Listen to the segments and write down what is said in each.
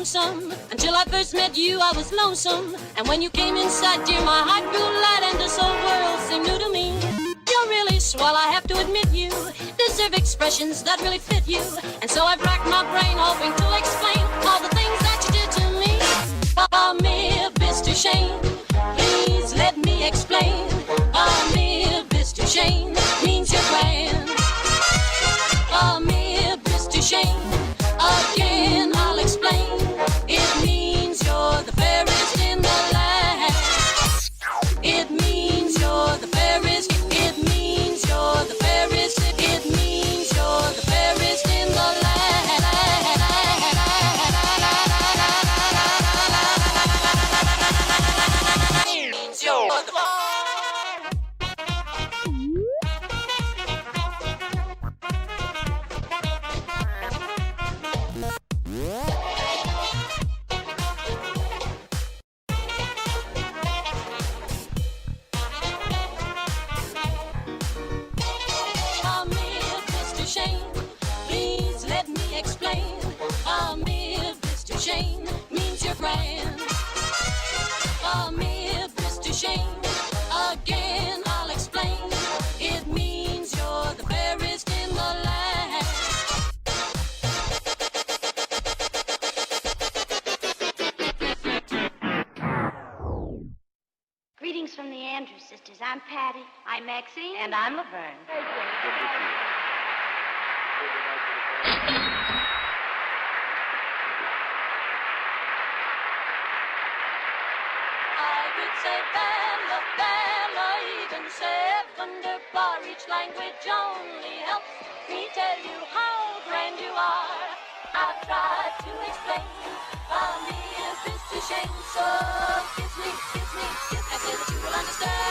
lonesome. Until I first met you, I was lonesome. And when you came inside, dear, my heart grew light and this whole world seemed new to me. You're really swell, I have to admit you deserve expressions that really fit you. And so I've racked my brain hoping to explain all the things that you did to me. Mere Mr. Shane, please let me explain. Mere Mr. Shane means you're grand. Mere Mr. Shane, again I'll explain. It means you're the fairest in the land. It means you're the fairest. It means you're the fairest. It means you're the fairest in the land. Again, I'll explain. It means you're the fairest in the land. Greetings from the Andrews sisters. I'm Patty. I'm Maxine. And I'm Laverne. I could say Bella, Bella, even Sevender bar. Each language only helps me tell you how grand you are. I've tried to explain, me is this to shame. So kiss me, kiss me, kiss me, I say that you will understand.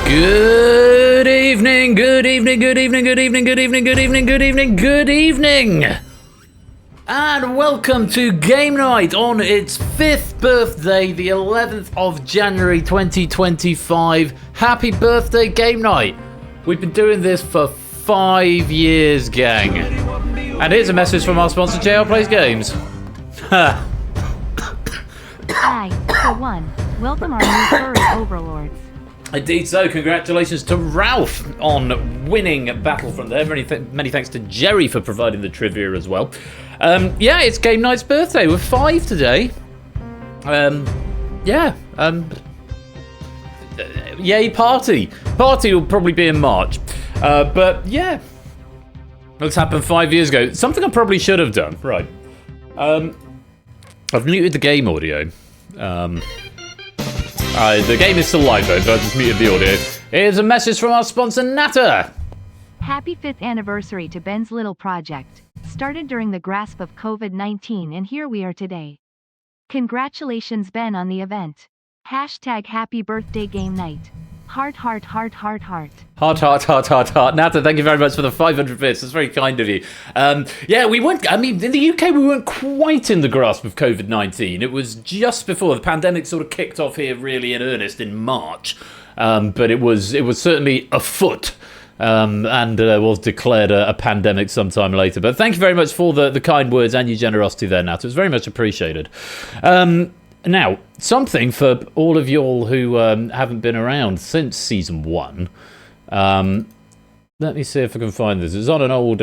Good evening, good evening, good evening, good evening, good evening, good evening, good evening, good evening. And welcome to Game Night on its 5th birthday, the 11th of January 2025. Happy birthday, Game Night. We've been doing this for 5 years, gang. And here's a message from our sponsor, JL Plays Games. I, for one, welcome our new furry overlords. Indeed so. Congratulations to Ralph on winning Battlefront there. Many thanks to Jerry for providing the trivia as well. Yeah, it's Game Night's birthday. We're 5 today. Yay, party. Party will probably be in March. But yeah, this happened 5 years ago. Something I probably should have done. Right. I've muted the game audio. The game is still live though, so I just muted the audio. Here's a message from our sponsor, Natter. Happy 5th anniversary to Ben's little project. Started during the grasp of COVID-19 and here we are today. Congratulations, Ben, on the event. Hashtag happy birthday Game Night. Heart, heart, heart, heart, heart. Heart, heart, heart, heart, heart. Nata, thank you very much for the 500 bits. That's very kind of you. Yeah, we weren't, I mean, in the UK, we weren't quite in the grasp of COVID-19. It was just before the pandemic sort of kicked off here really in earnest in March. But it was certainly afoot. And was declared a pandemic sometime later. But thank you very much for the kind words and your generosity there, Nata. It was very much appreciated. Now, something for all of y'all who haven't been around since Season 1. Let me see if I can find this. It's on an old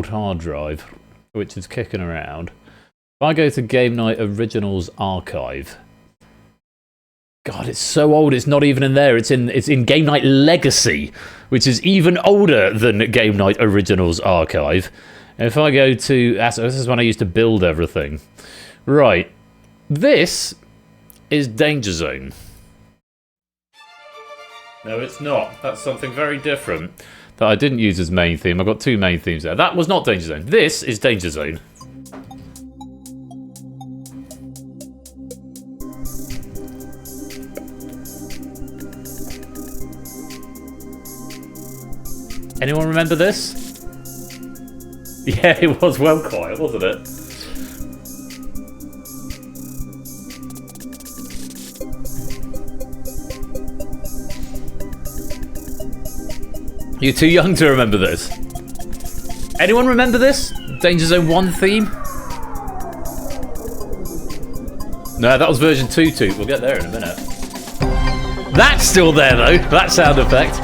hard drive, which is kicking around. If I go to Game Night Originals Archive... God, it's so old, it's not even in there. It's in Game Night Legacy, which is even older than Game Night Originals Archive. And if I go to... This is when I used to build everything. Right. This is DangerZone. No, it's not. That's something very different that I didn't use as main theme. I've got 2 main themes there. That was not DangerZone. This is DangerZone. Anyone remember this? Yeah, it was well quiet, wasn't it? You're too young to remember this. Anyone remember this? DangerZone 1 theme? No, that was version 2.2. We'll get there in a minute. That's still there though, that sound effect.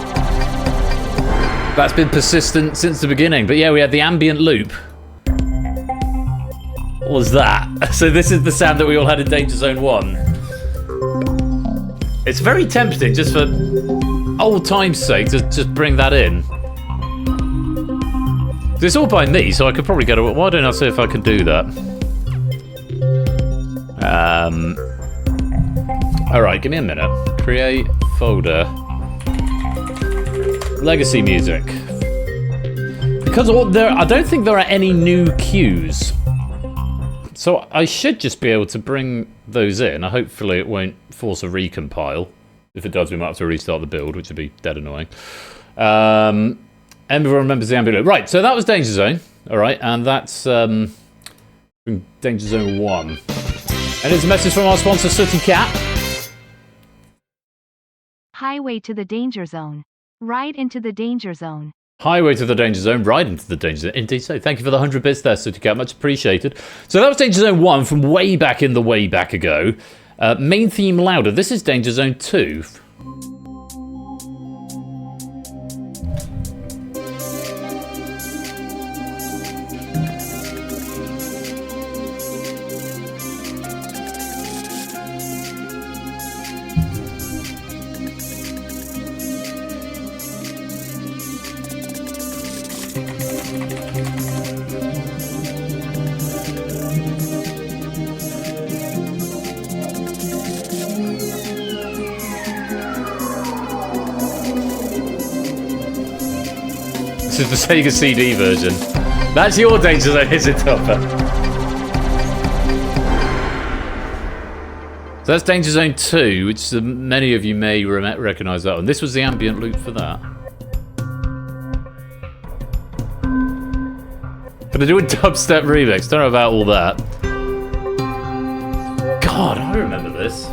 That's been persistent since the beginning. But yeah, we had the ambient loop. What was that? So this is the sound that we all had in DangerZone 1. It's very tempting, just for old time's sake, to just bring that in. It's all by me, so I could probably get away. Why don't I see if I can do that? Alright, give me a minute. Create folder. Legacy music. Because I don't think there are any new cues. So I should just be able to bring those in. Hopefully it won't force a recompile. If it does, we might have to restart the build, which would be dead annoying. Everyone remembers the ambient loop. Right, so that was DangerZone. Alright, and that's DangerZone 1. And it's a message from our sponsor, Sooty Cat. Highway to the Danger Zone. Ride into the Danger Zone. Highway to the Danger Zone, ride into the Danger Zone. Indeed so. Thank you for the 100 bits there, Sooty Cat. Much appreciated. So that was DangerZone 1 from way back in the way back ago. Main theme louder. This is DangerZone 2. This is the Sega CD version. That's your DangerZone, is it, Topper? So that's Danger Zone 2, which many of you may recognise that one. This was the ambient loop for that. But they're doing dubstep remix. Don't know about all that. God, I remember this.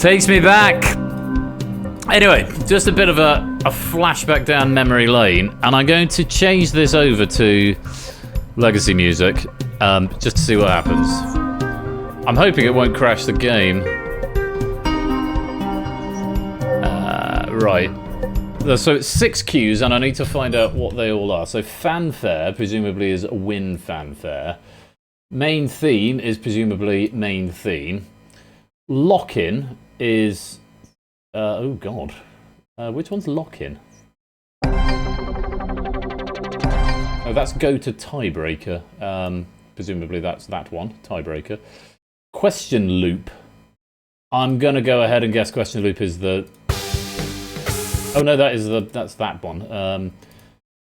Takes me back. Anyway, just a bit of a flashback down memory lane, and I'm going to change this over to legacy music, just to see what happens. I'm hoping it won't crash the game. Right. So it's 6 cues, and I need to find out what they all are. So fanfare, presumably, is win fanfare. Main theme is presumably main theme. Lock-in is... oh, God. Which one's lock-in? Oh, that's go to tiebreaker. Presumably that's that one, tiebreaker. Question loop. I'm going to go ahead and guess question loop is the... Oh, no, that's that one.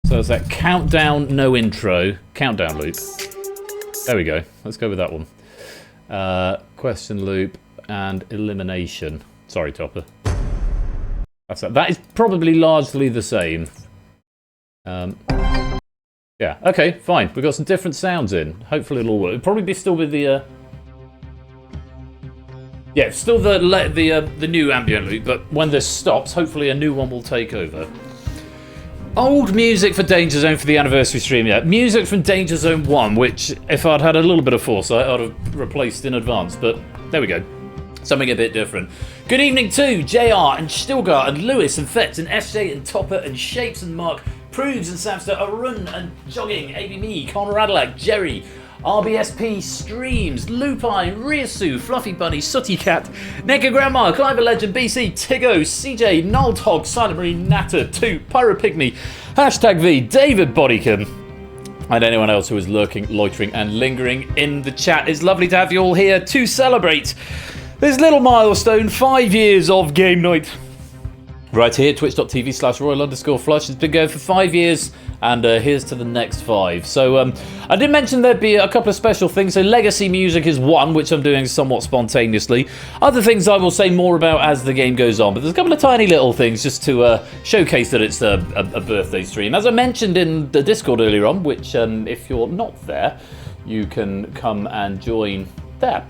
So it's that countdown, no intro, countdown loop. There we go. Let's go with that one. Question loop and elimination. Sorry, Topper. That's that. That is probably largely the same. Yeah. Okay. Fine. We've got some different sounds in. Hopefully it'll all work. It'll probably be still with the. Yeah, still the new ambient loop, but when this stops, hopefully a new one will take over. Old music for Danger Zone for the anniversary stream, yeah. Music from Danger Zone 1, which, if I'd had a little bit of foresight, I'd have replaced in advance, but there we go. Something a bit different. Good evening to JR and Stilgar and Lewis and Fetz and SJ and Topper and Shapes and Mark, Proves and Samster, Arun and Jogging, ABMe, Conor Adelac, Jerry, RBSP Streams, Lupine, Riasu, Fluffy Bunny, Sooty Cat, Neka Grandma, Clive Legend, BC, Tiggo, CJ, Noltog, Silent Marine, Natter, 2, Pyropygmy, #V, David Bodycam, and anyone else who is lurking, loitering, and lingering in the chat. It's lovely to have you all here to celebrate this little milestone, 5 years of game night. Right here, twitch.tv/royal_flush. It's been going for 5 years, and here's to the next 5. So, I did mention there'd be a couple of special things. So, legacy music is one, which I'm doing somewhat spontaneously. Other things I will say more about as the game goes on, but there's a couple of tiny little things just to showcase that it's a birthday stream. As I mentioned in the Discord earlier on, which, if you're not there, you can come and join there.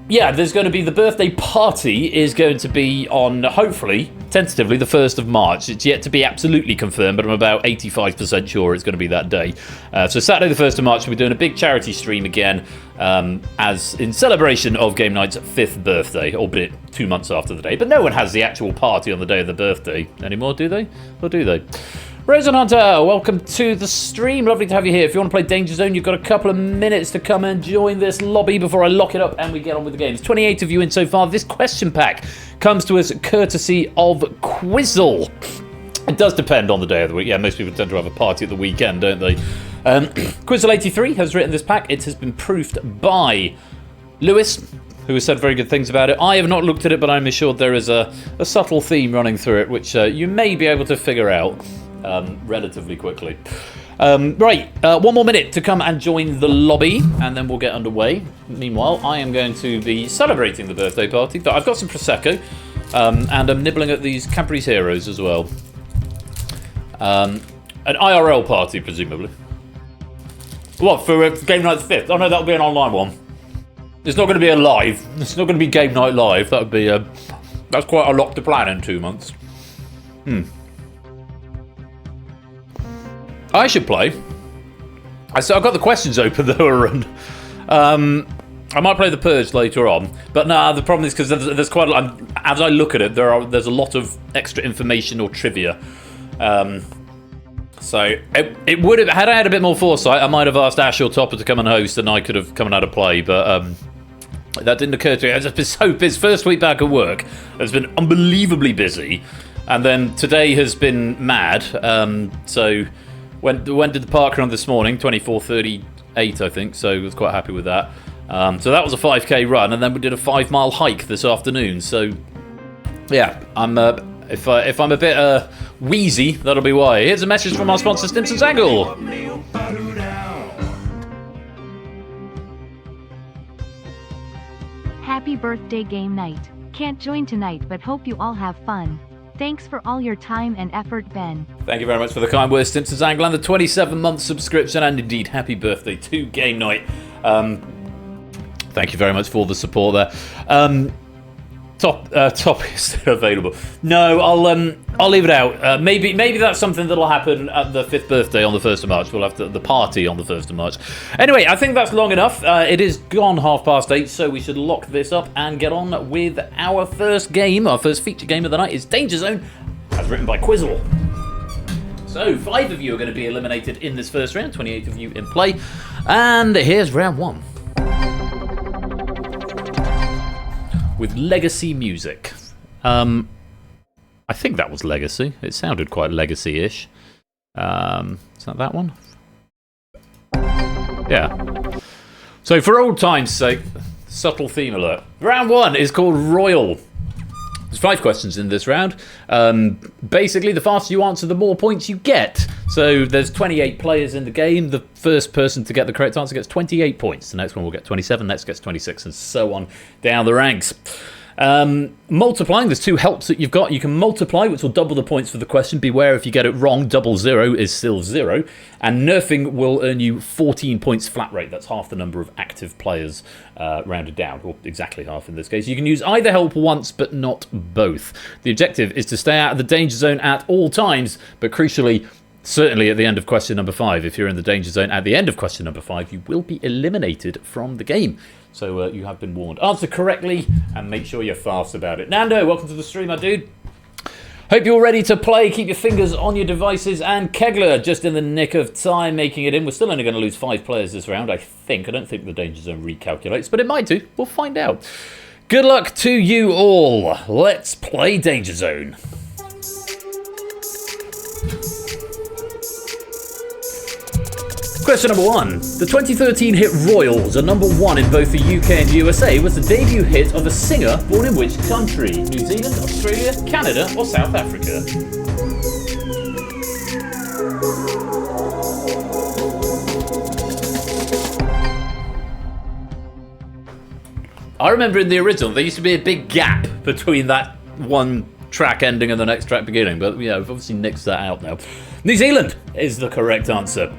Yeah, there's going to be the birthday party is going to be on, hopefully, tentatively, the 1st of March. It's yet to be absolutely confirmed, but I'm about 85% sure it's going to be that day. So Saturday the 1st of March, we'll be doing a big charity stream again, as in celebration of Game Night's 5th birthday, albeit 2 months after the day. But no one has the actual party on the day of the birthday anymore, do they? Or do they? Rosen Hunter, welcome to the stream. Lovely to have you here. If you want to play Danger Zone, you've got a couple of minutes to come and join this lobby before I lock it up and we get on with the games. 28 of you in so far. This question pack comes to us courtesy of Quizzle. It does depend on the day of the week. Yeah, most people tend to have a party at the weekend, don't they? Quizzle83 has written this pack. It has been proofed by Lewis, who has said very good things about it. I have not looked at it, but I'm assured there is a subtle theme running through it, which you may be able to figure out relatively quickly. Right, 1 more minute to come and join the lobby, and then we'll get underway. Meanwhile, I am going to be celebrating the birthday party. But I've got some Prosecco, and I'm nibbling at these Cadbury's Heroes as well. An IRL party, presumably. What, for Game Night 5th? Oh no, that'll be an online one. It's not going to be a live. It's not going to be Game Night Live. That would be that's quite a lot to plan in 2 months. I should play. I've got the questions open though, Arun. I might play the Purge later on, but no, the problem is because there's quite a lot. As I look at it, there's a lot of extra information or trivia. So it would have, had I had a bit more foresight, I might have asked Ash or Topper to come and host, and I could have come and had a play, but that didn't occur to me. It's just been so busy. First week back at work, it's been unbelievably busy, and then today has been mad. So. Went did the park run this morning, 24:38 I think, so I was quite happy with that. So that was a 5k run, and then we did a 5-mile hike this afternoon. So yeah, I'm if I'm a bit wheezy, that'll be why. Here's a message from our sponsor, Stimson's Angle. happy birthday game night. Can't join tonight but hope you all have fun. Thanks for all your time and effort, Ben. Thank you very much for the kind words, Simpsons Angle, and the 27-month subscription, and indeed, happy birthday to Game Night. Thank you very much for the support there. Top is still available. No, I'll leave it out. Maybe that's something that'll happen at the 5th birthday on the 1st of March. We'll have the party on the 1st of March. Anyway, I think that's long enough. It is gone 8:30, so we should lock this up and get on with our first game. Our first feature game of the night is DangerZone, as written by Quizzle. So 5 of you are going to be eliminated in this first round, 28 of you in play, and here's round 1. With Legacy music. I think that was Legacy. It sounded quite Legacy-ish. Is that one? Yeah. So for old time's sake, subtle theme alert. Round 1 is called Royal. There's 5 questions in this round. Basically, the faster you answer, the more points you get. So there's 28 players in the game. The first person to get the correct answer gets 28 points. The next one will get 27, next gets 26, and so on down the ranks. Multiplying, there's 2 helps that you've got. You can multiply, which will double the points for the question. Beware if you get it wrong, 0 is still 0. And nerfing will earn you 14 points flat rate. That's half the number of active players rounded down, or exactly half in this case. You can use either help once, but not both. The objective is to stay out of the danger zone at all times, but crucially, certainly at the end of question number 5. If you're in the danger zone at the end of question number 5, you will be eliminated from the game. So you have been warned. Answer correctly and make sure you're fast about it. Nando, welcome to the stream, my dude. Hope you're ready to play. Keep your fingers on your devices. And Kegler, just in the nick of time, making it in. We're still only going to lose 5 players this round, I think. I don't think the danger zone recalculates, but it might do. We'll find out. Good luck to you all. Let's play Danger Zone. Question number 1. The 2013 hit Royals, a number 1 in both the UK and USA, was the debut hit of a singer born in which country? New Zealand, Australia, Canada, or South Africa? I remember in the original, there used to be a big gap between that one track ending and the next track beginning, but yeah, we've obviously nixed that out now. New Zealand is the correct answer.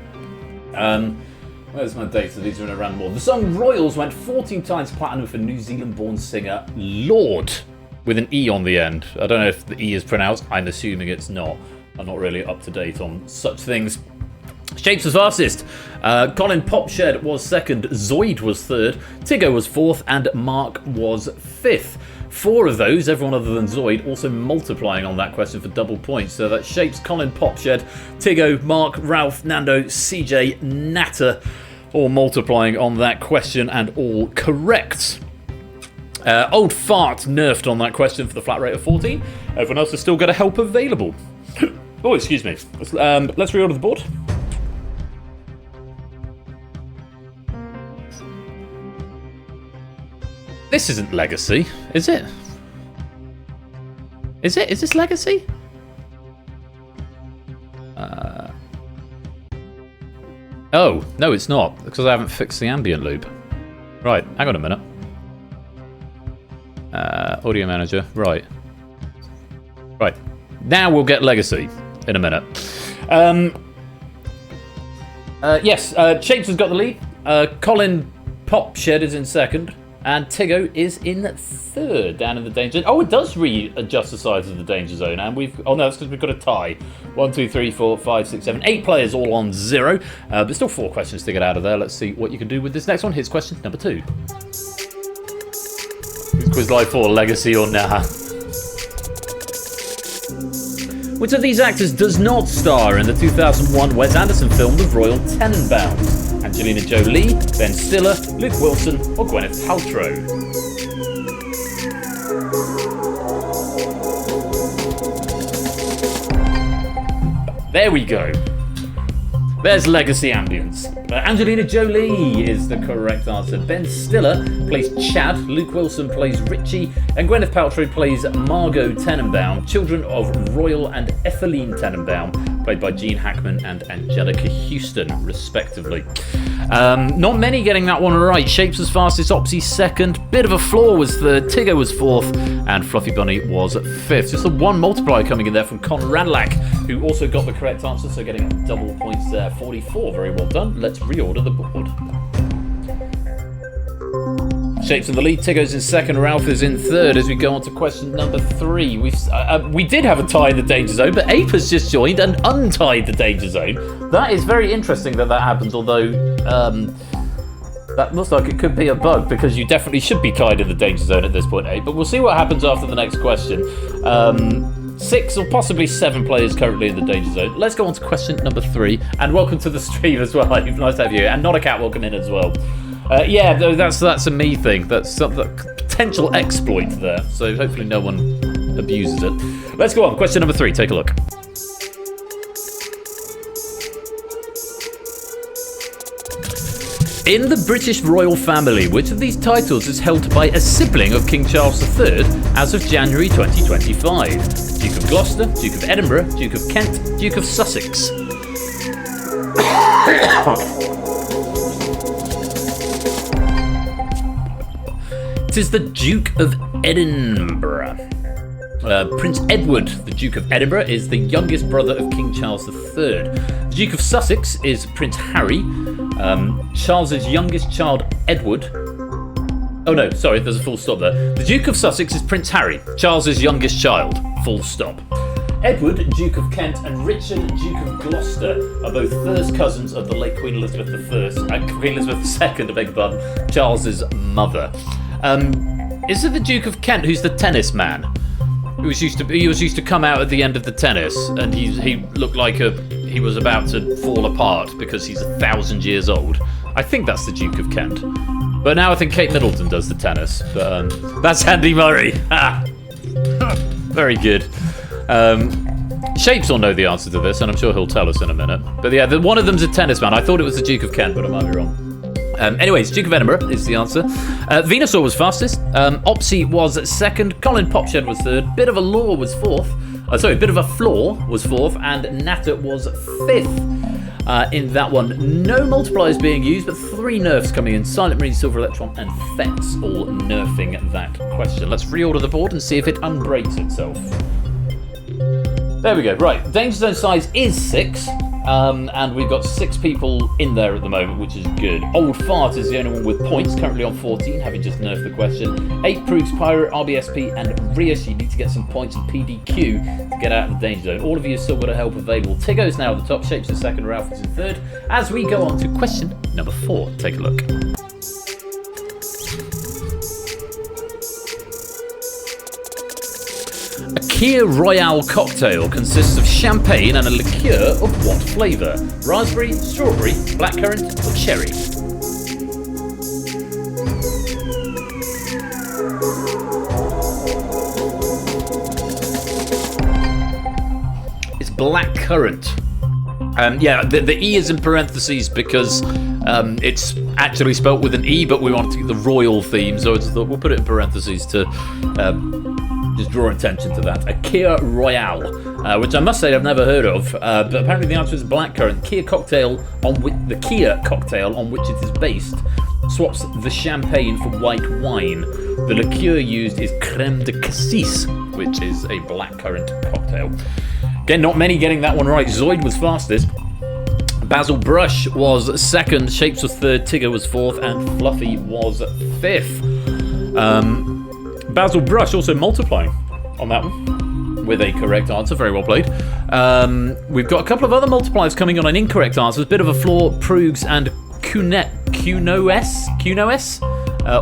Where's my data? These are in a random order. The song Royals went 14 times platinum for New Zealand-born singer Lorde, with an E on the end. I don't know if the E is pronounced. I'm assuming it's not. I'm not really up to date on such things. Shapes was fastest. Colin Popshed was second. Zoid was third. Tiggo was fourth. And Mark was fifth. 4 of those, everyone other than Zoid, also multiplying on that question for double points. So that Shapes, Colin Popshed, Tiggo, Mark, Ralph, Nando, CJ, Natter, all multiplying on that question and all correct. Old Fart nerfed on that question for the flat rate of 14. Everyone else has still got a help available. Oh, excuse me. Let's reorder the board. This isn't Legacy, is it? Is it? Is this Legacy? Oh, no it's not, because I haven't fixed the ambient loop. Right, hang on a minute. Audio manager, right. Right, now we'll get Legacy in a minute. Yes, Shapes has got the lead. Colin Popshed is in second. And Tiggo is in third down in the danger zone. Oh, it does readjust the size of the danger zone. And oh no, that's because we've got a tie. 1, 2, 3, 4, 5, 6, 7, 8 players all on 0. But still 4 questions to get out of there. Let's see what you can do with this next one. Here's question number 2. Is Quiz Live 4 Legacy or nah? Which of these actors does not star in the 2001 Wes Anderson film The Royal Tenenbaums? Angelina Jolie, Ben Stiller, Luke Wilson, or Gwyneth Paltrow? There we go. There's Legacy Ambience. Angelina Jolie is the correct answer. Ben Stiller plays Chad, Luke Wilson plays Richie, and Gwyneth Paltrow plays Margot Tenenbaum, children of Royal and Ethelene Tenenbaum, played by Gene Hackman and Angelica Houston, respectively. Not many getting that one right. Shapes was fastest, Opsy second, Bit of a Flaw was third, Tigger was fourth, and Fluffy Bunny was fifth. Just the one multiplier coming in there from Con Radlack, who also got the correct answer, so getting double points there. 44, very well done. Let's reorder the board. Shapes in the lead, Tiggo's in second, Ralph is in third as we go on to question number 3. We did have a tie in the Danger Zone, but Ape has just joined and untied the Danger Zone. That is very interesting that happens, although that looks like it could be a bug because you definitely should be tied in the Danger Zone at this point, Ape. But we'll see what happens after the next question. 6 or possibly 7 players currently in the Danger Zone. Let's go on to question number 3, and welcome to the stream as well. Nice to have you, and not a cat welcome in as well. Yeah, that's a me thing. That's some potential exploit there. So hopefully no one abuses it. Let's go on. Question number 3. Take a look. In the British royal family, which of these titles is held by a sibling of King Charles III as of January 2025? Duke of Gloucester, Duke of Edinburgh, Duke of Kent, Duke of Sussex. It is the Duke of Edinburgh. Prince Edward, the Duke of Edinburgh, is the youngest brother of King Charles III. The Duke of Sussex is Prince Harry. Charles's youngest child, Edward. Oh no, sorry, there's a full stop there. The Duke of Sussex is Prince Harry, Charles's youngest child. Full stop. Edward, Duke of Kent, and Richard, Duke of Gloucester, are both first cousins of the late Queen Elizabeth Queen Elizabeth II, I beg your pardon, Charles's mother. Is it the Duke of Kent who's the tennis man? He was used to come out at the end of the tennis, and he looked like he was about to fall apart because he's 1,000 years old. I think that's the Duke of Kent. But now I think Kate Middleton does the tennis. But that's Andy Murray. Very good. Shapes will know the answer to this, and I'm sure he'll tell us in a minute. But yeah, one of them's a tennis man. I thought it was the Duke of Kent, but I might be wrong. Anyways, Duke of Edinburgh is the answer. Venusaur was fastest. Opsy was second. Colin Popshed was third. Bit of a Flaw was fourth. Bit of a Flaw was fourth, and Natter was fifth. In that one, no multipliers being used, but 3 nerfs coming in. Silent Marine, Silver Electron, and Fets all nerfing that question. Let's reorder the board and see if it unbreaks itself. There we go. Right, Danger Zone size is 6. And we've got 6 people in there at the moment, which is good. Old Fart is the only one with points, currently on 14, having just nerfed the question. 8 Proofs, Pirate, RBSP, and Rios. You need to get some points in PDQ to get out of the Danger Zone. All of you have still got a help available. Tiggo's now at the top, Shapes is second, Ralph is in third. As we go on to question number 4, take a look. A Kia Royale cocktail consists of champagne and a liqueur of what flavour? Raspberry, strawberry, blackcurrant, or cherry? It's blackcurrant. Yeah, the E is in parentheses because it's actually spelt with an E, but we wanted to get the royal theme, so I just thought we'll put it in parentheses to just draw attention to that. A Kia Royale, which I must say I've never heard of, but apparently the answer is blackcurrant. The Kia cocktail on which it is based swaps the champagne for white wine. The liqueur used is crème de cassis, which is a blackcurrant cocktail. Again, not many getting that one right. Zoid was fastest. Basil Brush was second. Shapes was third. Tigger was fourth. And Fluffy was fifth. Basil Brush also multiplying on that one with a correct answer. Very well played. We've got a couple of other multipliers coming on an incorrect answer. Bit of a Flaw, Proogs, and Cunoes,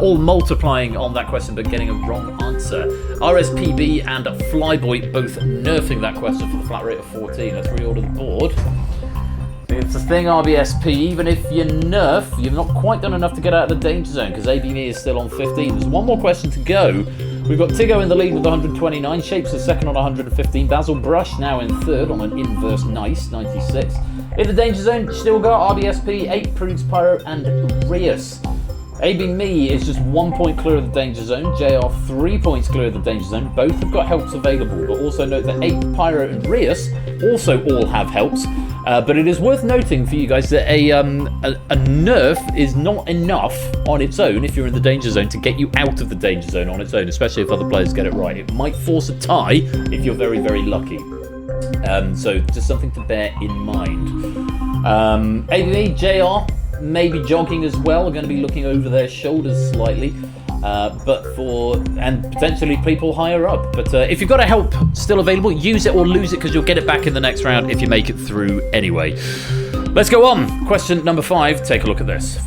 all multiplying on that question but getting a wrong answer. RSPB and Flyboy both nerfing that question for the flat rate of 14. Let's reorder the board. It's the thing, RBSP, even if you nerf, you've not quite done enough to get out of the Danger Zone because ABME is still on 15. There's one more question to go. We've got Tiggo in the lead with 129, Shapes is second on 115, Basil Brush now in third on an inverse nice, 96. In the Danger Zone, still got RBSP, 8 Prudes, Pyro, and Rios. AB Me is just 1 point clear of the danger zone. JR 3 points clear of the danger zone. Both have got helps available, but also note that Ape, Pyro, and Rius also all have helps. But it is worth noting for you guys that a nerf is not enough on its own if you're in the danger zone to get you out of the danger zone on its own, especially if other players get it right. It might force a tie if you're very, very lucky. So just something to bear in mind. ABB, JR, maybe jogging as well, are going to be looking over their shoulders slightly. And potentially people higher up. But if you've got a help still available, use it or lose it, because you'll get it back in the next round if you make it through anyway. Let's go on. Question number 5. Take a look at this.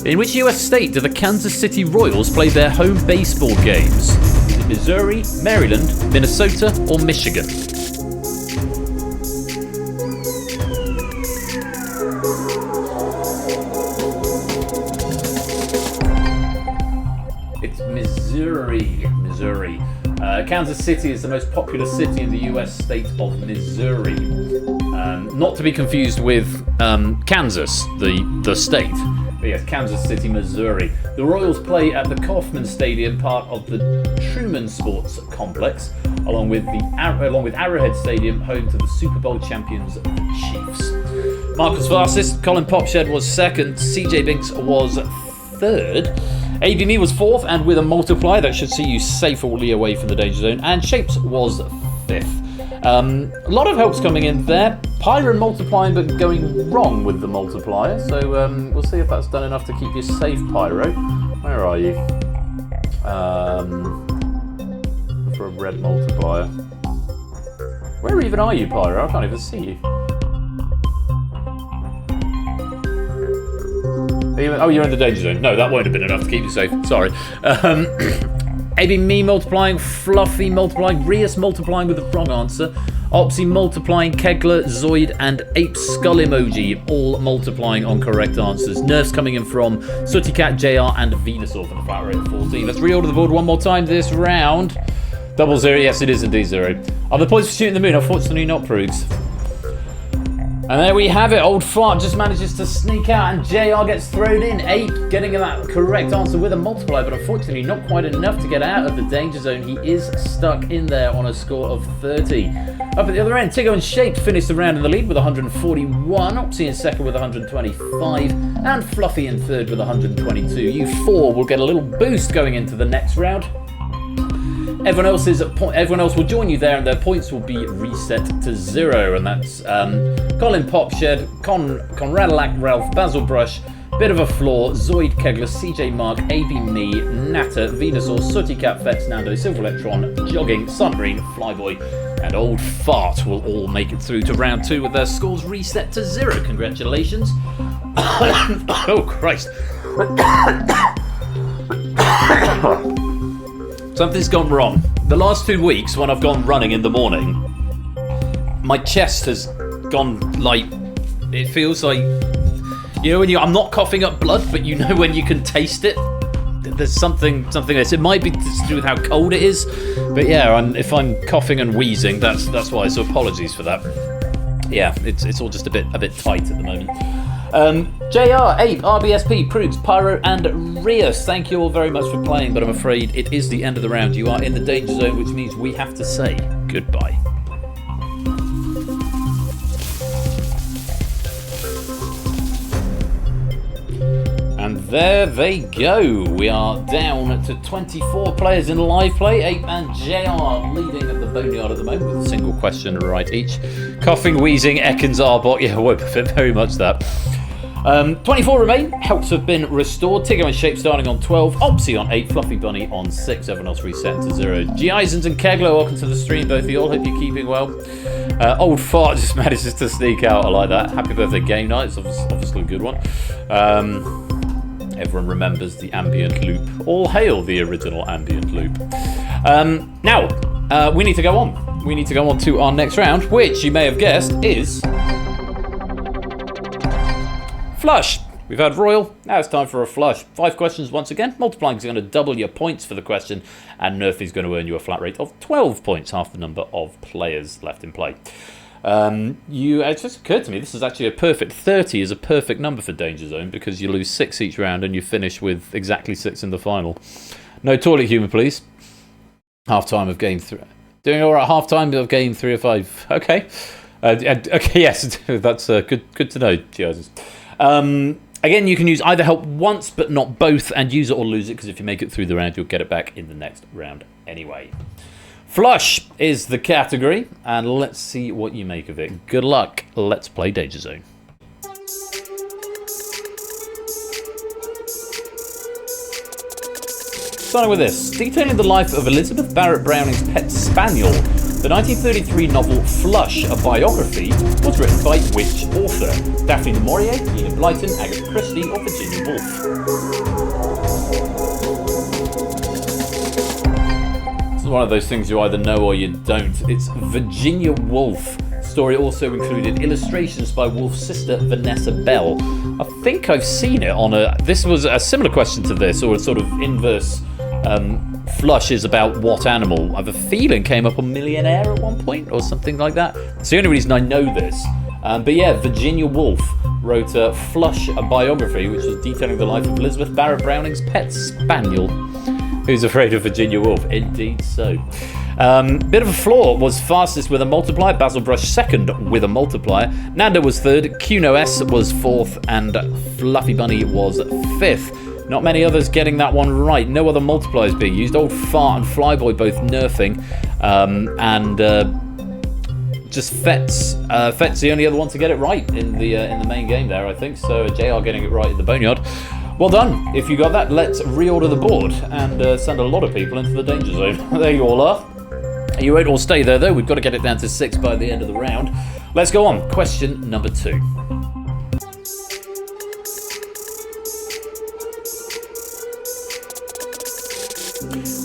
In which US state do the Kansas City Royals play their home baseball games? Is it Missouri, Maryland, Minnesota, or Michigan? It's Missouri. Kansas City is the most populous city in the US state of Missouri. Not to be confused with Kansas, the state. But yes, Kansas City, Missouri. The Royals play at the Kauffman Stadium, part of the Truman Sports Complex, along with Arrowhead Stadium, home to the Super Bowl champions, the Chiefs. Marcus Varsis, Colin Popshed was second, CJ Binks was third. ABME was fourth, and with a multiplier that should see you safely away from the danger zone, and Shapes was fifth. A lot of helps coming in there. Pyro multiplying but going wrong with the multiplier, so we'll see if that's done enough to keep you safe, Pyro. Where are you? For a red multiplier. Where even are you, Pyro? I can't even see you. Oh, you're in the danger zone. No, that won't have been enough to keep you safe. Sorry. AB Me multiplying, Fluffy multiplying, Rius multiplying with the wrong answer, Opsy multiplying, Kegler, Zoid, and Ape Skull Emoji all multiplying on correct answers. Nerfs coming in from Sooty Cat, JR, and Venusaur for the flat rate of 14. Let's reorder the board one more time this round. 00, yes, it is indeed 0. Are the points for shooting the moon? Unfortunately not, Prugs. And there we have it. Old Fart just manages to sneak out, and JR gets thrown in. 8 getting that correct answer with a multiplier, but unfortunately not quite enough to get out of the danger zone. He is stuck in there on a score of 30. Up at the other end, Tiggo and Shape finished the round in the lead with 141. Opsy in second with 125. And Fluffy in third with 122. You 4 will get a little boost going into the next round. Everyone else will join you there, and their points will be reset to 0. And that's Colin Popshed, Conradalac Ralph, Basil Brush, Bit of a Flaw, Zoid, Kegler, CJ Mark, AB Me, Natter, Venusaur, Sooty Cat, Fex, Nando, Silver Electron, Jogging, Sunmarine, Flyboy, and Old Fart will all make it through to round 2 with their scores reset to 0. Congratulations. Oh, Christ. Something's gone wrong. The last 2 weeks when I've gone running in the morning, my chest has gone like, it feels like, you know, when I'm not coughing up blood, but you know when you can taste it? There's something else. It might be to do with how cold it is, but yeah, if I'm coughing and wheezing, that's why, so apologies for that. Yeah, it's all just a bit tight at the moment. JR, Ape, RBSP, Prugs, Pyro, and Rius, thank you all very much for playing, but I'm afraid it is the end of the round. You are in the danger zone, which means we have to say goodbye. And there they go. We are down to 24 players in live play. Ape and JR leading at the Boneyard at the moment with a single question right each. Coughing, wheezing, Ekans, Arbok. Yeah, won't fit very much that. 24 remain. Helps have been restored. Tiggo and Shape starting on 12. Opsy on 8. Fluffy Bunny on 6. Everyone else reset to 0. G. Isens and Kegler, welcome to the stream, both of you all. Hope you're keeping well. Old Fart just manages to sneak out. I like that. Happy birthday game night. It's obviously a good one. Everyone remembers the ambient loop. All hail the original ambient loop. Now, we need to go on. We need to go on to our next round, which you may have guessed is Flush. We've had Royal, now it's time for a Flush. 5 questions once again. Multiplying is going to double your points for the question, and Nerfy's going to earn you a flat rate of 12 points, half the number of players left in play. It just occurred to me, this is actually a perfect 30 is a perfect number for Danger Zone because you lose 6 each round and you finish with exactly 6 in the final. No toilet humour, please. Half time of game 3. Doing all right. Half time of game 3 or 5. Okay. Okay. Yes, that's good to know, Jesus. Again, you can use either help once but not both, and use it or lose it, because if you make it through the round, you'll get it back in the next round anyway. Flush is the category, and let's see what you make of it. Good luck. Let's play Danger Zone. Starting with this, detailing the life of Elizabeth Barrett Browning's pet spaniel, the 1933 novel Flush, a biography, was written by which author? Daphne du Maurier, Enid Blyton, Agatha Christie, or Virginia Woolf? It's one of those things you either know or you don't. It's Virginia Woolf. The story also included illustrations by Woolf's sister Vanessa Bell. I think I've seen it on a... This was a similar question to this, or a sort of inverse... Flush is about what animal? I have a feeling came up on Millionaire at one point or something like that. It's the only reason I know this. But yeah, Virginia Woolf wrote Flush, a biography, which is detailing the life of Elizabeth Barrett Browning's pet spaniel. Who's afraid of Virginia Woolf? Indeed so. Bit of a flaw, was fastest with a multiplier, Basil Brush second with a multiplier, Nando was third, Cuno S was fourth, and Fluffy Bunny was fifth. Not many others getting that one right. No other multipliers being used. Old Fart and Flyboy both nerfing. Just Fet's the only other one to get it right in the main game there, I think. So JR getting it right in the Boneyard. Well done. If you got that, let's reorder the board and send a lot of people into the Danger Zone. There you all are. You won't all stay there, though. We've got to get it down to 6 by the end of the round. Let's go on. Question number 2.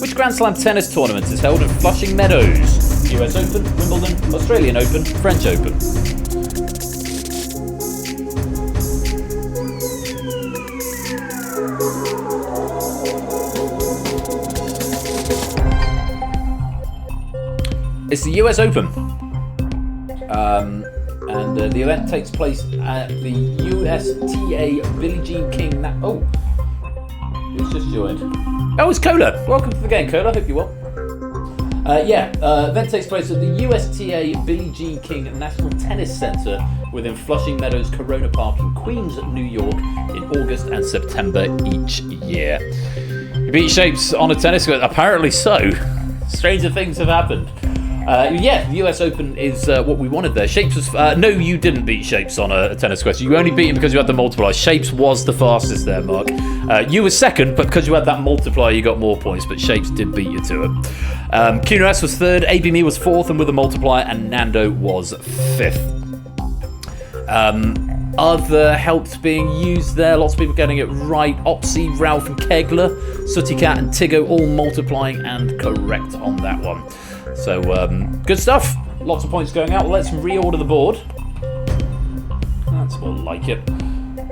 Which Grand Slam tennis tournament is held at Flushing Meadows? US Open, Wimbledon, Australian Open, French Open. It's the US Open. And the event takes place at the USTA Billie Jean King... who's just joined? Oh, it's Cola. Welcome to the game, Cola. Hope you're well. Event takes place at the USTA Billie Jean King National Tennis Centre within Flushing Meadows Corona Park in Queens, New York in August and September each year. You beat Shapes on a tennis court? Apparently so. Stranger things have happened. The US Open is what we wanted there. Shapes was... no, you didn't beat Shapes on a tennis question. You only beat him because you had the multiplier. Shapes was the fastest there, Mark. You were second, but because you had that multiplier, you got more points, but Shapes did beat you to it. Kuno S was third, ABME was fourth, and with a multiplier, and Nando was fifth. Other helps being used there. Lots of people getting it right. Opsy, Ralph, and Kegler, Sooty Cat, and Tiggo all multiplying and correct on that one. So, good stuff. Lots of points going out. Let's reorder the board. That's more like it.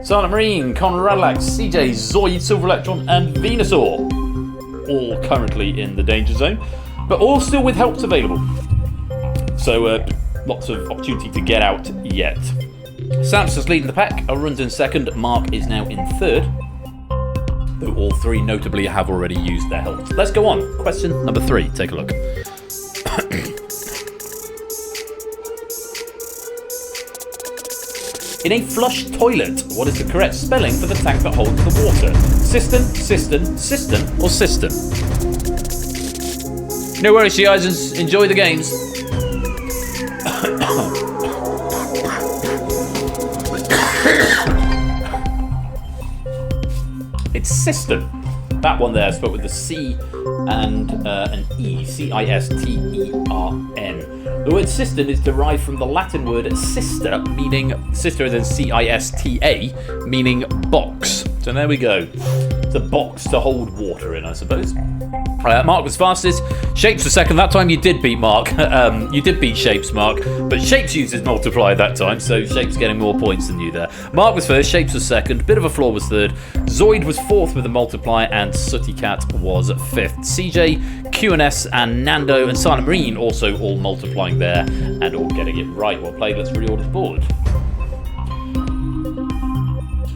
Silent Marine, Conrad Lax, CJ, Zoid, Silver Electron, and Venusaur. All currently in the Danger Zone, but all still with helps available. So, lots of opportunity to get out yet. Samson's leading the pack. Arun's in second. Mark is now in third. Though all three notably have already used their helps. Let's go on. Question number 3. Take a look. In a flush toilet, what is the correct spelling for the tank that holds the water? Cistern, cistern, cistern, or cistern? No worries, you guys. Enjoy the games. It's cistern. That one there, spelled with the C and an E. C-I-S-T-E-R-N. The word cistern is derived from the Latin word sister, meaning sister as in C-I-S-T-A, meaning box. So there we go. It's a box to hold water in, I suppose. Mark was fastest. Shapes was second. That time you did beat Mark. You did beat Shapes, Mark. But Shapes uses multiply that time, so Shapes getting more points than you there. Mark was first. Shapes was second. Bit of a Flaw was third. Zoid was fourth with a multiply, and Sooty Cat was fifth. CJ, QNS, and Nando and Silent Marine also all multiplying there and all getting it right. Well played. Let's reorder the board.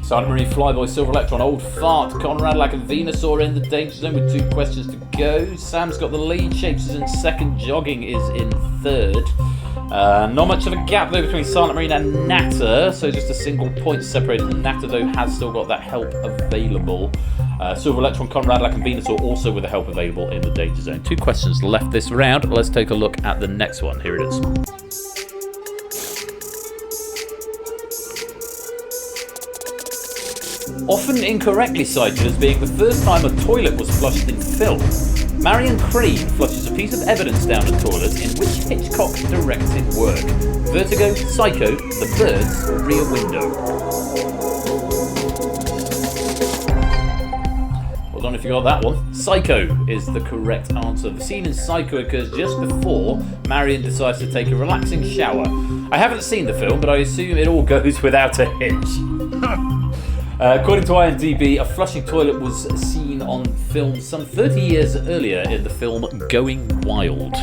Silent Marine, Flyboy, Silver Electron, Old Fart, Conrad Lack and Venusaur in the danger zone with 2 questions to go. Sam's got the lead, Shapes is in second, Jogging is in third. Not much of a gap though between Silent Marine and Natter, so just a single point separated. Natter though has still got that help available. Silver Electron, Conrad Lack and Venusaur also with the help available in the danger zone. 2 questions left this round. Let's take a look at the next one. Here it is. Often incorrectly cited as being the first time a toilet was flushed in film, Marion Crane flushes a piece of evidence down a toilet in which Hitchcock-directed work? Vertigo, Psycho, The Birds, or Rear Window? Well done if you got that one. Psycho is the correct answer. The scene in Psycho occurs just before Marion decides to take a relaxing shower. I haven't seen the film, but I assume it all goes without a hitch. According to IMDb, a flushing toilet was seen on film some 30 years earlier in the film Going Wild.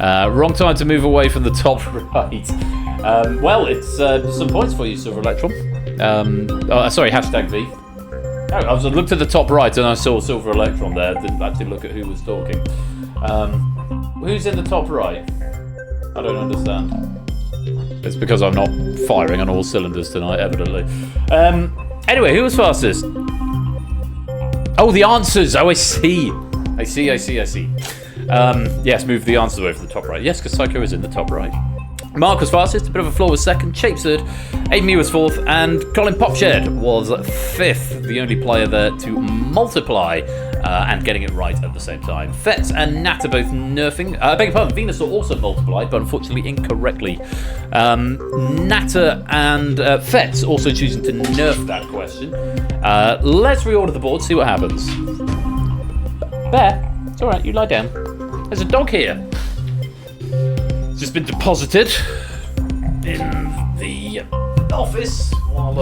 Wrong time to move away from the top right. Well, it's some points for you, Silver Electron. Sorry, hashtag V. Oh, I looked at the top right and I saw Silver Electron there. Didn't actually look at who was talking. Who's in the top right? I don't understand. It's because I'm not firing on all cylinders tonight, evidently. Anyway, who was fastest? Oh, the answers. Oh, I see. I see. Yes, move the answers away from the top right. Yes, because Psycho is in the top right. Mark was fastest. A bit of a Flaw was second. Shapes third. Amy was fourth. And Colin Popshed was fifth. The only player there to multiply and getting it right at the same time. Fetz and Nat are both nerfing. I beg your pardon, Venusaur also multiplied, but unfortunately incorrectly. Natter and Fetz also choosing to nerf that question. Let's reorder the board, see what happens. Bear, it's alright, you lie down. There's a dog here. It's just been deposited in the office while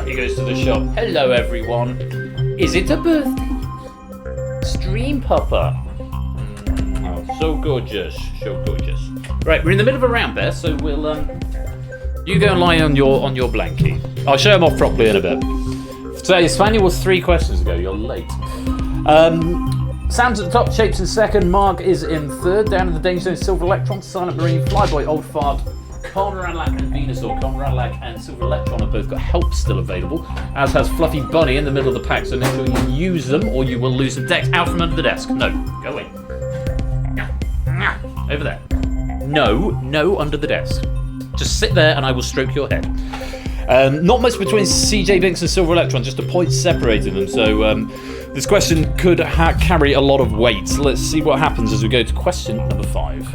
he goes to the shop. Hello everyone. Is it a birthday? Stream Papa. Oh, so gorgeous, so gorgeous. Right, we're in the middle of a round there, so we'll you go and lie on your blankie. I'll show them off properly in a bit. Today, Spaniel was 3 questions ago. You're late. Sam's at the top, Shapes in second, Mark is in third. Down in the danger zone, Silver Electron, Silent Marine, Flyboy, Old Fart, Conrad Lack and Venusaur. Conrad Lack and Silver Electron have both got help still available, as has Fluffy Bunny in the middle of the pack, so make sure you use them or you will lose some decks. Out from under the desk. No, go away. Over there. No, under the desk. Just sit there and I will stroke your head. Not much between CJ Binks and Silver Electron, just a point separating them, so this question could carry a lot of weight. So let's see what happens as we go to question number 5.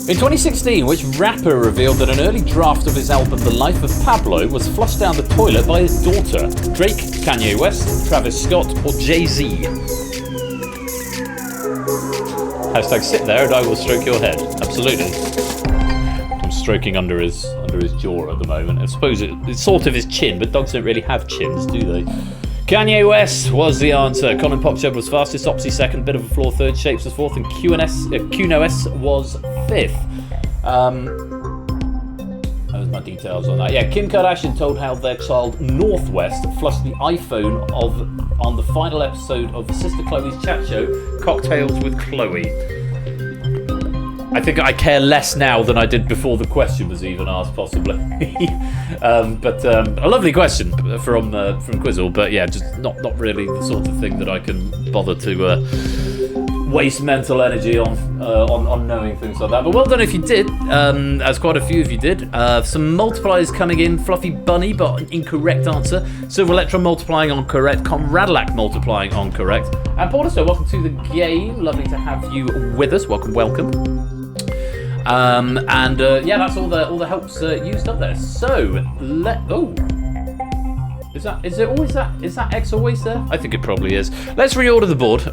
In 2016, which rapper revealed that an early draft of his album The Life of Pablo was flushed down the toilet by his daughter? Drake, Kanye West, Travis Scott, or Jay-Z? Hashtag sit there and I will stroke your head. Absolutely. I'm stroking under his jaw at the moment. I suppose it's sort of his chin, but dogs don't really have chins, do they? Kanye West was the answer. Colin Popshed was fastest, Opsy second, Bit of a Flaw third, Shapes was fourth, and QNOS was fifth. Those are my details on that. Yeah, Kim Kardashian told how their child Northwest flushed the iPhone on the final episode of Sister Chloe's chat show, Cocktails with Chloe. I think I care less now than I did before the question was even asked, possibly. But a lovely question from Quizzle, but yeah, just not really the sort of thing that I can bother to waste mental energy on knowing things like that. But well done if you did, as quite a few of you did. Some multipliers coming in. Fluffy Bunny, but an incorrect answer. Silver Electron multiplying on correct. Conradlac multiplying on correct. And Porter, welcome to the game. Lovely to have you with us. Welcome. Yeah, that's all the helps used up there. So is that X always there? I think it probably is. Let's reorder the board.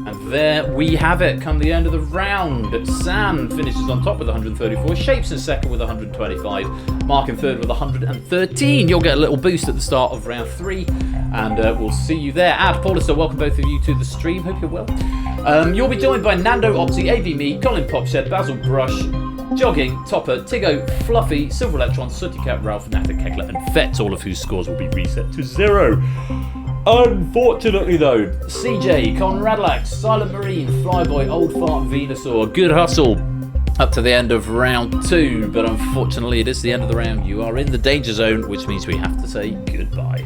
And there we have it. Come the end of the round, Sam finishes on top with 134. Shapes in second with 125. Mark in third with 113. You'll get a little boost at the start of round 3, and we'll see you there. Paulister, welcome both of you to the stream. Hope you're well. You'll be joined by Nando, Opsy, AV Me, Colin Popshed, Basil Brush, Jogging, Topper, Tiggo, Fluffy, Silver Electron, Sooty Cat, Ralph, Nathan Kekler, and Fetz, all of whose scores will be reset to 0. Unfortunately, though, CJ, Conradlax, Silent Marine, Flyboy, Old Fart, Venusaur, good hustle up to the end of round 2, but unfortunately, it is the end of the round. You are in the danger zone, which means we have to say goodbye.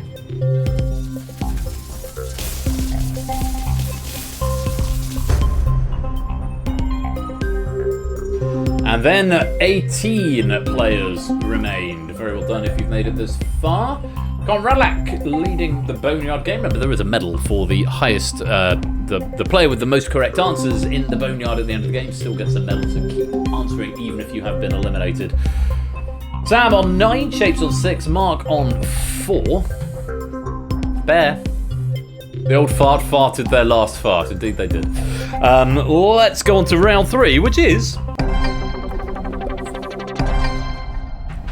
And then 18 players remained. Very well done if you've made it this far. Conradlac leading the Boneyard game. Remember, there is a medal for the highest, the player with the most correct answers in the Boneyard at the end of the game still gets a medal, so keep answering even if you have been eliminated. Sam on 9, Shapes on 6, Mark on 4. Bear. The old fart farted their last fart. Indeed they did. Let's go on to round 3, which is...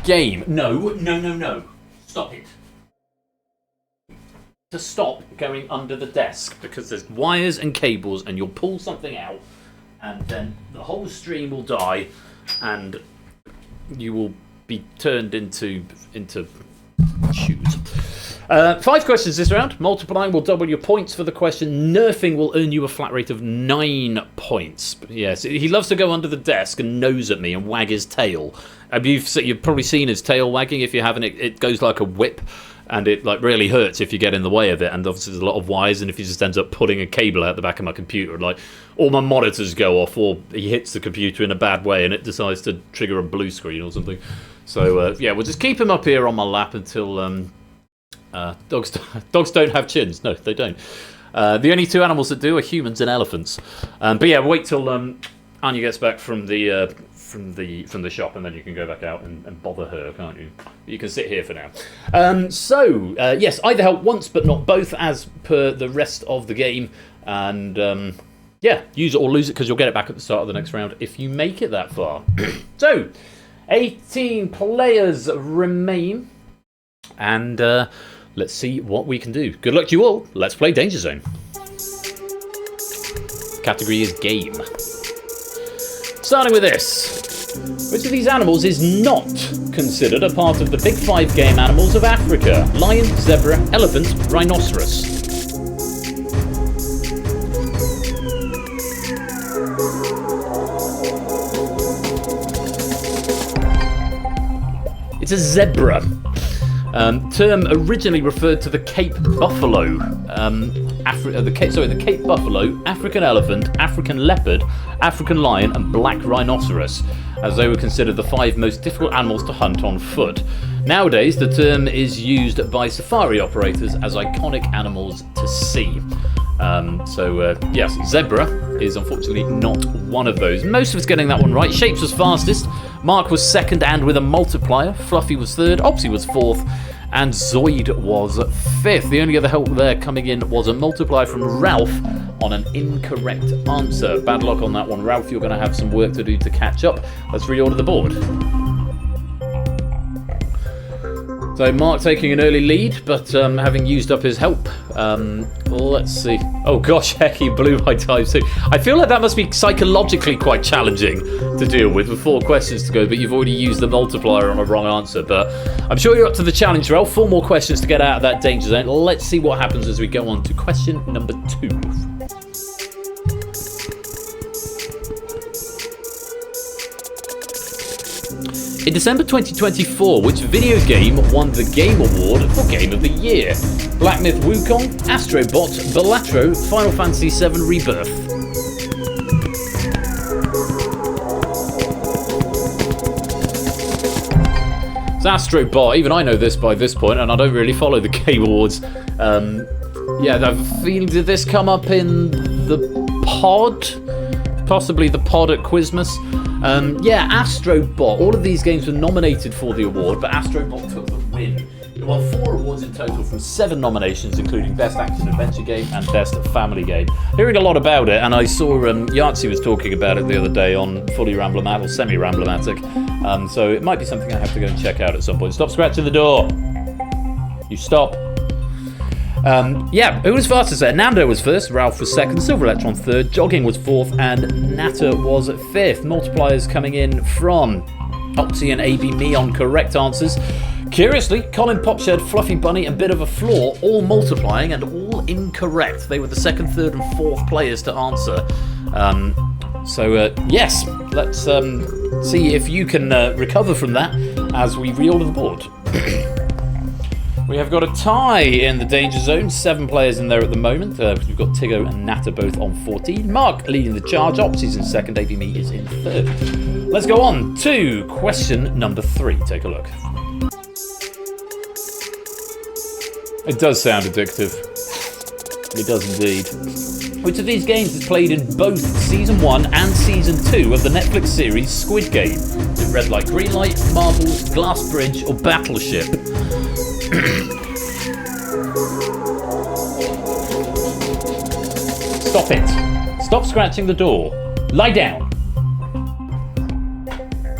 game. No. Stop it. To stop going under the desk, because there's wires and cables and you'll pull something out and then the whole stream will die and you will be turned into shoes. 5 questions this round. Multiplying will double your points for the question. Nerfing will earn you a flat rate of 9 points. Yes, he loves to go under the desk and nose at me and wag his tail. You've probably seen his tail wagging. If you haven't, it goes like a whip. And it really hurts if you get in the way of it. And obviously there's a lot of wires, and if he just ends up pulling a cable out the back of my computer, all my monitors go off, or he hits the computer in a bad way and it decides to trigger a blue screen or something. So we'll just keep him up here on my lap until dogs don't have chins. No, they don't. The only 2 animals that do are humans and elephants. But yeah, wait till Anya gets back from the shop, and then you can go back out and bother her, can't you? You can sit here for now. Yes, either help once but not both, as per the rest of the game. And use it or lose it, because you'll get it back at the start of the next round if you make it that far. So, 18 players remain. And let's see what we can do. Good luck to you all. Let's play Danger Zone. Category is game. Starting with this. Which of these animals is not considered a part of the big 5 game animals of Africa? Lion, zebra, elephant, rhinoceros. It's a zebra. Term originally referred to the Cape buffalo, the Cape buffalo, African elephant, African leopard, African lion, and black rhinoceros, as they were considered the 5 most difficult animals to hunt on foot. Nowadays, the term is used by safari operators as iconic animals to see. Yes, zebra is unfortunately not one of those. Most of us getting that one right. Shapes was fastest, Mark was second and with a multiplier, Fluffy was third, Opsy was fourth, and Zoid was fifth. The only other help there coming in was a multiplier from Ralph on an incorrect answer. Bad luck on that one, Ralph. You're going to have some work to do to catch up. Let's reorder the board. So Mark taking an early lead, but having used up his help. Let's see. Oh gosh, heck, he blew my time too. I feel like that must be psychologically quite challenging to deal with 4 questions to go, but you've already used the multiplier on a wrong answer. But I'm sure you're up to the challenge, Ralph. 4 more questions to get out of that danger zone. Let's see what happens as we go on to question number 2. In December 2024, which video game won the Game Award for Game of the Year? Black Myth Wukong, Astrobot, Balatro, Final Fantasy VII Rebirth. It's Astrobot. Even I know this by this point, and I don't really follow the Game Awards. Yeah, I have a feeling, did this come up in the pod? possibly the pod at Quizmas. Yeah, Astrobot. All of these games were nominated for the award, but Astrobot took the win. It won 4 awards in total from 7 nominations, including Best Action Adventure Game and Best Family Game. Hearing a lot about it, and I saw Yahtzee was talking about it the other day on Fully Ramblomatic or Semi-Ramblomatic, so it might be something I have to go and check out at some point. Stop scratching the door. You stop. Yeah, who was fastest there? Nando was first, Ralph was second, Silver Electron third, Jogging was fourth, and Natter was fifth. Multipliers coming in from Opsy and AB Me on correct answers. Curiously, Colin, Popshed, Fluffy Bunny, and Bit of a Floor all multiplying and all incorrect. They were the second, third, and fourth players to answer. Yes, let's see if you can recover from that as we reorder the board. We have got a tie in the Danger Zone, 7 players in there at the moment. We've got Tiggo and Natter both on 14. Mark leading the charge, Opsy's in second, AB Me is in third. Let's go on to question number 3. Take a look. It does sound addictive. It does indeed. Which of these games is played in both Season 1 and Season 2 of the Netflix series Squid Game? Is it Red Light, Green Light, Marbles, Glass Bridge, or Battleship? Stop it. Stop scratching the door. Lie down.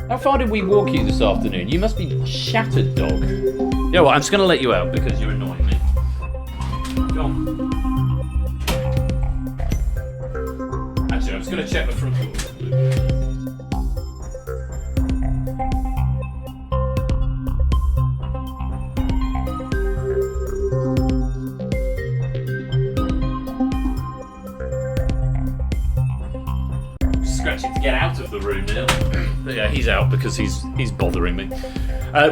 How far did we walk you this afternoon? You must be shattered, dog. You know what, I'm just going to let you out because you're annoying me. Go on. Actually, I'm just going to check the front door. Scratching to get out of the room now. But yeah, he's out because he's bothering me.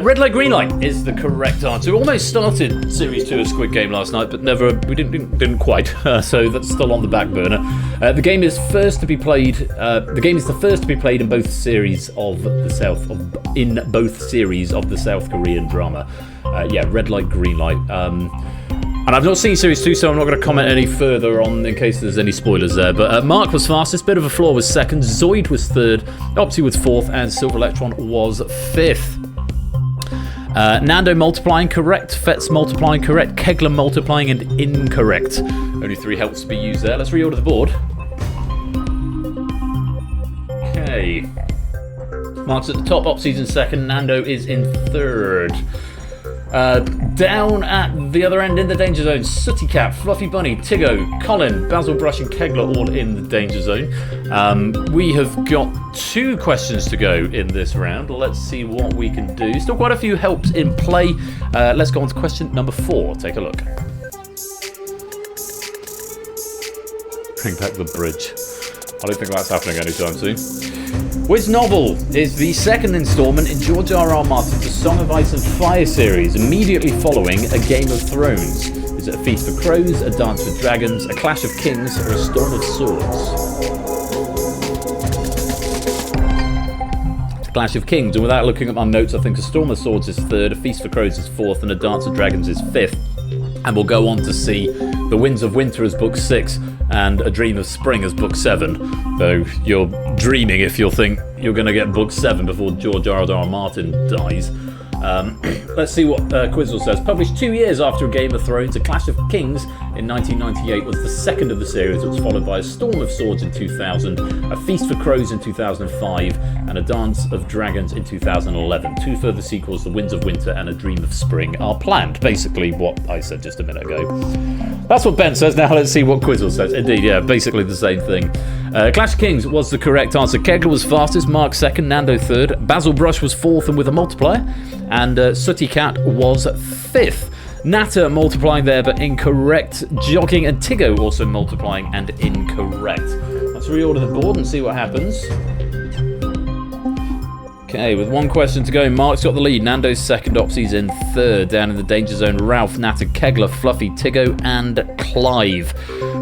Red Light, Green Light is the correct answer. We almost started Series 2 of Squid Game last night, but we didn't quite. So that's still on the back burner. The game is first to be played. The game is the first to be played in both series of the South Korean drama. Yeah, Red Light, Green Light. And I've not seen Series 2, so I'm not going to comment any further on in case there's any spoilers there. But Mark was fastest, Bit of a Floor was second, Zoid was third, Opsy was fourth, and Silver Electron was fifth. Nando multiplying correct, Fetz multiplying correct, Kegler multiplying and incorrect. Only 3 helps to be used there. Let's reorder the board. Okay. Mark's at the top, Opsy's in second, Nando is in third. Down at the other end in the Danger Zone, Sooty Cat, Fluffy Bunny, Tiggo, Colin, Basil Brush and Kegler all in the Danger Zone. We have got 2 questions to go in this round. Let's see what we can do. Still quite a few helps in play. Let's go on to question number 4. Take a look. Bring back the bridge. I don't think that's happening anytime soon. Which novel is the second installment in George R.R. Martin's The Song of Ice and Fire series, immediately following A Game of Thrones? Is it A Feast for Crows, A Dance with Dragons, A Clash of Kings, or A Storm of Swords? It's A Clash of Kings, and without looking at my notes, I think A Storm of Swords is third, A Feast for Crows is fourth, and A Dance with Dragons is fifth. And we'll go on to see The Winds of Winter as Book 6 and A Dream of Spring as Book 7. Though you're dreaming if you'll think you're going to get Book 7 before George R.R. Martin dies. Let's see what Quizzle says. Published 2 years after A Game of Thrones, A Clash of Kings in 1998 was the second of the series. It was followed by A Storm of Swords in 2000, A Feast for Crows in 2005, and A Dance of Dragons in 2011. 2 further sequels, The Winds of Winter and A Dream of Spring, are planned. Basically what I said just a minute ago. That's what Ben says. Now let's see what Quizzle says. Indeed, yeah, basically the same thing. Clash of Kings was the correct answer. Kegler was fastest, Mark second, Nando third, Basil Brush was fourth and with a multiplier, and Sooty Cat was fifth. Natter multiplying there but incorrect. Jogging and Tiggo also multiplying and incorrect. Let's reorder the board and see what happens. Okay, with 1 question to go, Mark's got the lead. Nando's second, Opsy's in third. Down in the Danger Zone, Ralph, Natter, Kegler, Fluffy, Tiggo, and Clive.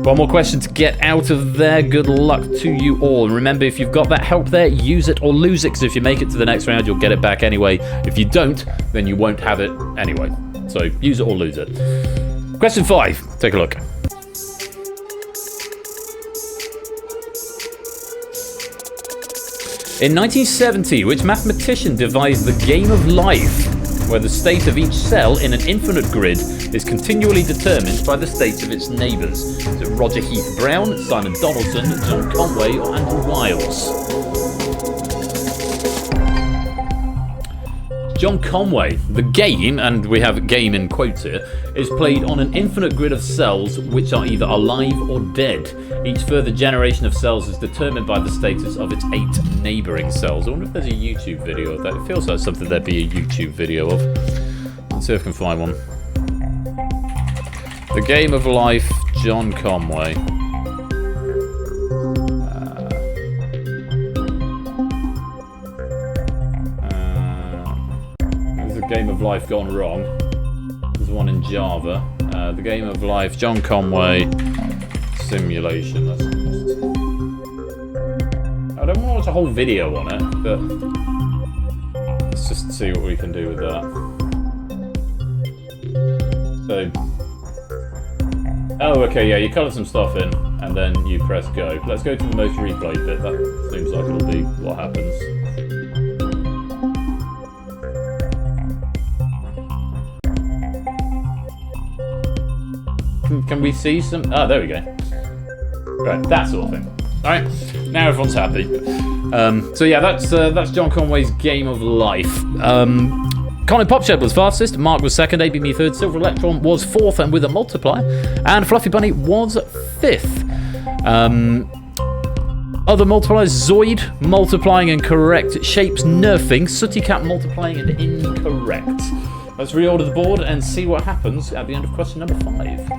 1 more question to get out of there. Good luck to you all. And remember, if you've got that help there, use it or lose it, because if you make it to the next round, you'll get it back anyway. If you don't, then you won't have it anyway. So use it or lose it. Question 5. Take a look. In 1970, which mathematician devised the game of life, where the state of each cell in an infinite grid is continually determined by the state of its neighbours? Is it Roger Heath Brown, Simon Donaldson, John Conway, or Andrew Wiles? John Conway. The game, and we have game in quotes here, is played on an infinite grid of cells which are either alive or dead. Each further generation of cells is determined by the status of its 8 neighbouring cells. I wonder if there's a YouTube video of that. It feels like something there'd be a YouTube video of. Let's see if I can find one. The Game of Life, John Conway. Game of Life gone wrong. There's one in Java. The Game of Life, John Conway, simulation. I don't want to watch a whole video on it, but let's just see what we can do with that. So, oh, okay, yeah, you colour some stuff in, and then you press go. Let's go to the most replayed bit. That seems like it'll be what happens. Can we see some? Ah, there we go. Right, that sort of thing. All right, now everyone's happy. So yeah, that's John Conway's Game of Life. Colin Popshed was fastest, Mark was second, ABME third, Silver Electron was fourth and with a multiplier, and Fluffy Bunny was fifth. Other multipliers: Zoid multiplying and correct, Shapes nerfing, Sooty Cat multiplying and incorrect. Let's reorder the board and see what happens at the end of question number 5.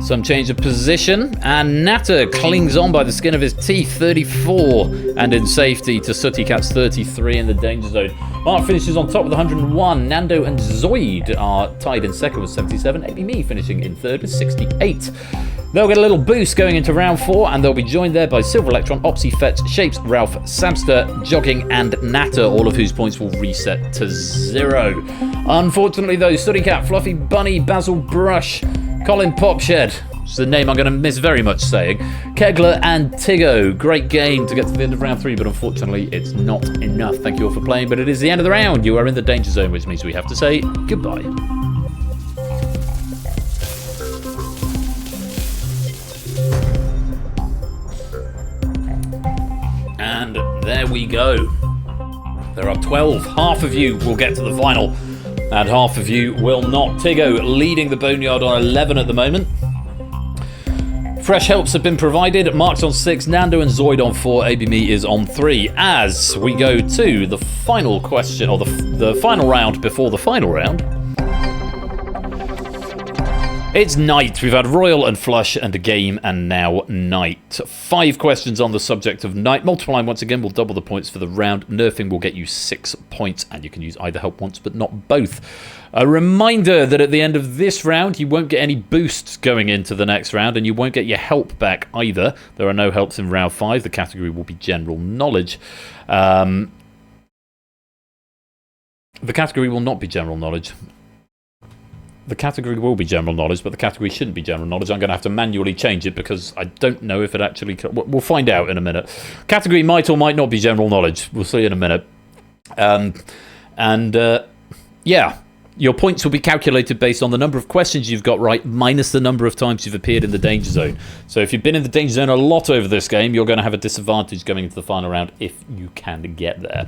Some change of position, and Natter clings on by the skin of his teeth, 34, and in safety to Sooty Cat's 33 in the danger zone. Mark finishes on top with 101. Nando and Zoid are tied in second with 77. ABME finishing in third with 68. They'll get a little boost going into round 4, and they'll be joined there by Silver Electron, Opsy, Fetch, Shapes, Ralph, Samster, Jogging, and Natter, all of whose points will reset to 0. Unfortunately, though, Sooty Cat, Fluffy Bunny, Basil Brush, Colin Popshed, which is a name I'm going to miss very much saying, Kegler, and Tiggo. Great game to get to the end of round 3, but unfortunately, it's not enough. Thank you all for playing, but it is the end of the round. You are in the danger zone, which means we have to say goodbye. And there we go. There are 12. Half of you will get to the final, and half of you will not. Tiggo leading the Boneyard on 11 at the moment. Fresh helps have been provided. Mark's on 6, Nando and Zoid on 4, ABME is on 3. As we go to the final question, or the final round before the final round. It's night. We've had Royal and Flush and a game, and now night. 5 questions on the subject of night. Multiplying once again will double the points for the round. Nerfing will get you 6 points, and you can use either help once but not both. A reminder that at the end of this round, you won't get any boosts going into the next round, and you won't get your help back either. There are no helps in round 5. The category will be general knowledge. The category will not be general knowledge. The category will be general knowledge, but the category shouldn't be general knowledge. I'm going to have to manually change it because I don't know if it actually... We'll find out in a minute. Category might or might not be general knowledge. We'll see in a minute. Yeah. Your points will be calculated based on the number of questions you've got right minus the number of times you've appeared in the danger zone. So if you've been in the danger zone a lot over this game, you're going to have a disadvantage going into the final round if you can get there.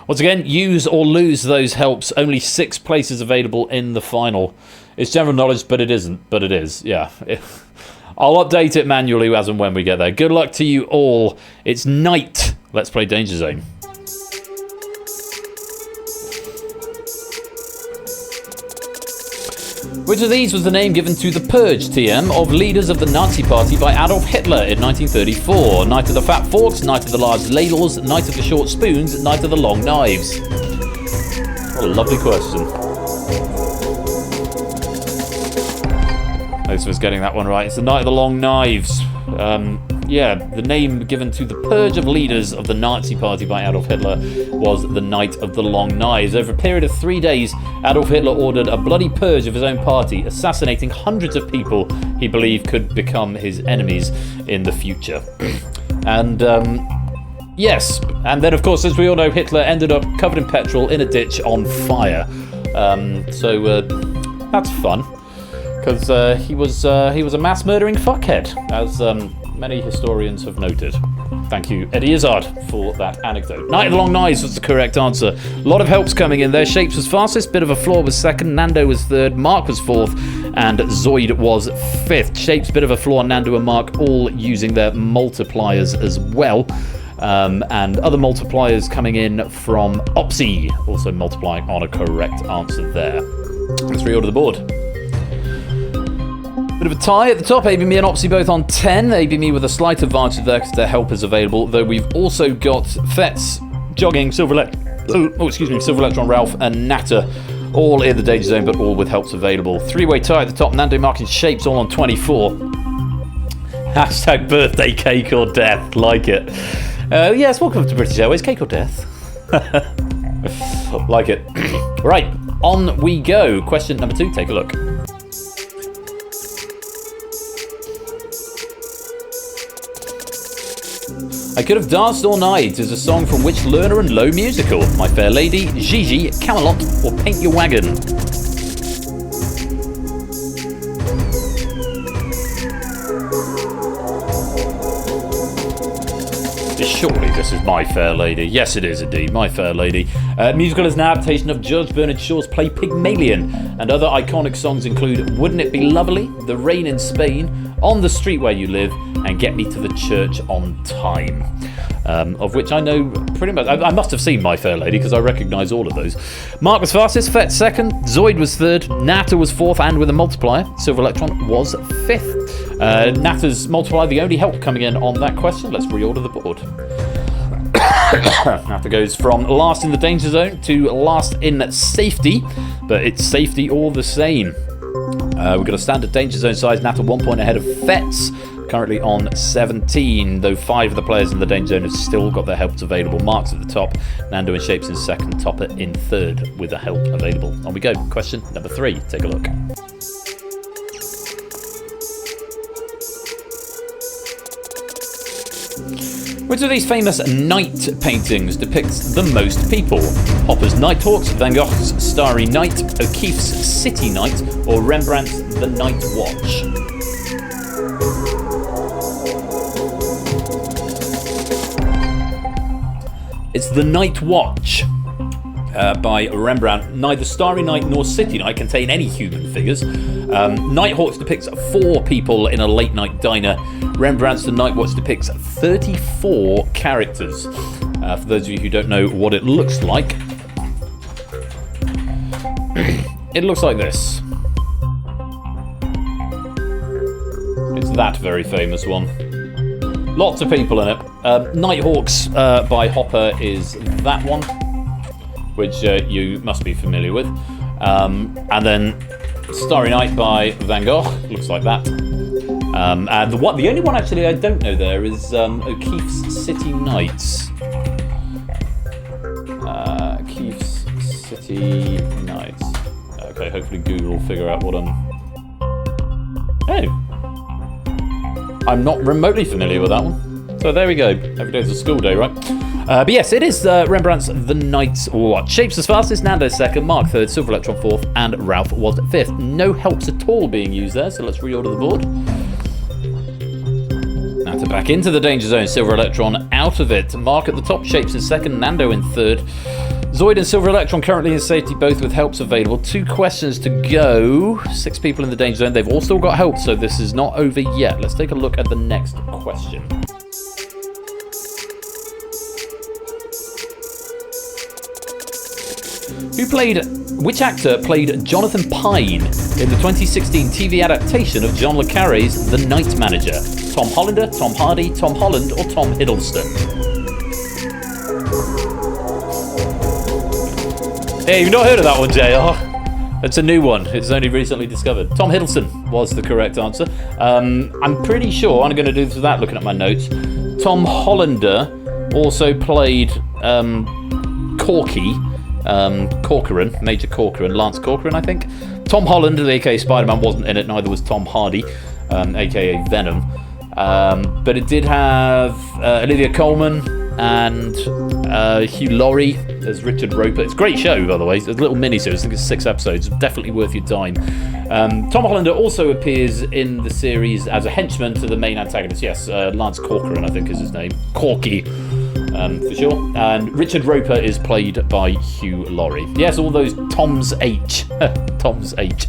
Once again, use or lose those helps. Only 6 places available in the final. It's general knowledge, but it isn't. But it is, yeah. I'll update it manually as and when we get there. Good luck to you all. It's night. Let's play Danger Zone. Which of these was the name given to the Purge TM of leaders of the Nazi Party by Adolf Hitler in 1934? Night of the Fat Forks, Night of the Large Ladles, Night of the Short Spoons, Night of the Long Knives. What a lovely question. Thanks for getting that one right. It's the Night of the Long Knives. Yeah, the name given to the purge of leaders of the Nazi Party by Adolf Hitler was the Night of the Long Knives. Over a period of 3 days, Adolf Hitler ordered a bloody purge of his own party, assassinating hundreds of people he believed could become his enemies in the future. And yes, and then of course, as we all know, Hitler ended up covered in petrol in a ditch on fire. So that's fun, because he was a mass murdering fuckhead, as many historians have noted. Thank you, Eddie Izzard, for that anecdote. Night of the Long Knives was the correct answer. A lot of helps coming in there. Shapes was fastest, Bit of a Flaw was second, Nando was third, Mark was fourth, and Zoid was fifth. Shapes, Bit of a Flaw, Nando and Mark all using their multipliers as well. And other multipliers coming in from Opsy, also multiplying on a correct answer there. Let's reorder the board. Bit of a tie at the top. AB Me and Opsy both on 10. AB Me with a slight advantage there because their help is available. Though we've also got Fetz, Jogging, Silver Electron, Ralph, and Natter all in the danger zone, but all with helps available. Three-way tie at the top. Nando, Mark, and Shapes all on 24. Hashtag birthday cake or death. Like it. Yes, welcome to British Airways. Cake or death. Like it. Right, on we go. Question number 2. Take a look. I Could Have Danced All Night is a song from which Lerner and Lowe musical? My Fair Lady, Gigi, Camelot, or Paint Your Wagon? Surely this is My Fair Lady. Yes, it is indeed, My Fair Lady. Musical is an adaptation of Judge Bernard Shaw's play Pygmalion, and other iconic songs include Wouldn't It Be Lovely, The Rain in Spain, On the Street Where You Live, and Get Me to the Church on Time. Of which I know pretty much. I must have seen My Fair Lady because I recognise all of those. Mark was fastest, Fett second, Zoid was third, Natter was fourth, and with a multiplier, Silver Electron was fifth. Natter's multiplier, the only help coming in on that question. Let's reorder the board. Natter goes from last in the danger zone to last in safety, but it's safety all the same. We've got a standard danger zone size. Natter 1 point ahead of Fetz, currently on 17, though 5 of the players in the danger zone have still got their helps available. Mark's at the top, Nando and Shapes in second, Topper in third with the help available. On we go. Question number 3. Take a look. Which of these famous night paintings depicts the most people? Hopper's Nighthawks, Van Gogh's Starry Night, O'Keeffe's City Night, or Rembrandt's The Night Watch? It's The Night Watch by Rembrandt. Neither Starry Night nor City Night contain any human figures. Nighthawks depicts 4 people in a late night diner. Rembrandt's The Night Watch depicts 34 characters. For those of you who don't know what it looks like, it looks like this. It's that very famous one. Lots of people in it. Nighthawks by Hopper is that one, which you must be familiar with. And then Starry Night by Van Gogh, looks like that. And the only one actually I don't know there is O'Keeffe's City Nights. O'Keeffe's City Nights. Okay, hopefully Google will figure out what I'm... Oh! I'm not remotely familiar with that one. So there we go. Every day's a school day, right? But yes, it is Rembrandt's The Night Watch. Shapes was fastest, Nando second, Mark third, Silver Electron fourth, and Ralph was fifth. No helps at all being used there, so let's reorder the board. Natter back into the danger zone, Silver Electron out of it. Mark at the top, Shapes in second, Nando in third. Zoid and Silver Electron currently in safety, both with helps available. 2 questions to go. 6 people in the danger zone. They've all still got help, so this is not over yet. Let's take a look at the next question. Which actor played Jonathan Pine in the 2016 TV adaptation of John le Carré's The Night Manager? Tom Hollander, Tom Hardy, Tom Holland, or Tom Hiddleston? Hey, you've not heard of that one, JR? It's a new one. It's only recently discovered. Tom Hiddleston was the correct answer. I'm pretty sure, I'm going to do this without looking at my notes, Tom Hollander also played Corky, Corcoran, Major Corcoran, Lance Corcoran, I think. Tom Holland, aka Spider-Man, wasn't in it, neither was Tom Hardy, aka Venom. But it did have Olivia Colman and Hugh Laurie as Richard Roper. It's a great show, by the way. It's a little mini-series. I think it's 6 episodes. Definitely worth your time. Tom Hollander also appears in the series as a henchman to the main antagonist. Yes, Lance Corcoran, I think is his name. Corky, for sure. And Richard Roper is played by Hugh Laurie. Yes, all those Tom's H. Tom's H.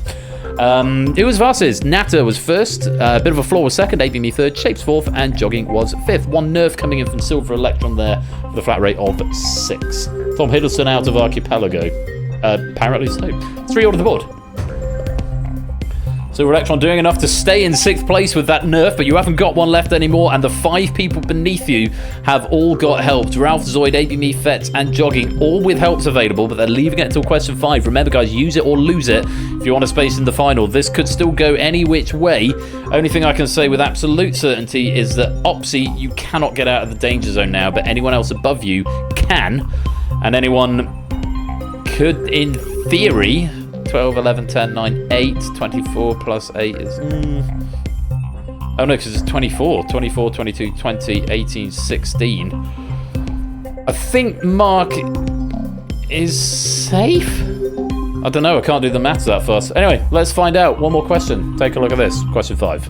It was versus. Natter was first, a bit of a flaw was second, ABME third, Shapes fourth, and Jogging was fifth. One nerf coming in from Silver Electron there with a flat rate of 6. Tom Hiddleston out of Archipelago. Apparently so. 3 all to the board. Silver Electron doing enough to stay in 6th place with that nerf, but you haven't got one left anymore, and the 5 people beneath you have all got helped. Ralph, Zoid, ABME, Fetz, and Jogging, all with helps available, but they're leaving it until question 5. Remember, guys, use it or lose it if you want a space in the final. This could still go any which way. Only thing I can say with absolute certainty is that Opsy, you cannot get out of the danger zone now, but anyone else above you can, and anyone could, in theory... 12, 11, 10, 9, 8, 24 plus 8 is... Oh no, because it's 24. 24, 22, 20, 18, 16. I think Mark is safe? I don't know, I can't do the maths that fast. Anyway, let's find out. One more question. Take a look at this. Question 5.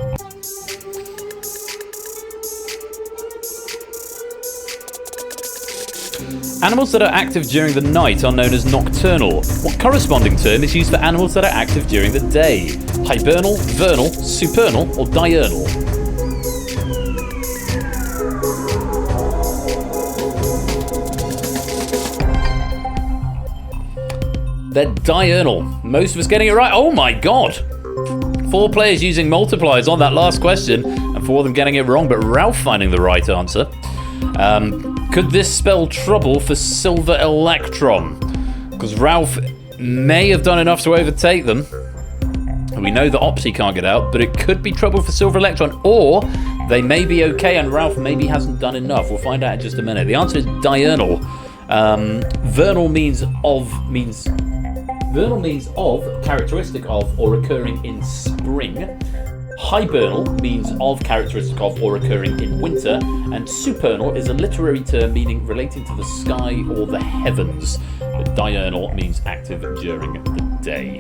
Animals that are active during the night are known as nocturnal. What corresponding term is used for animals that are active during the day? Hibernal, vernal, supernal, or diurnal? They're diurnal. Most of us getting it right. Oh my god! 4 players using multipliers on that last question, and 4 of them getting it wrong, but Ralph finding the right answer. Could this spell trouble for Silver Electron? Because Ralph may have done enough to overtake them. We know that Opsy can't get out, but it could be trouble for Silver Electron, or they may be okay and Ralph maybe hasn't done enough. We'll find out in just a minute. The answer is diurnal. Vernal means of, characteristic of, or occurring in spring. Hibernal means of, characteristic of, or occurring in winter, and supernal is a literary term meaning relating to the sky or the heavens. But diurnal means active during the day.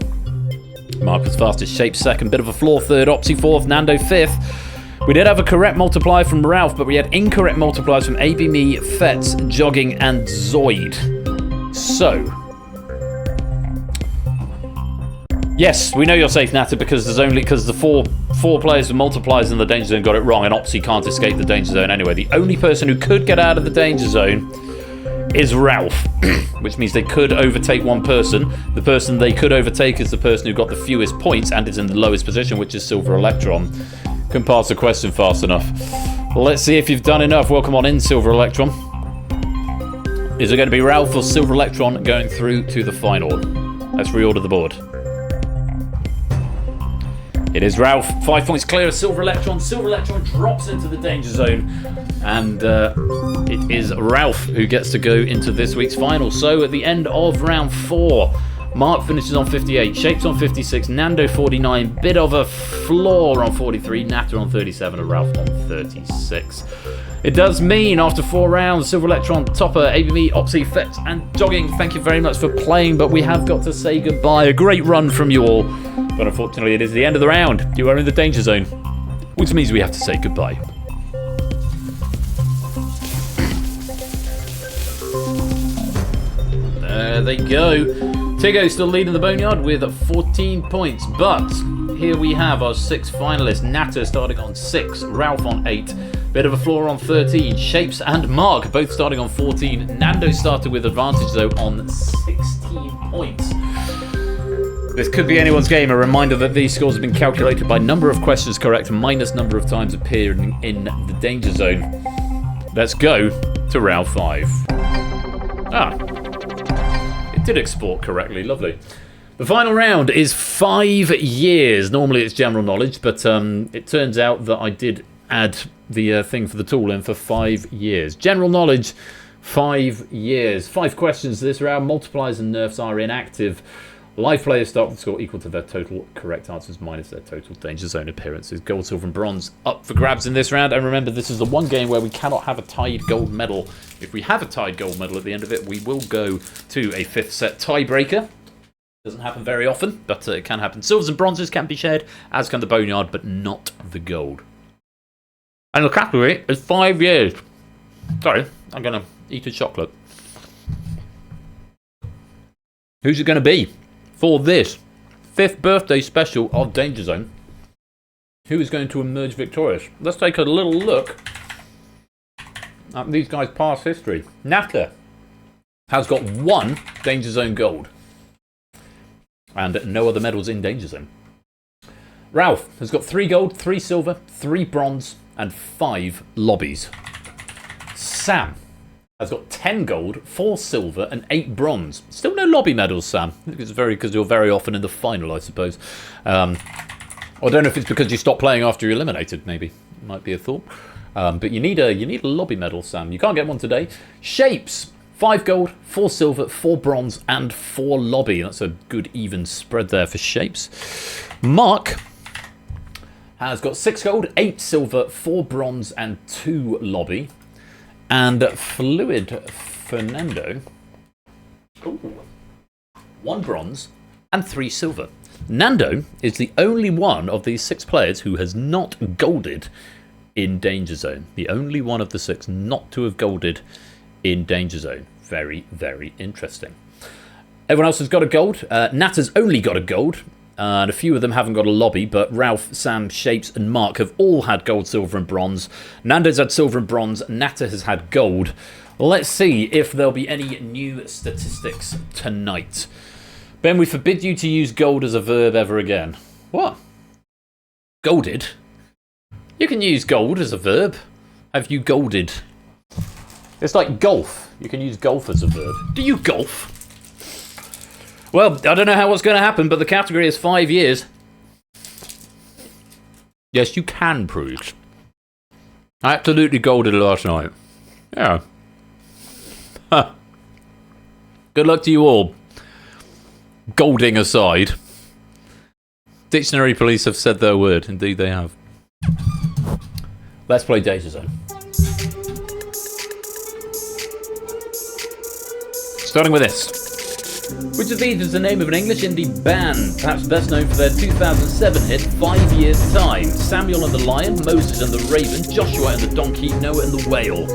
Mark was fastest, Shape second, bit of a flaw third, Opsy fourth, Nando fifth. We did have a correct multiplier from Ralph, but we had incorrect multipliers from ABME, Fetz, Jogging, and Zoid. So... yes, we know you're safe, Natter, because the four players with multipliers in the danger zone got it wrong, and Opsy can't escape the danger zone anyway. The only person who could get out of the danger zone is Ralph, which means they could overtake one person. The person they could overtake is the person who got the fewest points and is in the lowest position, which is Silver Electron. Couldn't pass the question fast enough. Let's see if you've done enough. Welcome on in, Silver Electron. Is it going to be Ralph or Silver Electron going through to the final? Let's reorder the board. It is Ralph. 5 points clear of Silver Electron. Silver Electron drops into the danger zone. And it is Ralph who gets to go into this week's final. So at the end of round 4, Mark finishes on 58, Shapes on 56, Nando 49, bit of a flaw on 43, Natter on 37, and Ralph on 36. It does mean after 4 rounds, Silver Electron, Topper, ABME, Opsy, Fetz, and Jogging, thank you very much for playing, but we have got to say goodbye. A great run from you all, but unfortunately it is the end of the round. You are in the danger zone, which means we have to say goodbye. There they go. Tiggo still leading the Boneyard with 14 points, but here we have our 6 finalists. Natter starting on 6, Ralph on 8, bit of a flaw on 13, Shapes and Mark both starting on 14. Nando started with advantage though on 16 points. This could be anyone's game. A reminder that these scores have been calculated by number of questions correct minus number of times appearing in the danger zone. Let's go to round 5. Did export correctly, lovely. The final round is 5 years. Normally it's general knowledge, but it turns out that I did add the thing for the tool in for 5 years. General knowledge, 5 years. 5 questions this round. Multipliers and nerfs are inactive Live players start with a score equal to their total correct answers minus their total danger zone appearances. Gold, silver and bronze up for grabs in this round. And remember, this is the one game where we cannot have a tied gold medal. If we have a tied gold medal at the end of it, we will go to a 5th set tiebreaker. Doesn't happen very often, but it can happen. Silvers and bronzes can be shared, as can the boneyard, but not the gold. And the category is 5 years. Sorry, I'm going to eat a chocolate. Who's it going to be for this 5th birthday special of Danger Zone? Who is going to emerge victorious? Let's take a little look at these guys' past history. Nata has got 1 Danger Zone gold and no other medals in Danger Zone. Ralph has got 3 gold, 3 silver, 3 bronze and 5 lobbies. Sam has got 10 gold, 4 silver and 8 bronze. Still no lobby medals, Sam. I think it's because you're very often in the final, I suppose. I don't know if it's because you stopped playing after you're eliminated, maybe. Might be a thought. But you need a lobby medal, Sam. You can't get one today. Shapes, 5 gold, 4 silver, 4 bronze and 4 lobby. That's a good even spread there for Shapes. Mark has got 6 gold, 8 silver, 4 bronze and 2 lobby. And Fluid Fernando, 1 bronze and 3 silver. Nando is the only one of these 6 players who has not golded in Danger Zone. The only one of the 6 not to have golded in Danger Zone. Very, very interesting. Everyone else has got a gold. Nat has only got a gold. And a few of them haven't got a lobby, but Ralph, Sam, Shapes and Mark have all had gold, silver and bronze. Nando's had silver and bronze. Nata has had gold. Let's see if there'll be any new statistics tonight. Ben, we forbid you to use gold as a verb ever again. What? Golded? You can use gold as a verb. Have you golded? It's like golf. You can use golf as a verb. Do you golf? Well, I don't know what's going to happen, but the category is 5 years. Yes, you can, Purge. I absolutely golded last night. Yeah. Huh. Good luck to you all. Golding aside. Dictionary police have said their word. Indeed they have. Let's play Danger Zone. Starting with this. Which of these is the name of an English indie band, perhaps best known for their 2007 hit 5 Years Time? Samuel and the Lion, Moses and the Raven, Joshua and the Donkey, Noah and the Whale.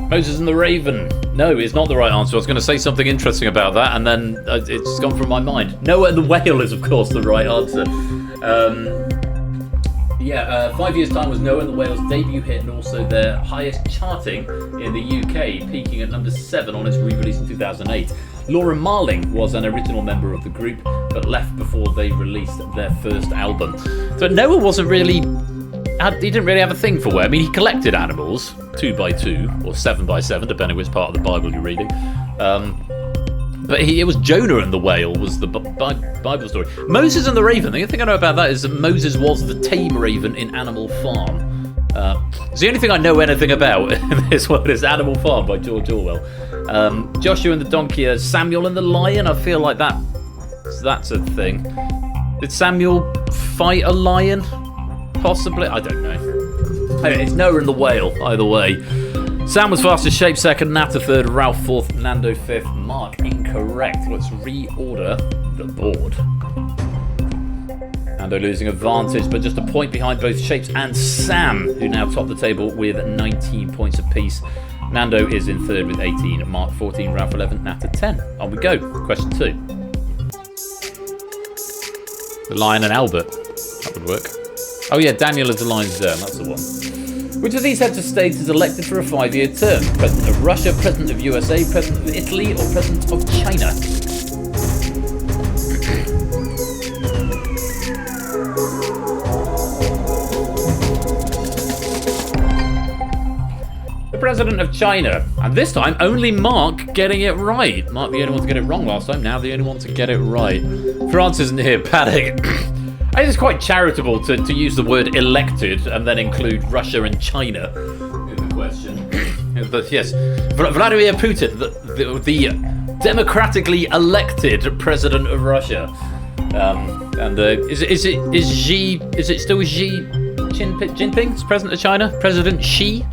Moses and the Raven. No, it's not the right answer. I was going to say something interesting about that, and then it's gone from my mind. Noah and the Whale is, of course, the right answer. 5 Years Time was Noah and the Whale's debut hit and also their highest charting in the UK, peaking at number 7 on its re-release in 2008. Laura Marling was an original member of the group, but left before they released their first album. So Noah wasn't really... he didn't really have a thing for whale. I mean, he collected animals, 2 by 2 or 7 by 7, depending which part of the Bible you're reading. But it was Jonah and the Whale was the Bible story. Moses and the Raven. The only thing I know about that is that Moses was the tame raven in Animal Farm. It's the only thing I know anything about in this one is Animal Farm by George Orwell. Joshua and the Donkey, Samuel and the Lion. I feel like that's a thing. Did Samuel fight a lion? Possibly. I don't know. Anyway, it's Noah and the Whale, either way. Sam was fastest, Shape second, Nata third, Ralph fourth, Nando fifth, Mark incorrect. Let's reorder the board. Nando losing advantage, but just a point behind both Shapes and Sam, who now top the table with 19 points apiece. Nando is in third with 18, Mark 14, Ralph 11, Nata 10. On we go. Question 2. The Lion and Albert. That would work. Oh yeah, Daniel is the Lion's Dome, that's the one. Which of these heads of state is elected for a 5-year term? President of Russia, President of USA, President of Italy, or President of China? The President of China. And this time, only Mark getting it right. Mark the only one to get it wrong last time, now the only one to get it right. France isn't here, panic. I think it's quite charitable to use the word elected and then include Russia and China in the question. Yes, Vladimir Putin, the democratically elected president of Russia. Is it still Xi Jinping? Is president of China? President Xi?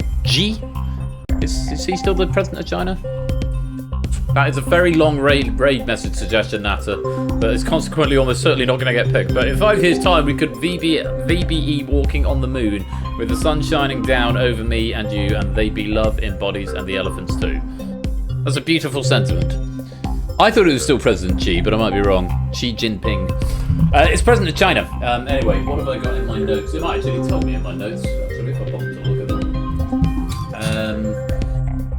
Is he still the president of China? That is a very long raid message suggestion, Natter, but it's consequently almost certainly not going to get picked. But in 5 years' time, we could VBE walking on the moon with the sun shining down over me and you, and they be love in bodies and the elephants too. That's a beautiful sentiment. I thought it was still President Xi, but I might be wrong. Xi Jinping. It's President of China. Anyway, what have I got in my notes? It might actually tell me in my notes, actually, if I bother to look at them.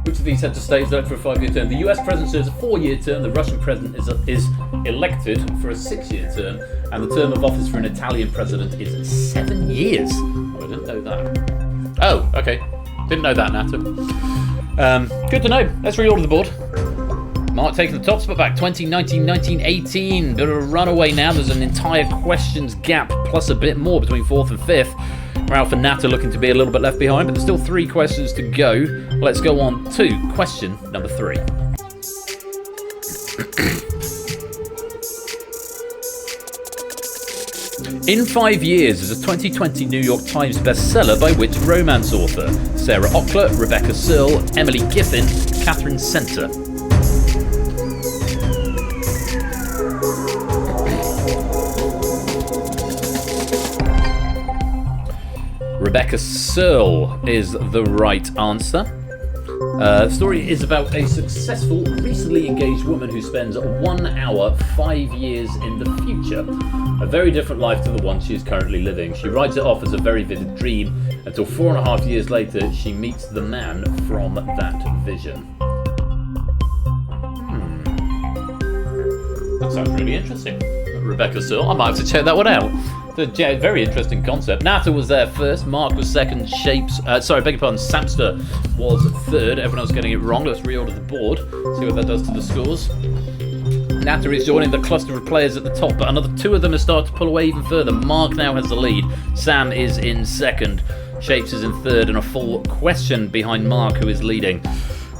Which of these heads of state is elected for a 5-year term? The US president serves a 4-year term, the Russian president is elected for a 6-year term, and the term of office for an Italian president is 7 years. Oh, I didn't know that. Oh, okay. Didn't know that, Natter. Good to know. Let's reorder the board. Mark taking the top spot back, 2019, 1918. Bit of a runaway now. There's an entire questions gap plus a bit more between 4th and 5th. Ralph and Nat are looking to be a little bit left behind, but there's still 3 questions to go. Let's go on to question number 3. In 5 Years is a 2020 New York Times bestseller by which romance author? Sarah Ockler, Rebecca Searle, Emily Giffin, Catherine Center. Rebecca Searle is the right answer. The story is about a successful, recently engaged woman who spends 1 hour, 5 years in the future. A very different life to the one she is currently living. She writes it off as a very vivid dream until 4.5 years later she meets the man from that vision. That sounds really interesting. Rebecca Searle, I might have to check that one out. It's a very interesting concept. Nata was there first, Mark was second, Samster was third. Everyone else getting it wrong. Let's reorder the board, see what that does to the scores. Nata is joining the cluster of players at the top, but another 2 of them have started to pull away even further. Mark now has the lead. Sam is in second. Shapes is in third, and a full question behind Mark, who is leading.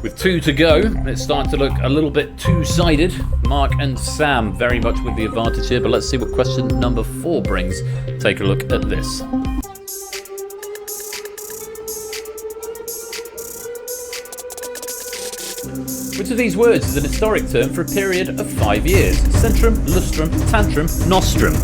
With 2 to go, it's starting to look a little bit two-sided. Mark and Sam very much with the advantage here, but let's see what question number 4 brings. Take a look at this. Which of these words is an historic term for a period of 5 years? Centrum, lustrum, tantrum, nostrum.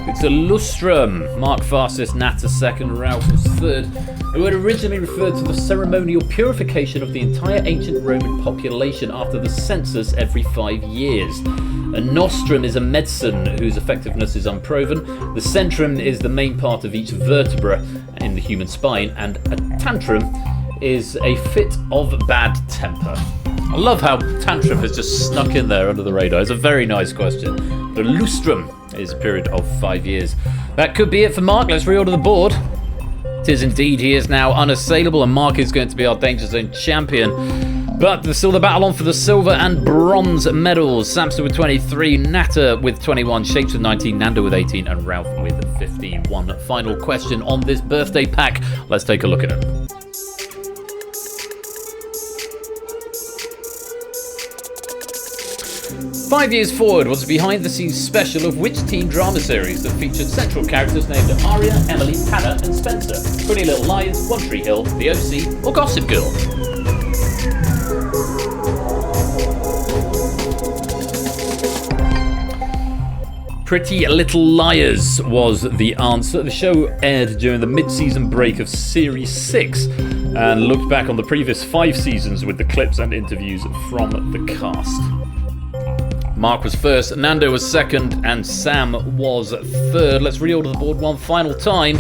It's a lustrum. Mark fastest, Natta second, Ralph was third. The word originally referred to the ceremonial purification of the entire ancient Roman population after the census every 5 years. A nostrum is a medicine whose effectiveness is unproven. The centrum is the main part of each vertebra in the human spine, and a tantrum is a fit of bad temper. I love how tantrum has just snuck in there under the radar. It's a very nice question. The lustrum is a period of 5 years. That could be it for Mark. Let's reorder the board. It is indeed. He is now unassailable, and Mark is going to be our DangerZone champion. But there's still the battle on for the silver and bronze medals. Samster with 23, Natta with 21, Shapes with 19, Nando with 18, and Ralph with 15. One final question on this birthday pack. Let's take a look at it. "5 Years Forward" was a behind-the-scenes special of which teen drama series that featured central characters named Aria, Emily, Hannah, and Spencer? Pretty Little Liars, One Tree Hill, The OC, or Gossip Girl? Pretty Little Liars was the answer. The show aired during the mid-season break of Series 6 and looked back on the previous 5 seasons with the clips and interviews from the cast. Mark was first, Nando was second, and Sam was third. Let's reorder the board one final time.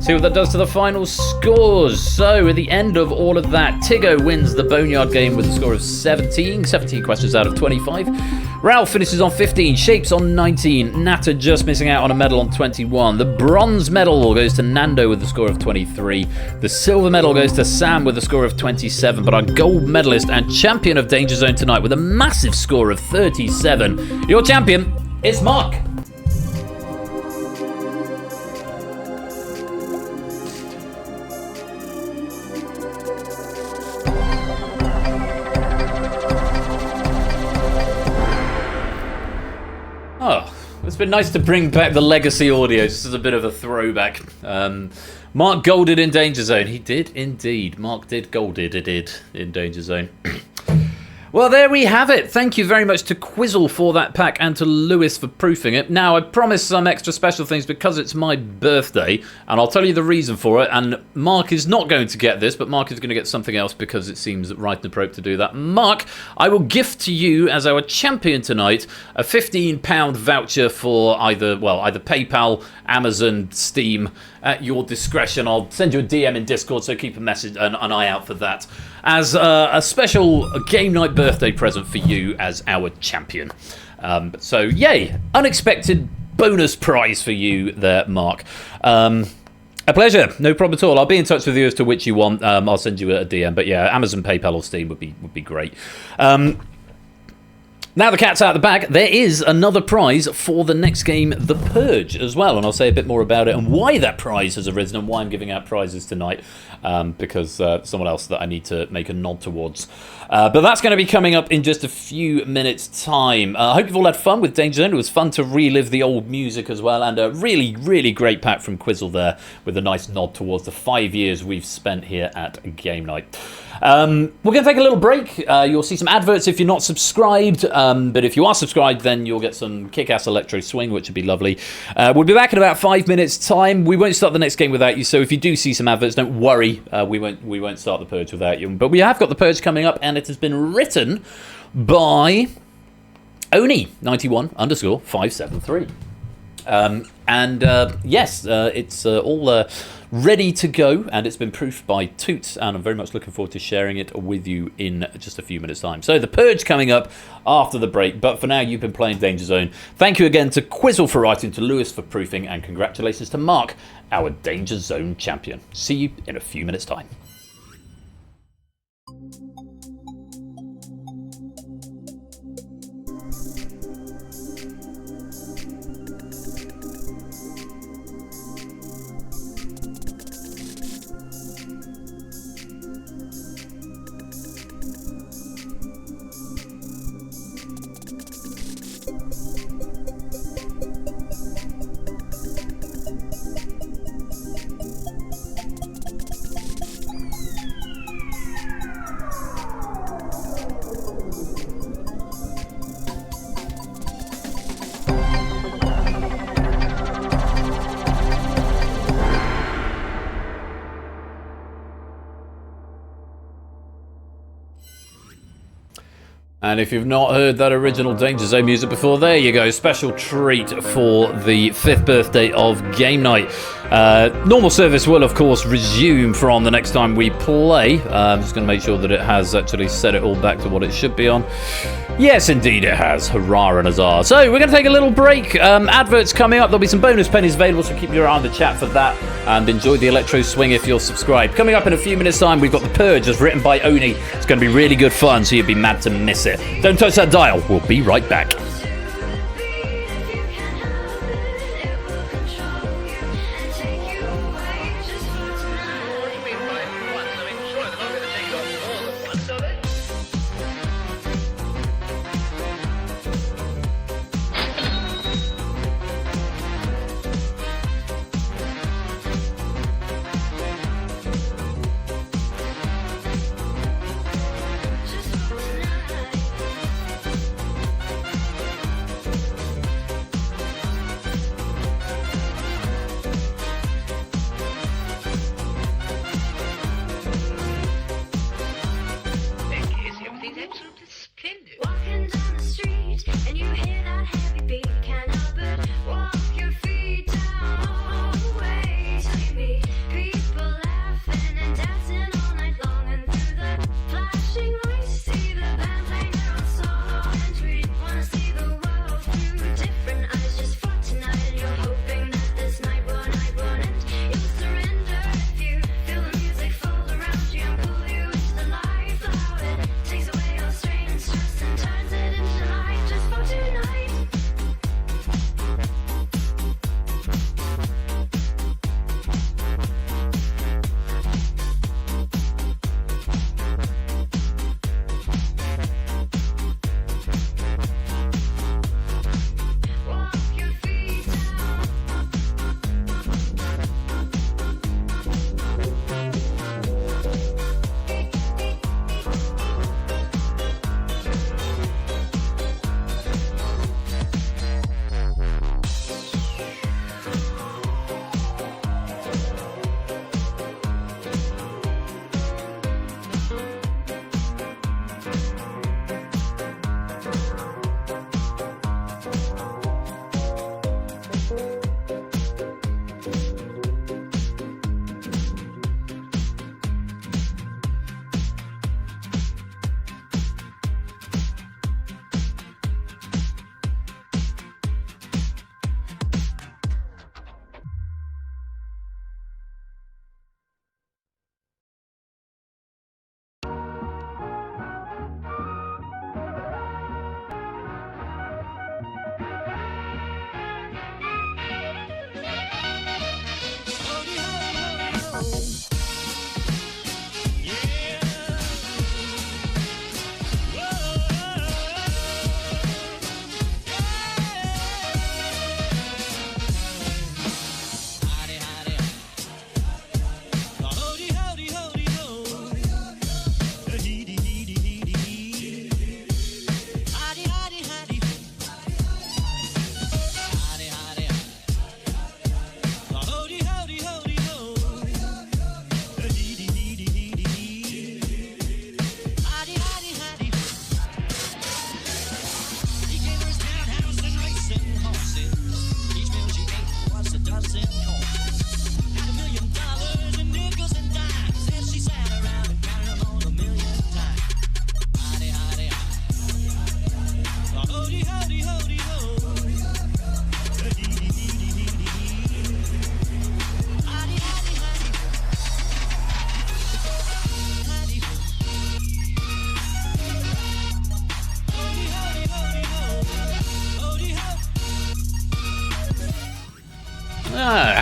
See what that does to the final scores. So, at the end of all of that, Tiggo wins the Boneyard game with a score of 17 questions out of 25. Ralph finishes on 15, Shapes on 19, Natter just missing out on a medal on 21. The bronze medal goes to Nando with a score of 23. The silver medal goes to Sam with a score of 27. But our gold medalist and champion of Danger Zone tonight with a massive score of 37. Your champion is Mark. Oh, it's been nice to bring back the legacy audio. This is a bit of a throwback. Mark golded in Danger Zone. He did indeed. Mark did golded in Danger Zone. Well, there we have it. Thank you very much to Quizzle for that pack and to Lewis for proofing it. Now, I promised some extra special things because it's my birthday, and I'll tell you the reason for it. And Mark is not going to get this, but Mark is going to get something else because it seems right and appropriate to do that. Mark, I will gift to you as our champion tonight a £15 voucher for either PayPal, Amazon, Steam, at your discretion. I'll send you a DM in Discord, so keep an eye out for that as a special game night birthday present for you as our champion. So yay, unexpected bonus prize for you there, Mark. A pleasure, no problem at all. I'll be in touch with you as to which you want. I'll send you a DM, but yeah, Amazon, PayPal or Steam would be great. Now the cat's out of the bag, there is another prize for the next game, The Purge, as well. And I'll say a bit more about it and why that prize has arisen and why I'm giving out prizes tonight. Because someone else that I need to make a nod towards. But that's going to be coming up in just a few minutes' time. I hope you've all had fun with Danger Zone. It was fun to relive the old music as well. And a really, really great pack from Quizzle there with a nice nod towards the 5 years we've spent here at Game Night. We're going to take a little break. You'll see some adverts if you're not subscribed. But if you are subscribed, then you'll get some kick-ass electro swing, which would be lovely. We'll be back in about 5 minutes' time. We won't start the next game without you, so if you do see some adverts, don't worry. We won't start the Purge without you. But we have got the Purge coming up, and it has been written by Oni91_573. Yes, it's all ready to go, and it's been proofed by Toots, and I'm very much looking forward to sharing it with you in just a few minutes' time. So the Purge coming up after the break, but for now you've been playing Danger Zone. Thank you again to Quizzle for writing, to Lewis for proofing, and congratulations to Mark, our Danger Zone champion. See you in a few minutes' time. And if you've not heard that original Danger Zone music before, there you go. Special treat for the 5th birthday of Game Night. Normal service will, of course, resume from the next time we play. I'm just going to make sure that it has actually set it all back to what it should be on. Yes, indeed it has. Hurrah and huzzah. So we're going to take a little break. Adverts coming up. There'll be some bonus pennies available, so keep your eye on the chat for that. And enjoy the electro swing if you're subscribed. Coming up in a few minutes' time, we've got The Purge, as written by Oni. It's going to be really good fun, so you'd be mad to miss it. Don't touch that dial. We'll be right back.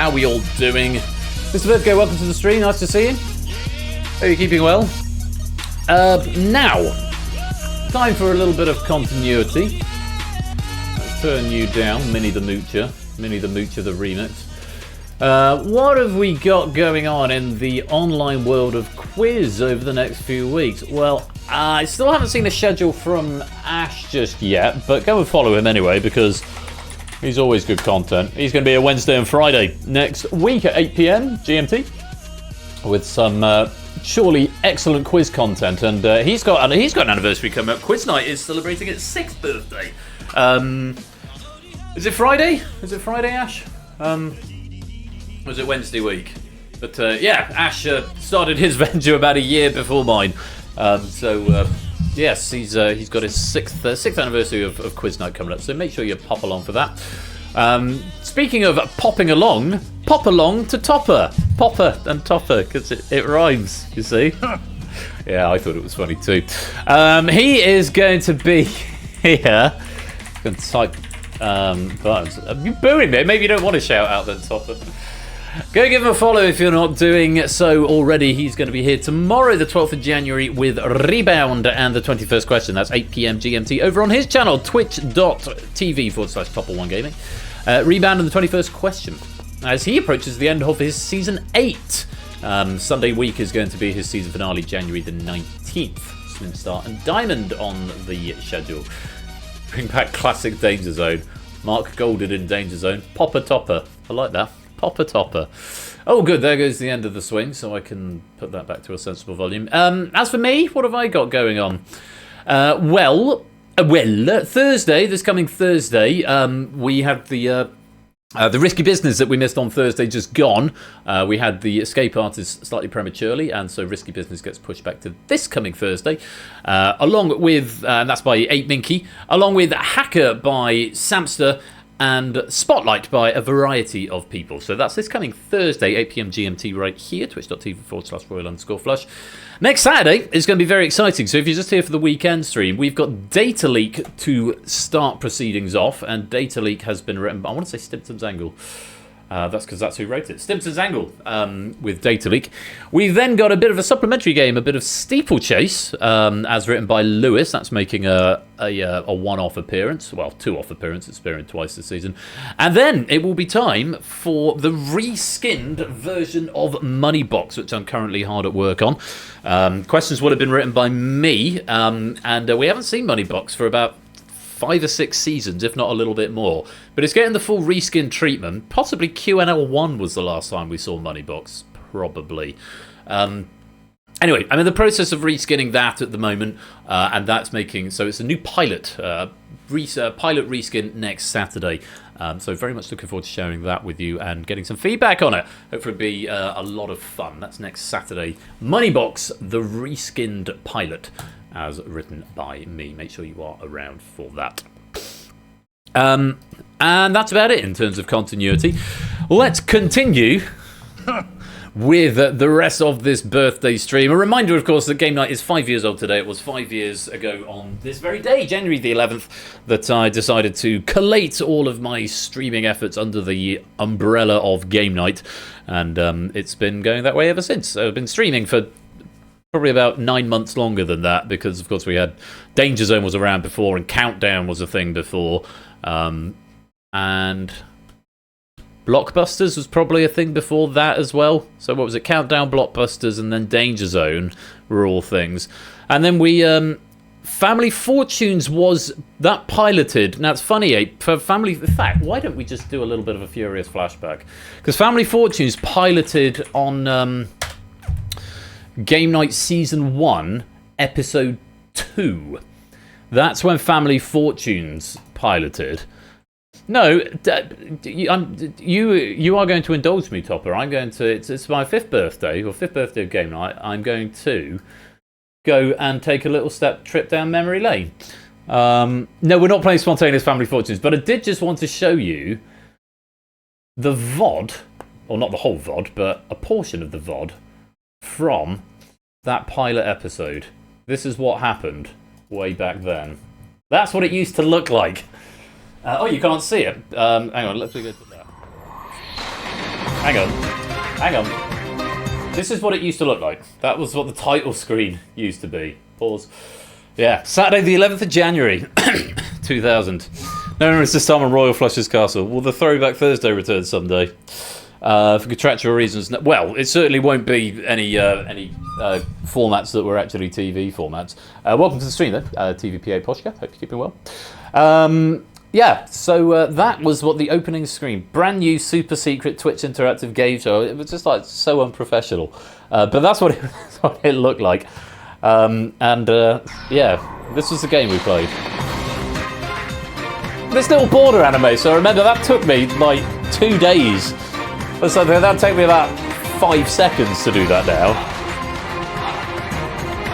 How are we all doing? Mr. Vertigo, welcome to the stream. Nice to see you. Are you keeping well? Now, time for a little bit of continuity. Let's turn you down, Minnie the Moocher the remix. What have we got going on in the online world of quiz over the next few weeks? Well, I still haven't seen a schedule from Ash just yet, but go and follow him anyway because he's always good content. He's going to be a Wednesday and Friday next week at 8 PM GMT with some surely excellent quiz content, and he's got an anniversary coming up. Quiz Night is celebrating its 6th birthday. Is it Friday? Is it Friday, Ash? Was it Wednesday week? But yeah, Ash started his venture about a year before mine. Yes, he's got his sixth anniversary of Quiz Night coming up. So make sure you pop along for that. Speaking of popping along, pop along to Topper. Popper and Topper, because it rhymes, you see. Yeah, I thought it was funny too. He is going to be here. I'm going to type buttons. Are you booing me? Maybe you don't want to shout out then, Topper. Go give him a follow if you're not doing so already. He's going to be here tomorrow, the 12th of January, with Rebound and the 21st question. That's 8 PM GMT over on his channel, twitch.tv/Topper1Gaming. Rebound and the 21st question. As he approaches the end of his Season 8. Sunday week is going to be his season finale, January the 19th. Slim Star and Diamond on the schedule. Bring back classic DangerZone. Mark Golded in DangerZone. Popper Topper. I like that. Popper Topper. Oh, good. There goes the end of the swing, so I can put that back to a sensible volume. As for me, what have I got going on? Well, Thursday, this coming Thursday, we had the risky business that we missed on Thursday just gone. We had the escape artist slightly prematurely, and so risky business gets pushed back to this coming Thursday, along with, and that's by 8 Minky, along with Hacker by Samster, and Spotlight by a variety of people. So that's this coming Thursday, 8 PM GMT right here, twitch.tv/Royal_Flush. Next Saturday is going to be very exciting. So if you're just here for the weekend stream, we've got Data Leak to start proceedings off, and Data Leak has been written by, I want to say Stimpson's Angle. That's because that's who wrote it. Stimpson's Angle with Data Leak. We've then got a bit of a supplementary game, a bit of Steeplechase, as written by Lewis. That's making a one-off appearance. Well, 2-off appearance. It's appearing twice this season. And then it will be time for the reskinned version of Moneybox, which I'm currently hard at work on. Questions would have been written by me, and we haven't seen Moneybox for about 5 or 6 seasons, if not a little bit more. But it's getting the full reskin treatment. Possibly QNL1 was the last time we saw Moneybox. Probably. Anyway, I'm in the process of reskinning that at the moment, and that's making... So it's a new pilot. Pilot reskin next Saturday. So very much looking forward to sharing that with you and getting some feedback on it. Hopefully it'll be a lot of fun. That's next Saturday. Moneybox, the reskinned pilot, as written by me. Make sure you are around for that. And that's about it in terms of continuity. Let's continue with the rest of this birthday stream. A reminder, of course, that Game Night is 5 years old today. It was 5 years ago on this very day, January the 11th, that I decided to collate all of my streaming efforts under the umbrella of Game Night. And it's been going that way ever since. So I've been streaming for probably about 9 months longer than that, because of course we had DangerZone was around before, and Countdown was a thing before, and Blockbusters was probably a thing before that as well. So what was it? Countdown, Blockbusters, and then DangerZone were all things. And then we Family Fortunes was that piloted. Now it's funny, for Family... In fact, why don't we just do a little bit of a furious flashback? Because Family Fortunes piloted on Game Night Season 1, Episode 2. That's when Family Fortunes piloted. No, you are going to indulge me, Topper. I'm going to... It's my 5th birthday, or 5th birthday of Game Night. I'm going to go and take a little trip down memory lane. No, we're not playing Spontaneous Family Fortunes, but I did just want to show you the VOD, or not the whole VOD, but a portion of the VOD from that pilot episode. This is what happened way back then. That's what it used to look like. Oh, you can't see it. Hang on, let's go to that. Hang on. This is what it used to look like. That was what the title screen used to be. Pause. Yeah, Saturday the 11th of January, 2000. Known as this time on Royal Flush's Castle. Will the Throwback Thursday return someday? For contractual reasons, well, it certainly won't be any formats that were actually TV formats. Welcome to the stream, though, TVPA Poshka. Hope you're keeping well. Yeah, so that was what the opening screen, brand new super secret Twitch interactive game show. It was just like so unprofessional, but that's what it looked like. Yeah, this was the game we played. This little border anime, so remember that took me like 2 days. So that'd take me about 5 seconds to do that now.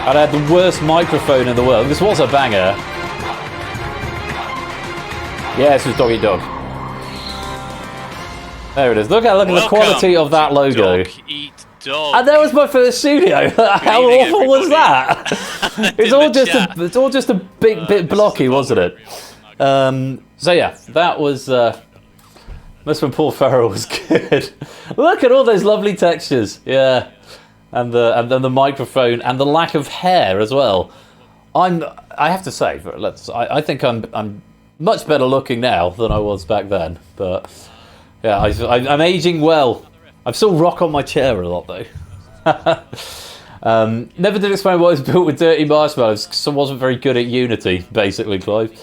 And I had the worst microphone in the world. This was a banger. Yeah, this was Dog Eat Dog. There it is. Look at the quality of that logo. Dog Eat Dog. And that was my first studio. How awful was that? It's all just a bit blocky, wasn't it? So yeah, that was. That's when Paul Ferrell was good. Look at all those lovely textures. Yeah, and the microphone and the lack of hair as well. I have to say, I think I'm much better looking now than I was back then. But yeah, I'm aging well. I'm still rock on my chair a lot though. Never did explain what was built with dirty marshmallows because I wasn't very good at Unity, basically, Clive.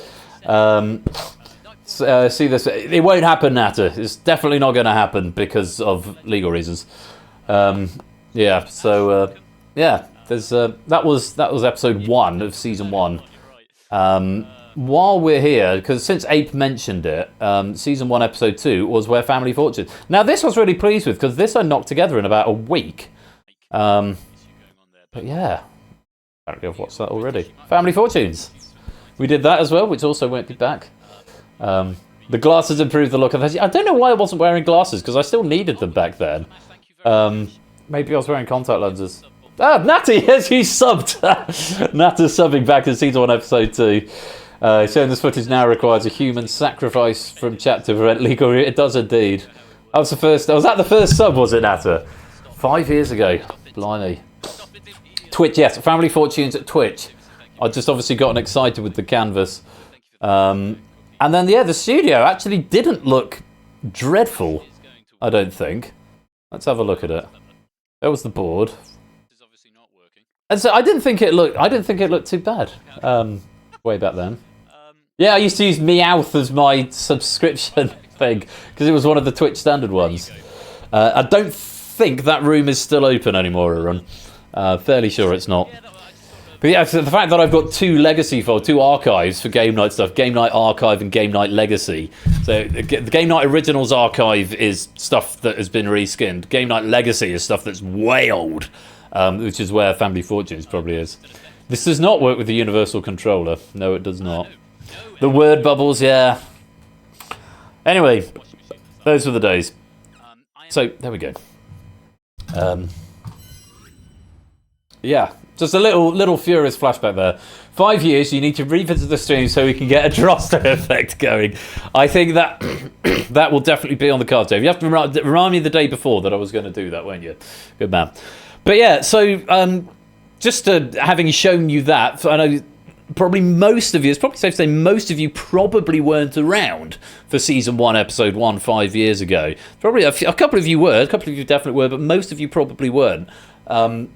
See this? It won't happen, Natter. It's definitely not going to happen because of legal reasons. Yeah. So yeah, there's that was episode 1 of season 1. While we're here, because since Ape mentioned it, season 1, episode 2 was Where Family Fortunes. Now this I was really pleased with because this I knocked together in about a week. But yeah, apparently I've watched that already. Family Fortunes. We did that as well, which also won't be back. The glasses improved the look of that. I don't know why I wasn't wearing glasses because I still needed them back then. Maybe I was wearing contact lenses. Ah, Natty, yes, you subbed. Natty's subbing back in season 1, episode 2. Showing this footage now requires a human sacrifice from chat to prevent legal. It does indeed. Was that the first sub, was it, Natter? 5 years ago. Blimey. Twitch, yes. Family Fortunes at Twitch. I just obviously gotten excited with the canvas. And then, yeah, the studio actually didn't look dreadful, I don't think. Let's have a look at it. There was the board. And so I didn't think it looked too bad. Way back then. Yeah, I used to use Meowth as my subscription thing because it was one of the Twitch standard ones. I don't think that room is still open anymore, Aaron. Fairly sure it's not. But yeah, so the fact that I've got 2 archives for Game Night stuff, Game Night Archive and Game Night Legacy. So the Game Night Originals archive is stuff that has been reskinned. Game Night Legacy is stuff that's way old, which is where Family Fortunes probably is. This does not work with the Universal Controller. No, it does not. The word bubbles, yeah. Anyway, those were the days. So, there we go. Yeah, just a little furious flashback there. 5 years, you need to revisit the stream so we can get a Drosto effect going. I think that that will definitely be on the cards, Dave. You have to remind me the day before that I was going to do that, won't you? Good man. But yeah, so just having shown you that, I know probably most of you, it's probably safe to say most of you probably weren't around for season 1, episode 1, 5 years ago. Probably a couple of you were, a couple of you definitely were, but most of you probably weren't.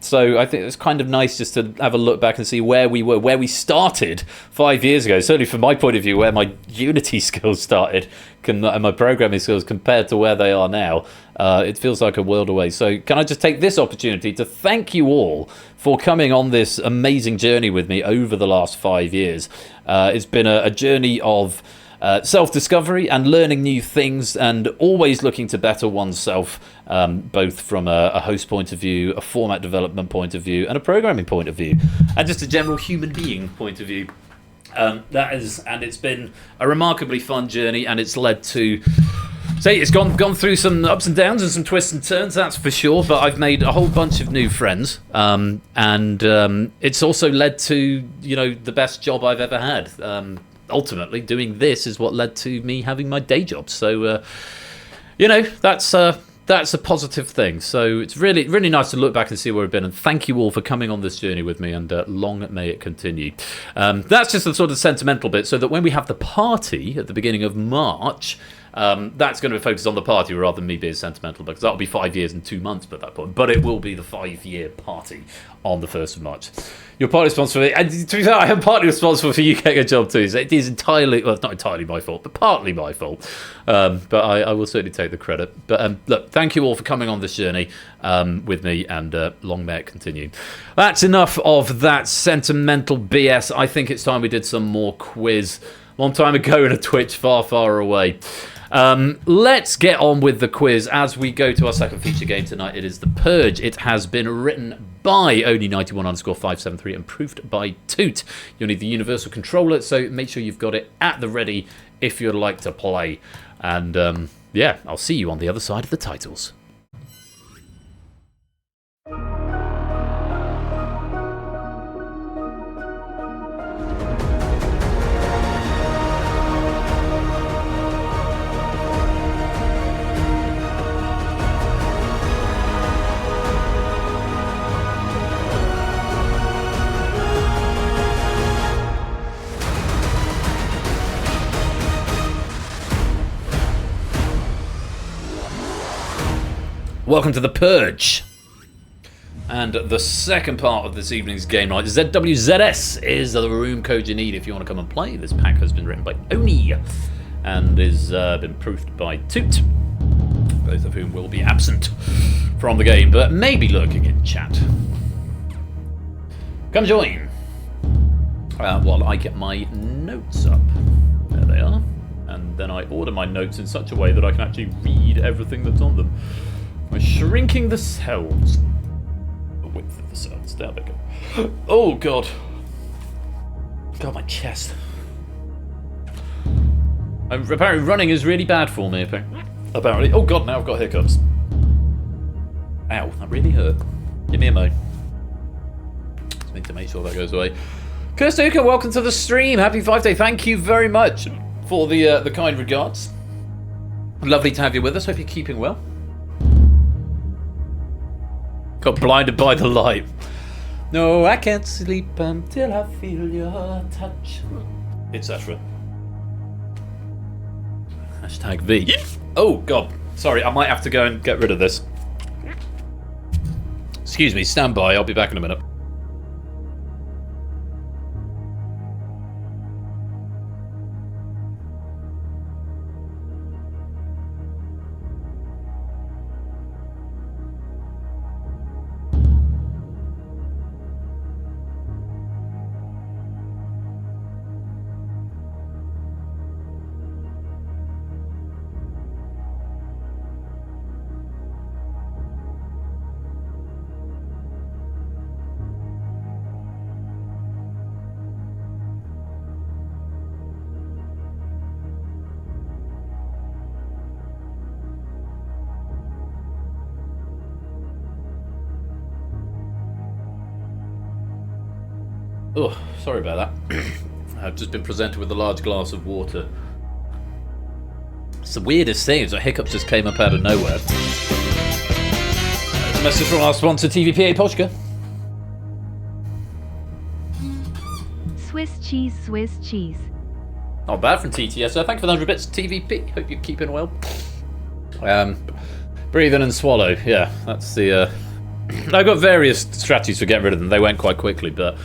So I think it's kind of nice just to have a look back and see where we were, where we started 5 years ago. Certainly from my point of view, where my Unity skills started and my programming skills compared to where they are now. It feels like a world away. So can I just take this opportunity to thank you all for coming on this amazing journey with me over the last 5 years. It's been a journey of self-discovery and learning new things and always looking to better oneself, both from a host point of view, a format development point of view, and a programming point of view, and just a general human being point of view. And it's been a remarkably fun journey, and it's led to... it's gone through some ups and downs and some twists and turns, that's for sure, but I've made a whole bunch of new friends, and it's also led to, the best job I've ever had. Ultimately, doing this is what led to me having my day job. So, that's that's a positive thing. So it's really, really nice to look back and see where we've been. And thank you all for coming on this journey with me, and long may it continue. That's just the sort of sentimental bit, so that when we have the party at the beginning of March, that's going to be focused on the party rather than me being sentimental, because that'll be 5 years and 2 months by that point. But it will be the 5-year party on the 1st of March. You're partly responsible for it, and to be fair, I am partly responsible for you getting a job too. So it is entirely, well, it's not entirely my fault, but partly my fault. But I will certainly take the credit. But look, thank you all for coming on this journey with me, and long may it continue. That's enough of that sentimental BS. I think it's time we did some more quiz. Long time ago in a Twitch far, far away. Let's get on with the quiz as we go to our second feature game tonight. It is the Purge. It has been written by Only91_573 and proofed by Toot. You'll need the universal controller, so make sure you've got it at the ready if you'd like to play. And yeah, I'll see you on the other side of the titles. Welcome to the Purge. And the second part of this evening's game night, ZWZS, is the room code you need if you want to come and play. This pack has been written by Oni and is been proofed by Toot, both of whom will be absent from the game, but maybe lurking in chat. Come join while I get my notes up. There they are. And then I order my notes in such a way that I can actually read everything that's on them. By shrinking the cells. The width of the cells. There they go. Oh, God. God, my chest. Apparently running is really bad for me, apparently. Oh, God, now I've got hiccups. Ow, that really hurt. Give me a mo. Just need to make sure that goes away. Kirstuka, welcome to the stream. Happy 5-day. Thank you very much for the kind regards. Lovely to have you with us. Hope you're keeping well. Got blinded by the light. No, I can't sleep until I feel your touch. Etc. Hashtag V. Oh, God. Sorry, I might have to go and get rid of this. Excuse me, stand by. I'll be back in a minute. Oh, sorry about that. I've just been presented with a large glass of water. It's the weirdest thing, is that hiccups just came up out of nowhere. There's a message from our sponsor, TVPA Poshka. Swiss cheese, Swiss cheese. Not bad from TTS. Thank you for the 100 bits, TVP. Hope you're keeping well. Breathe in and swallow. Yeah, that's the... I've got various strategies for getting rid of them. They went quite quickly, but...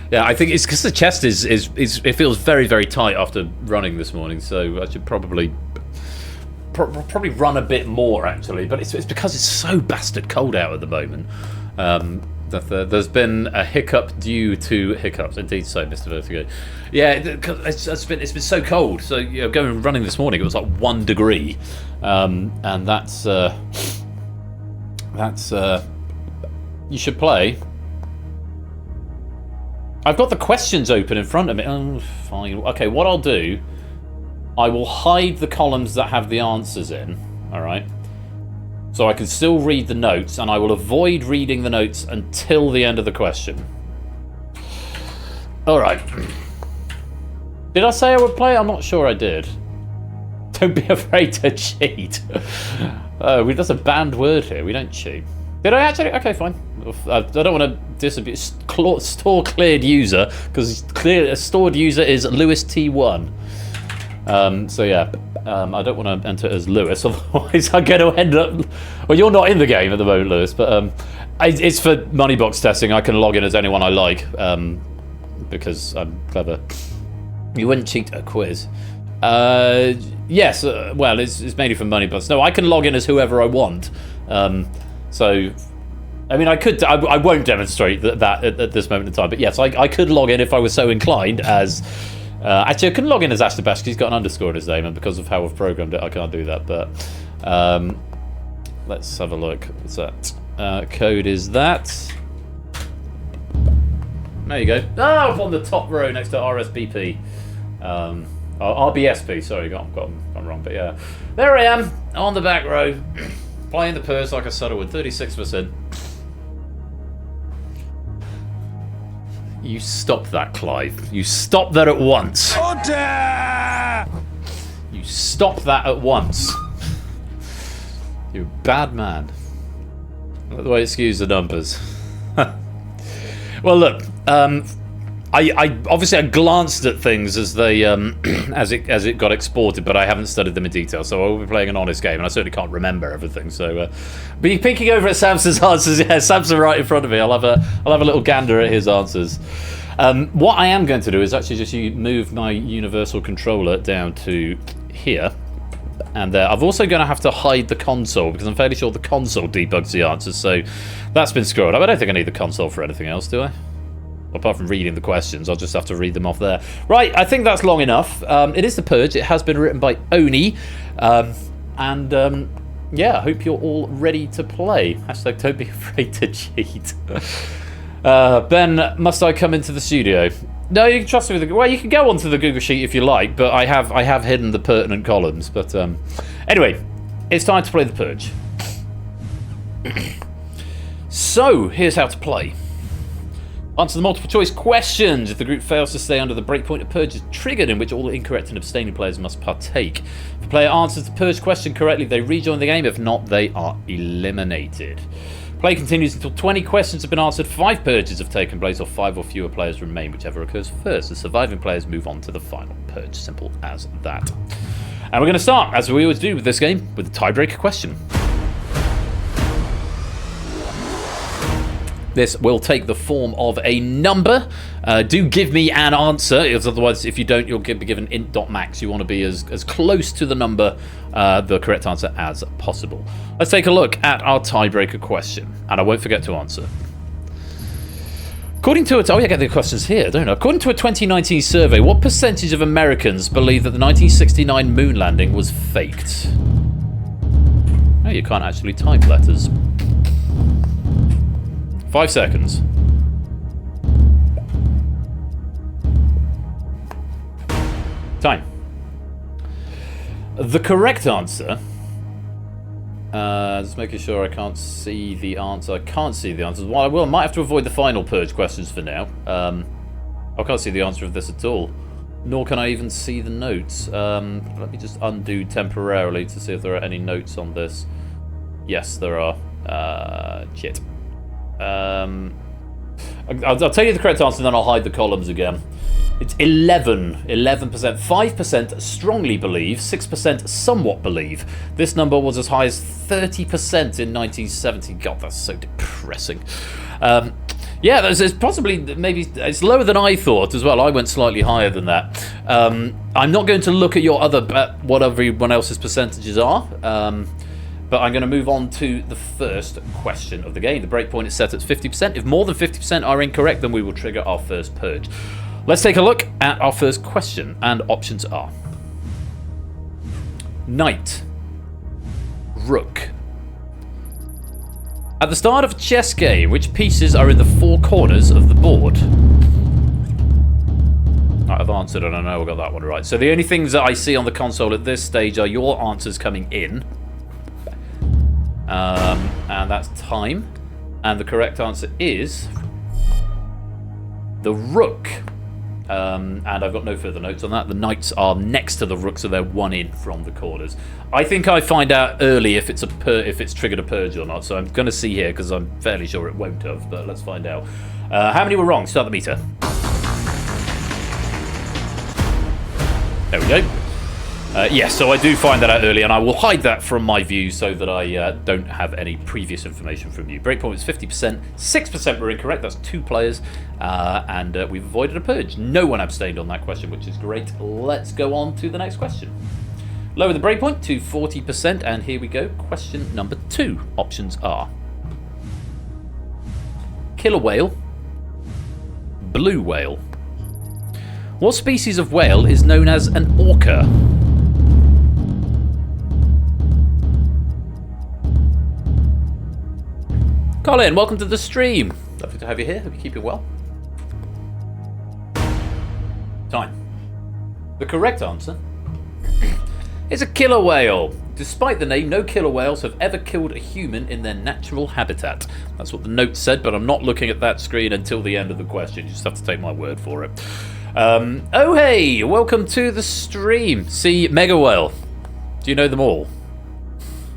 Yeah, I think it's because the chest is it feels very, very tight after running this morning, so I should probably run a bit more, actually. But it's because it's so bastard cold out at the moment. There's been a hiccup due to hiccups. Indeed so, Mr. Vertigo. Yeah, it's been so cold. So, you know, going running this morning, it was like 1 degree. And that's you should play. I've got the questions open in front of me. Oh, fine. Okay, what I'll do, I will hide the columns that have the answers in, alright? So I can still read the notes, and I will avoid reading the notes until the end of the question. Alright. Did I say I would play? I'm not sure I did. Don't be afraid to cheat. That's a banned word here. We don't cheat. Did I actually? Okay, fine. I don't want to disabuse store cleared user because a stored user is Lewis T1. So yeah, I don't want to enter as Lewis, otherwise I'm going to end up. Well, you're not in the game at the moment, Lewis, but it's for money box testing. I can log in as anyone I like because I'm clever. You wouldn't cheat a quiz. Yes. Well, it's mainly for money box. No, I can log in as whoever I want. So, I mean, I could. I won't demonstrate that at this moment in time. But yes, I could log in if I was so inclined as. Actually, I couldn't log in as Ashton Bash because he's got an underscore in his name, and because of how I've programmed it, I can't do that. But let's have a look. What's that? Code is that. There you go. Oh, up on the top row next to RSBP. RBSP. Sorry, got wrong. But yeah, there I am on the back row, playing the Purge like I said I would. 36%. You stop that, Clive. You stop that at once. Order! You stop that at once. You're a bad man. By the way, excuse the numbers. Well, look. I obviously I glanced at things as they as it got exported, but I haven't studied them in detail. So I will be playing an honest game, and I certainly can't remember everything. So, be peeking over at Samson's answers. Yeah, Samson right in front of me. I'll have a little gander at his answers. What I am going to do is actually just move my universal controller down to here, and I'm also going to have to hide the console because I'm fairly sure the console debugs the answers. So that's been screwed up. I don't think I need the console for anything else, do I? Apart from reading the questions, I'll just have to read them off there. Right, I think that's long enough. It is The Purge. It has been written by Oni. Yeah, I hope you're all ready to play. Hashtag don't be afraid to cheat. Ben, must I come into the studio? No, you can trust me with well, you can go onto the Google Sheet if you like, but I have hidden the pertinent columns. But anyway, it's time to play The Purge. So, here's how to play. Answer the multiple choice questions. If the group fails to stay under the breakpoint, a purge is triggered in which all incorrect and abstaining players must partake. If the player answers the purge question correctly, they rejoin the game. If not, they are eliminated. Play continues until 20 questions have been answered, 5 purges have taken place, or 5 or fewer players remain, whichever occurs first. The surviving players move on to the final purge. Simple as that. And we're going to start, as we always do with this game, with the tiebreaker question. This will take the form of a number. Do give me an answer, because otherwise, if you don't, you'll be given int.max. You want to be as close to the number, the correct answer, as possible. Let's take a look at our tiebreaker question, and I won't forget to answer. According to I get the questions here, don't I? According to a 2019 survey, what percentage of Americans believe that the 1969 moon landing was faked? No, you can't actually type letters. 5 seconds. Time. The correct answer. Just making sure I can't see the answer. I can't see the answers. Well, I might have to avoid the final purge questions for now. I can't see the answer of this at all. Nor can I even see the notes. Let me just undo temporarily to see if there are any notes on this. Yes, there are. Shit. I'll tell you the correct answer and then I'll hide the columns again. It's 11%. 5% strongly believe, 6% somewhat believe. This number was as high as 30% in 1970. God, that's so depressing. Yeah, there's possibly, maybe, it's lower than I thought as well. I went slightly higher than that. I'm not going to look at your other, what everyone else's percentages are. But I'm going to move on to the first question of the game. The breakpoint is set at 50%. If more than 50% are incorrect, then we will trigger our first purge. Let's take a look at our first question, and options are Knight, Rook. At the start of a chess game, which pieces are in the 4 corners of the board? I've answered and I know I got that one right. So the only things that I see on the console at this stage are your answers coming in. And that's time. And the correct answer is the Rook. and I've got no further notes on that. The knights are next to the rook, so they're one in from the corners. I think I find out early if it's triggered a purge or not, so I'm going to see here because I'm fairly sure it won't have, but let's find out. How many were wrong? Start the meter. There we go. Yes, so I do find that out early, and I will hide that from my view so that I don't have any previous information from you. Breakpoint was 50%, 6% were incorrect, that's 2 players, and we've avoided a purge. No one abstained on that question, which is great. Let's go on to the next question. Lower the breakpoint to 40%, and here we go. Question number 2. Options are killer whale, blue whale. What species of whale is known as an orca? Colin, welcome to the stream. Lovely to have you here. Hope you keep it well. Time. The correct answer is a killer whale. Despite the name, no killer whales have ever killed a human in their natural habitat. That's what the note said, but I'm not looking at that screen until the end of the question. You just have to take my word for it. Oh hey, welcome to the stream. See, mega whale. Do you know them all?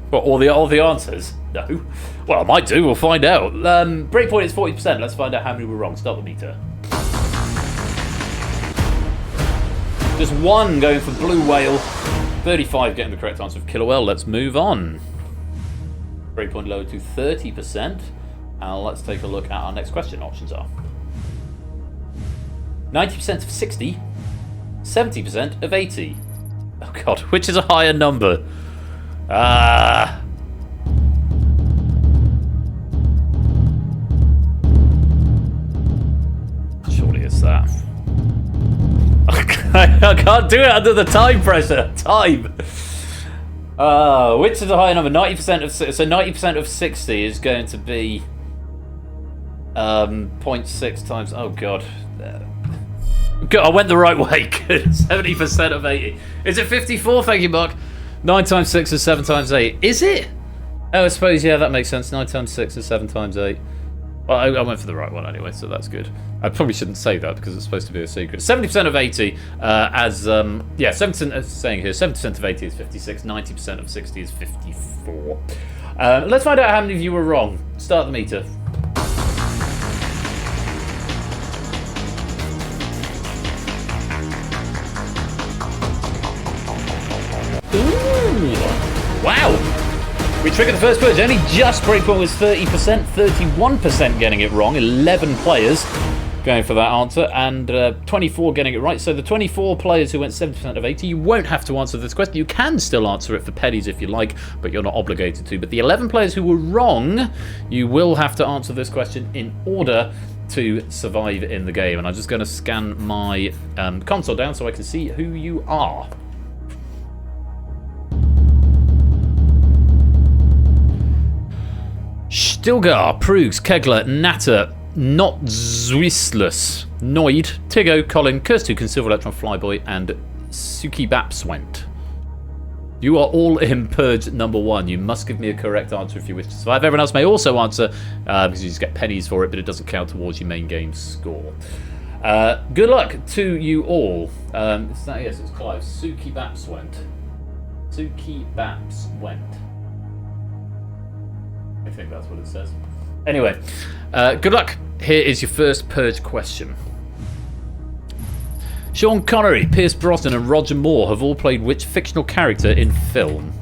What, all the answers? No. Well, I might do. We'll find out. Breakpoint is 40%. Let's find out how many were wrong. Start the meter. Just 1 going for blue whale. 35 getting the correct answer of killer whale. Let's move on. Breakpoint lowered to 30%. And let's take a look at our next question. Options are 90% of 60, 70% of 80. Oh god, which is a higher number? Surely it's that. I can't do it under the time pressure. Time. Which is a higher number? 90% of 90% of 60 is going to be 0.6 times. Oh god. God, I went the right way. Good. 70% of 80. Is it 54? Thank you, Mark. 9 times 6 is 7 times 8. Is it? Oh, I suppose, yeah, that makes sense. 9 times 6 is 7 times 8. Well, I went for the right one anyway, so that's good. I probably shouldn't say that because it's supposed to be a secret. 70% of 80 yeah, 7% saying here, 70% of 80 is 56, 90% of 60 is 54. Let's find out how many of you were wrong. Start the meter. Ooh, wow. We triggered the first purge. Only just breakpoint was 30%, 31% getting it wrong. 11 players going for that answer, and 24 getting it right. So the 24 players who went 70% of 80, you won't have to answer this question. You can still answer it for pennies if you like, but you're not obligated to. But the 11 players who were wrong, you will have to answer this question in order to survive in the game. And I'm just going to scan my console down so I can see who you are. Stilgar, Prugs, Kegler, Natter, Not Zwistless, Noid, Tigo, Colin, Kirstu, Silver Electron, Flyboy, and Suki Bapswent. You are all in Purge number 1. You must give me a correct answer if you wish to survive. Everyone else may also answer, because you just get pennies for it, but it doesn't count towards your main game score. Good luck to you all. Yes, it's Clive. Suki Bapswent. Suki Bapswent. I think that's what it says. Anyway, good luck. Here is your first Purge question. Sean Connery, Pierce Brosnan, and Roger Moore have all played which fictional character in film?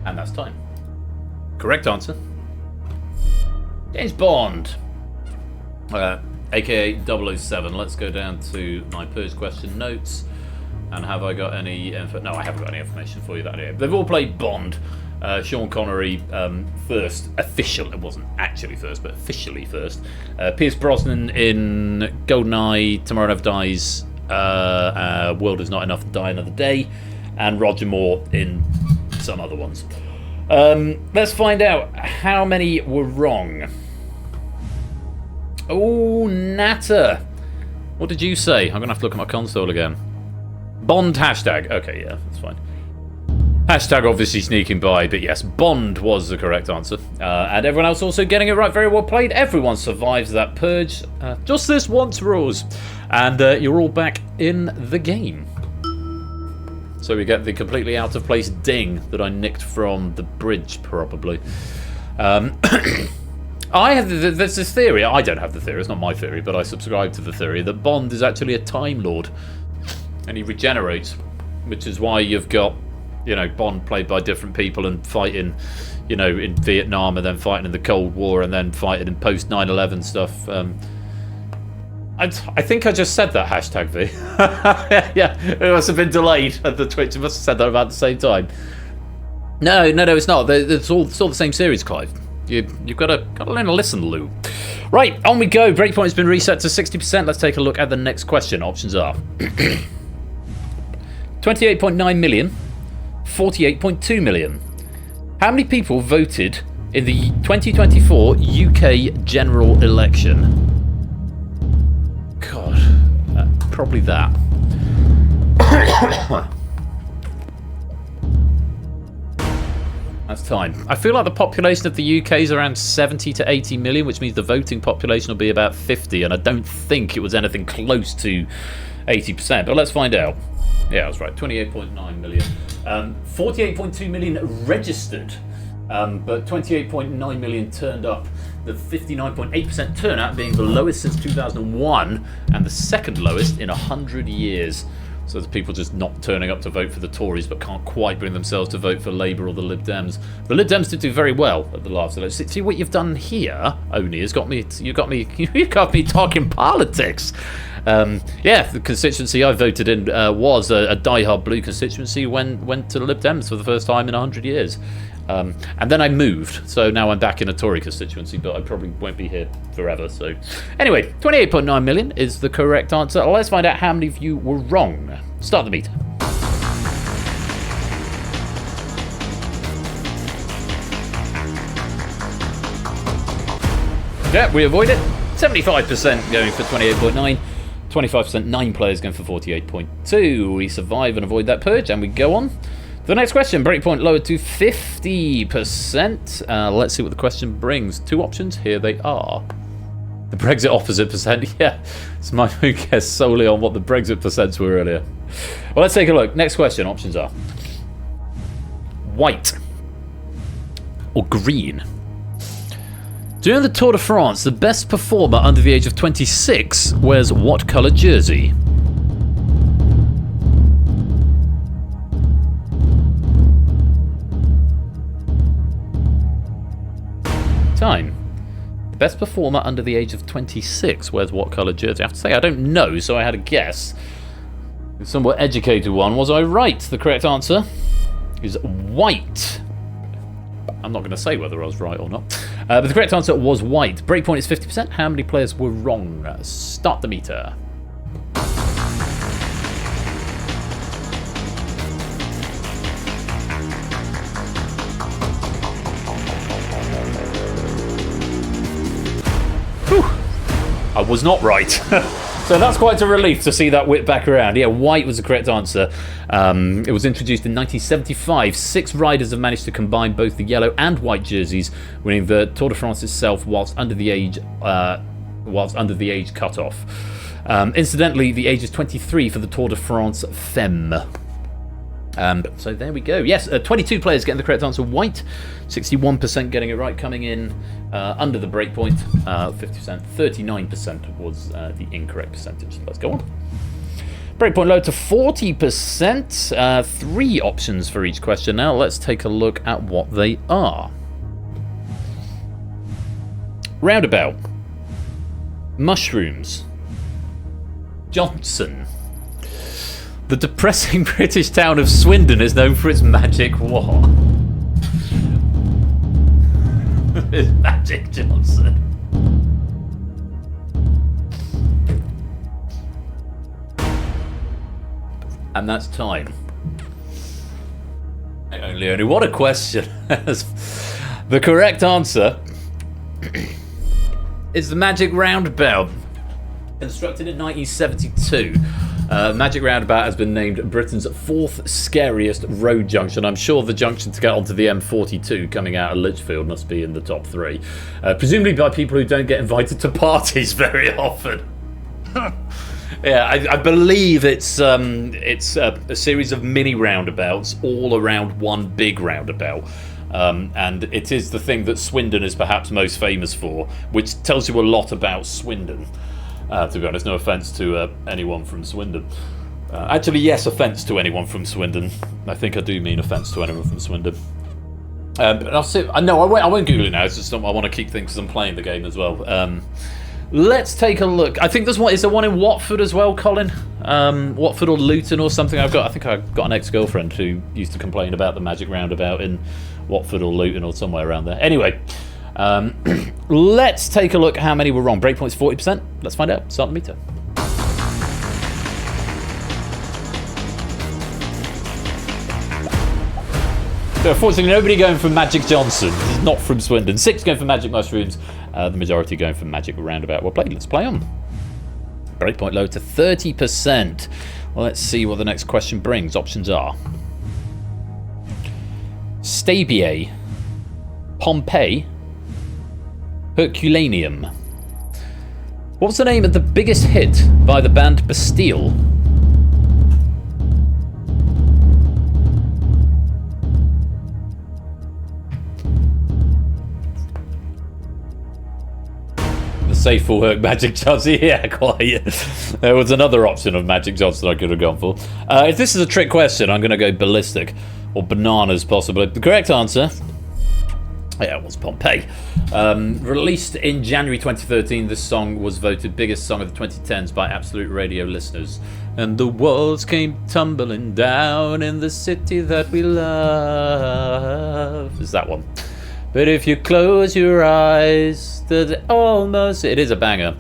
And that's time. Correct answer. James Bond, aka 007. Let's go down to my Purge question notes. And have I got any info? No, I haven't got any information for you that day. They've all played Bond. Sean Connery first, official. It wasn't actually first, but officially first. Pierce Brosnan in GoldenEye, Tomorrow Never Dies, World Is Not Enough, Die Another Day, and Roger Moore in some other ones. Let's find out how many were wrong. Oh, Natter. What did you say? I'm going to have to look at my console again. Bond hashtag. Okay, yeah, that's fine. Hashtag obviously sneaking by, but yes, Bond was the correct answer. And everyone else also getting it right. Very well played. Everyone survives that purge. Just this once, rules. And you're all back in the game. So we get the completely out of place ding that I nicked from the bridge, probably. There's this theory. I don't have the theory. It's not my theory, but I subscribe to the theory that Bond is actually a Time Lord. And he regenerates, which is why you've got, you know, Bond played by different people and fighting, you know, in Vietnam and then fighting in the Cold War and then fighting in post 9/11 stuff. I think I just said that hashtag V. Yeah, it must have been delayed at the Twitch. It must have said that about the same time. No, it's not. It's all the same series, Clive. You've got to learn to listen, Lou. Right, on we go. Breakpoint has been reset to 60%. Let's take a look at the next question. Options are 28.9 million. 48.2 million. How many people voted in the 2024 UK general election? God, probably that. That's time. I feel like the population of the UK is around 70 to 80 million, which means the voting population will be about 50, and I don't think it was anything close to 80%, but let's find out. Yeah, I was right. 28.9 million. 48.2 million registered, but 28.9 million turned up. The 59.8% turnout being the lowest since 2001 and the second lowest in 100 years. So there's people just not turning up to vote for the Tories, but can't quite bring themselves to vote for Labour or the Lib Dems. The Lib Dems did do very well at the last election. See what you've done here, Oni, has got me. You got me talking politics. Yeah, the constituency I voted in was a die-hard blue constituency. Went to the Lib Dems for the first time in 100 years. And then I moved, so now I'm back in a Tory constituency, but I probably won't be here forever. So, anyway, 28.9 million is the correct answer. Let's find out how many of you were wrong. Start the meter. Yeah, we avoid it. 75% going for 28.9. 25%, 9 players going for 48.2. We survive and avoid that purge, and we go on. The next question, breakpoint lowered to 50%. Let's see what the question brings. 2 options, here they are. The Brexit opposite percent, yeah. It's my own guess solely on what the Brexit percents were earlier. Well, let's take a look. Next question, options are white or green. During the Tour de France, the best performer under the age of 26 wears what colour jersey? Time. The best performer under the age of 26 wears what colour jersey? I have to say I don't know, so I had a guess. A somewhat educated one. Was I right? The correct answer is white. I'm not going to say whether I was right or not. But the correct answer was white. Breakpoint is 50%. How many players were wrong? Start the meter. Whew. I was not right. So that's quite a relief to see that whip back around. Yeah, white was the correct answer. It was introduced in 1975. 6 riders have managed to combine both the yellow and white jerseys, winning the Tour de France itself whilst under the age cutoff. Incidentally, the age is 23 for the Tour de France Femme. So there we go. Yes, 22 players getting the correct answer, white. 61% getting it right, coming in under the breakpoint. 50%, 39% was the incorrect percentage. Let's go on. Breakpoint low to 40%. 3 options for each question now. Let's take a look at what they are. Roundabout. Mushrooms. Johnson. The depressing British town of Swindon is known for its magic what? It's Magic Johnson. And that's time. Only what a question. The correct answer is the magic roundabout. Constructed in 1972, Magic Roundabout has been named Britain's 4th scariest road junction. I'm sure the junction to get onto the M42 coming out of Lichfield must be in the top 3. Presumably by people who don't get invited to parties very often. Yeah, I believe it's a series of mini roundabouts all around one big roundabout. And it is the thing that Swindon is perhaps most famous for, which tells you a lot about Swindon. To be honest, no offence to anyone from Swindon. Actually, yes, offence to anyone from Swindon. I think I do mean offence to anyone from Swindon. But I'll see. No, I won't Google it now. It's just I want to keep things because I'm playing the game as well. Let's take a look. I think there's one. Is there one in Watford as well, Colin? Watford or Luton or something. I think I got an ex-girlfriend who used to complain about the Magic Roundabout in Watford or Luton or somewhere around there. Anyway. Let's take a look at how many were wrong. Breakpoint's 40%. Let's find out. Start the meter. So unfortunately, nobody going for Magic Johnson. He's not from Swindon. 6 going for Magic Mushrooms. The majority going for Magic Roundabout. Well played. Let's play on. Breakpoint low to 30%. Well, let's see what the next question brings. Options are Stabiae, Pompeii, Herculaneum. What was the name of the biggest hit by the band Bastille? The safe full Herc Magic Johnson. Yeah, quite. There was another option of Magic Johnson I could have gone for. If this is a trick question, I'm going to go ballistic. Or bananas, possibly. The correct answer... yeah, it was Pompeii. Released in January 2013, this song was voted biggest song of the 2010s by Absolute Radio listeners. And the walls came tumbling down in the city that we love. Is that one? But if you close your eyes, almost... It is a banger.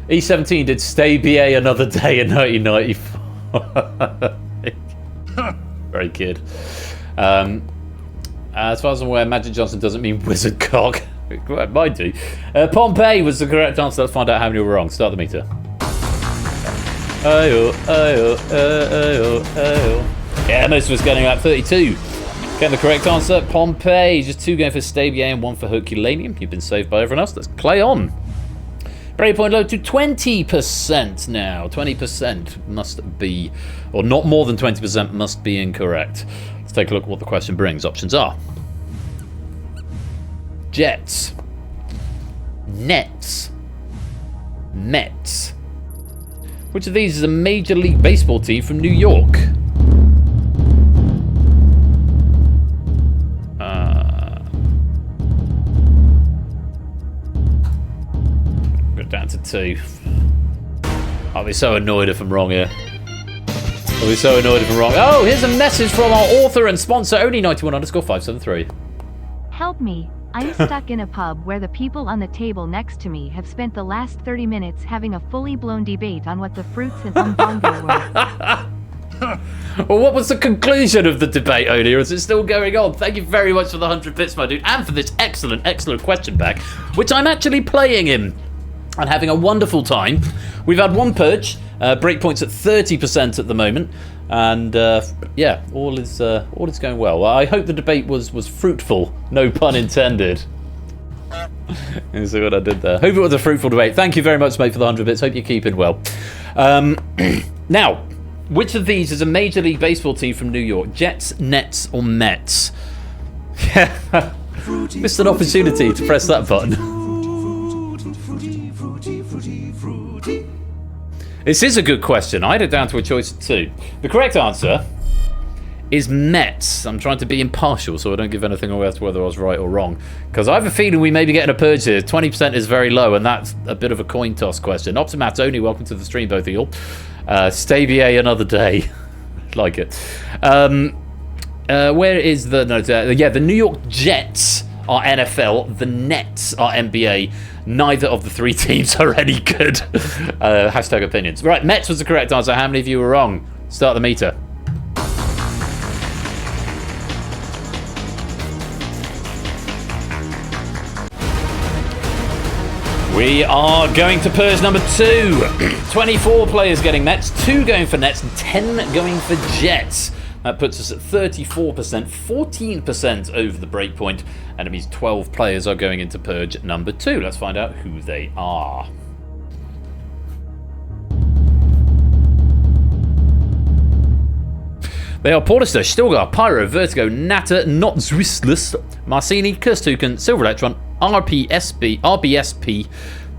E17 did Stay BA Another Day in 1994. Very good. As far as I'm aware, Magic Johnson doesn't mean wizard cock. It might do. Pompeii was the correct answer. Let's find out how many were wrong. Start the meter. Yeah, most of us getting about 32. Getting the correct answer. Pompeii. Just 2 going for Stabiae and 1 for Herculaneum. You've been saved by everyone else. Let's play on. Breakpoint low to 20% now. 20% must be, or not more than 20% must be incorrect. Let's take a look at what the question brings. Options are Jets, Nets, Mets. Which of these is a Major League Baseball team from New York? Go down to 2. I'll be so annoyed if I'm wrong here. I'll be so annoyed if I'm wrong. Oh, here's a message from our author and sponsor, Only91_573. Help me. I'm stuck in a pub where the people on the table next to me have spent the last 30 minutes having a fully blown debate on what the fruits in umbongo were. Well, what was the conclusion of the debate, Oni, or is it still going on? Thank you very much for the 100 bits, my dude, and for this excellent, excellent question back, which I'm actually playing in and having a wonderful time. We've had one purge, breakpoints at 30% at the moment, and yeah, all is going well. I hope the debate was fruitful, no pun intended. You see what I did there? Hope it was a fruitful debate. Thank you very much, mate, for the 100 bits. Hope you're keeping well. Now, which of these is a Major League Baseball team from New York? Jets, Nets, or Mets? Missed an opportunity to press that button. This is a good question. I had it down to a choice of 2. The correct answer is Mets. I'm trying to be impartial so I don't give anything away as to whether I was right or wrong. Because I have a feeling we may be getting a purge here. 20% is very low, and that's a bit of a coin toss question. Optimat only, welcome to the stream, both of you. Stabiae Another Day. Like it. Where is the... No, yeah, the New York Jets are NFL. The Nets are NBA. Neither of the 3 teams are any good. Hashtag opinions. Right, Mets was the correct answer. How many of you were wrong? Start the meter. We are going to Purge number 2. 24 players getting Mets, 2 going for Nets, and 10 going for Jets. That puts us at 34%, 14% over the breakpoint, and it means 12 players are going into Purge number 2. Let's find out who they are. They are Portister, Stilgar, Pyro, Vertigo, Natter, Not Zwistless, Marcini, Kirstuken, Silver Electron, RBSP,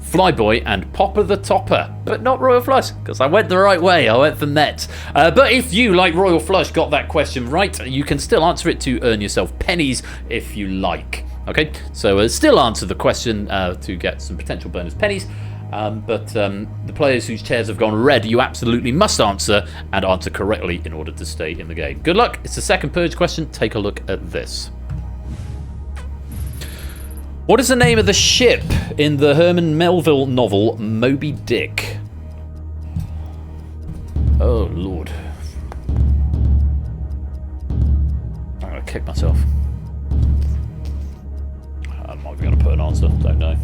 Flyboy, and Popper the Topper. But not Royal Flush, because I went the right way. I went for Mets. But if you, like Royal Flush, got that question right, you can still answer it to earn yourself pennies if you like. Okay, so still answer the question to get some potential bonus pennies. But the players whose chairs have gone red, you absolutely must answer, and answer correctly in order to stay in the game. Good luck. It's the second Purge question. Take a look at this. What is the name of the ship in the Herman Melville novel Moby Dick? Oh, Lord. I'm going to kick myself. I'm not going to put an answer. Don't know.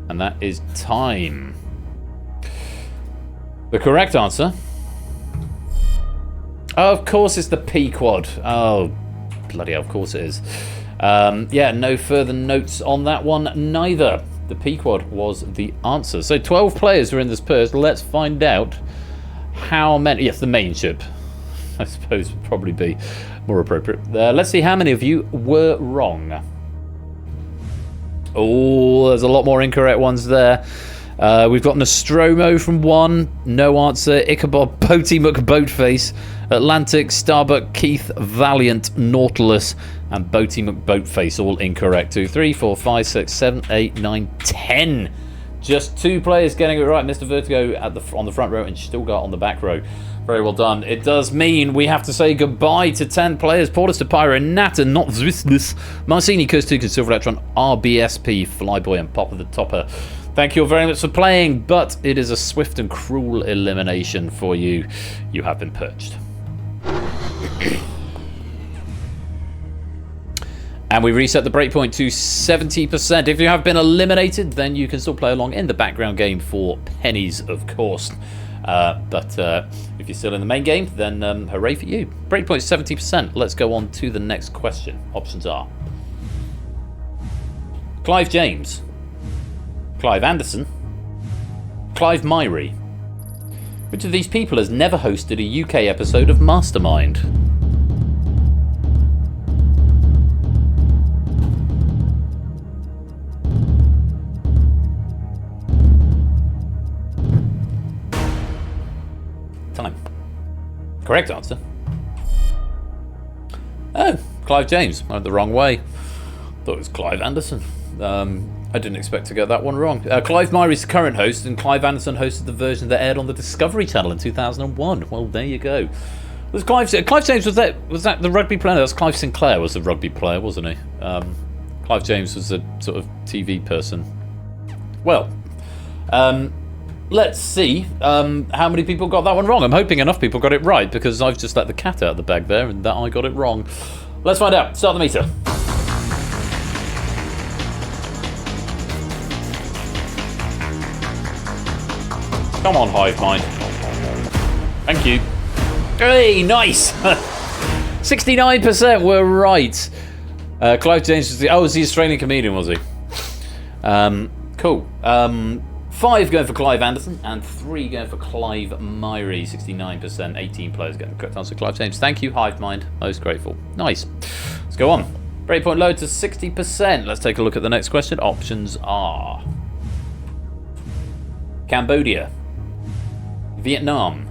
And that is time. The correct answer. Oh, of course it's the P-Quad. Oh, bloody hell, of course it is. Yeah, no further notes on that one, neither. The P-Quad was the answer. So 12 players were in this Purge. Let's find out how many... Yes, the main ship, I suppose, would probably be more appropriate. Let's see how many of you were wrong. Oh, there's a lot more incorrect ones there. We've got Nostromo from 1, no answer. Ichabod, Boaty McBoatface, Atlantic, Starbuck, Keith, Valiant, Nautilus, and Boaty McBoatface, all incorrect. 2, 3, 4, 5, 6, 7, 8, 9, 10. Just 2 players getting it right. Mr. Vertigo on the front row and Stilgar on the back row. Very well done. It does mean we have to say goodbye to 10 players. Portister, Pyro, Natter, Not Zwistless, Marcini, Kirstuken, Silver Electron, RBSP, Flyboy, and Popper the Topper. Thank you all very much for playing, but it is a swift and cruel elimination for you. You have been purged. And we reset the breakpoint to 70%. If you have been eliminated, then you can still play along in the background game for pennies, of course. But if you're still in the main game, then hooray for you. Breakpoint 70%. Let's go on to the next question. Options are Clive James, Clive Anderson, Clive Myrie. Which of these people has never hosted a UK episode of Mastermind? Time. Correct answer. Oh, Clive James. I went the wrong way. Thought it was Clive Anderson. I didn't expect to get that one wrong. Clive Myrie's the current host, and Clive Anderson hosted the version that aired on the Discovery Channel in 2001. Well, there you go. Was Clive James, was that the rugby player? That was Clive Sinclair was the rugby player, wasn't he? Clive James was a sort of TV person. Well, let's see how many people got that one wrong. I'm hoping enough people got it right, because I've just let the cat out of the bag there and that I got it wrong. Let's find out. Start the meter. Come on, Hive Mind. Thank you. Hey, nice! 69% were right. Clive James was the Australian comedian, was he? Cool. 5 going for Clive Anderson and 3 going for Clive Myrie. 69%. 18 players getting the correct answer. Clive James. Thank you, Hive Mind. Most grateful. Nice. Let's go on. Breakpoint low to 60%. Let's take a look at the next question. Options are Cambodia, Vietnam,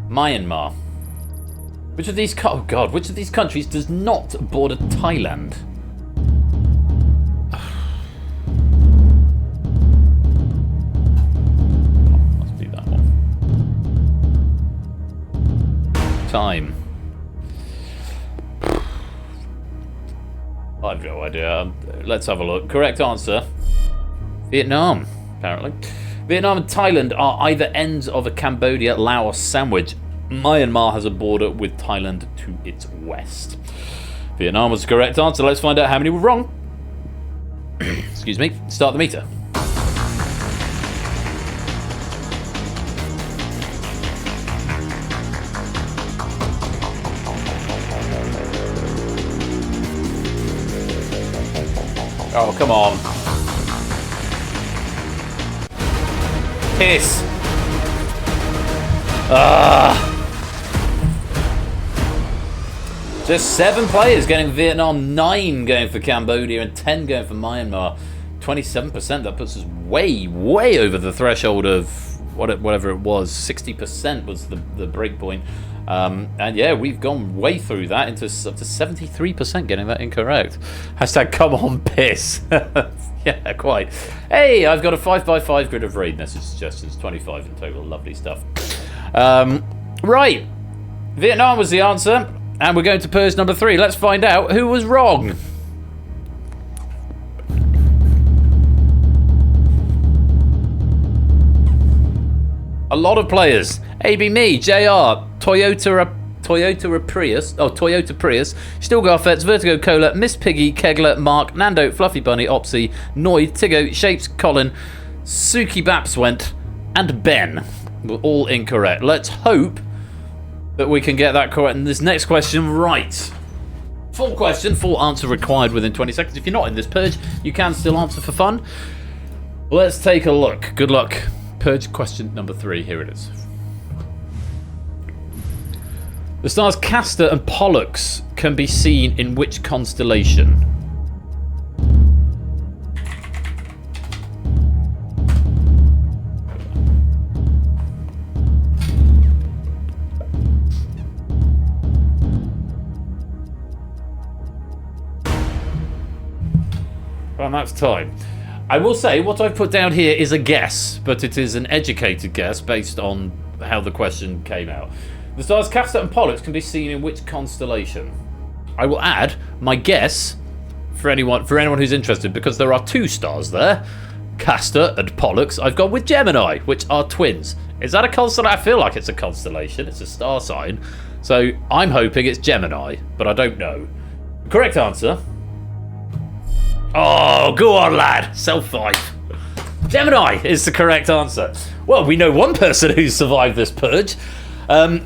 Myanmar. Which of these countries does not border Thailand? Must be that one. Time. I've no idea. Let's have a look. Correct answer: Vietnam, apparently. Vietnam and Thailand are either ends of a Cambodia-Laos sandwich. Myanmar has a border with Thailand to its west. Vietnam was the correct answer. Let's find out how many were wrong. Excuse me. Start the meter. Oh, come on. Piss. Just 7 players going for Vietnam, 9 going for Cambodia, and 10 going for Myanmar. 27%. That puts us way, way over the threshold of whatever it was. 60% was the break point. And yeah, we've gone way through that into up to 73% getting that incorrect. Hashtag come on piss. Yeah, quite. Hey, I've got a 5x5 grid of raid message suggestions, 25 in total. Lovely stuff. Right, Vietnam was the answer, and we're going to Purge number 3. Let's find out who was wrong. A lot of players. AB Me, JR, Toyota Prius, Stilgarfets, Vertigo Cola, Miss Piggy, Kegler, Mark, Nando, Fluffy Bunny, Opsy, Noid, Tigo, Shapes, Colin, Suki Bapswent, and Ben were all incorrect. Let's hope that we can get that correct in this next question right. Full question, full answer required within 20 seconds. If you're not in this Purge, you can still answer for fun. Let's take a look. Good luck. Purge question number 3. Here it is. The stars Castor and Pollux can be seen in which constellation? Well, that's time. I will say what I've put down here is a guess, but it is an educated guess based on how the question came out. The stars Castor and Pollux can be seen in which constellation? I will add my guess for anyone who's interested, because there are 2 stars there, Castor and Pollux. I've gone with Gemini, which are twins. Is that a constellation? I feel like it's a constellation. It's a star sign. So I'm hoping it's Gemini, but I don't know. Correct answer. Oh, go on, lad. Self 5. Gemini is the correct answer. Well, we know one person who's survived this purge. I'm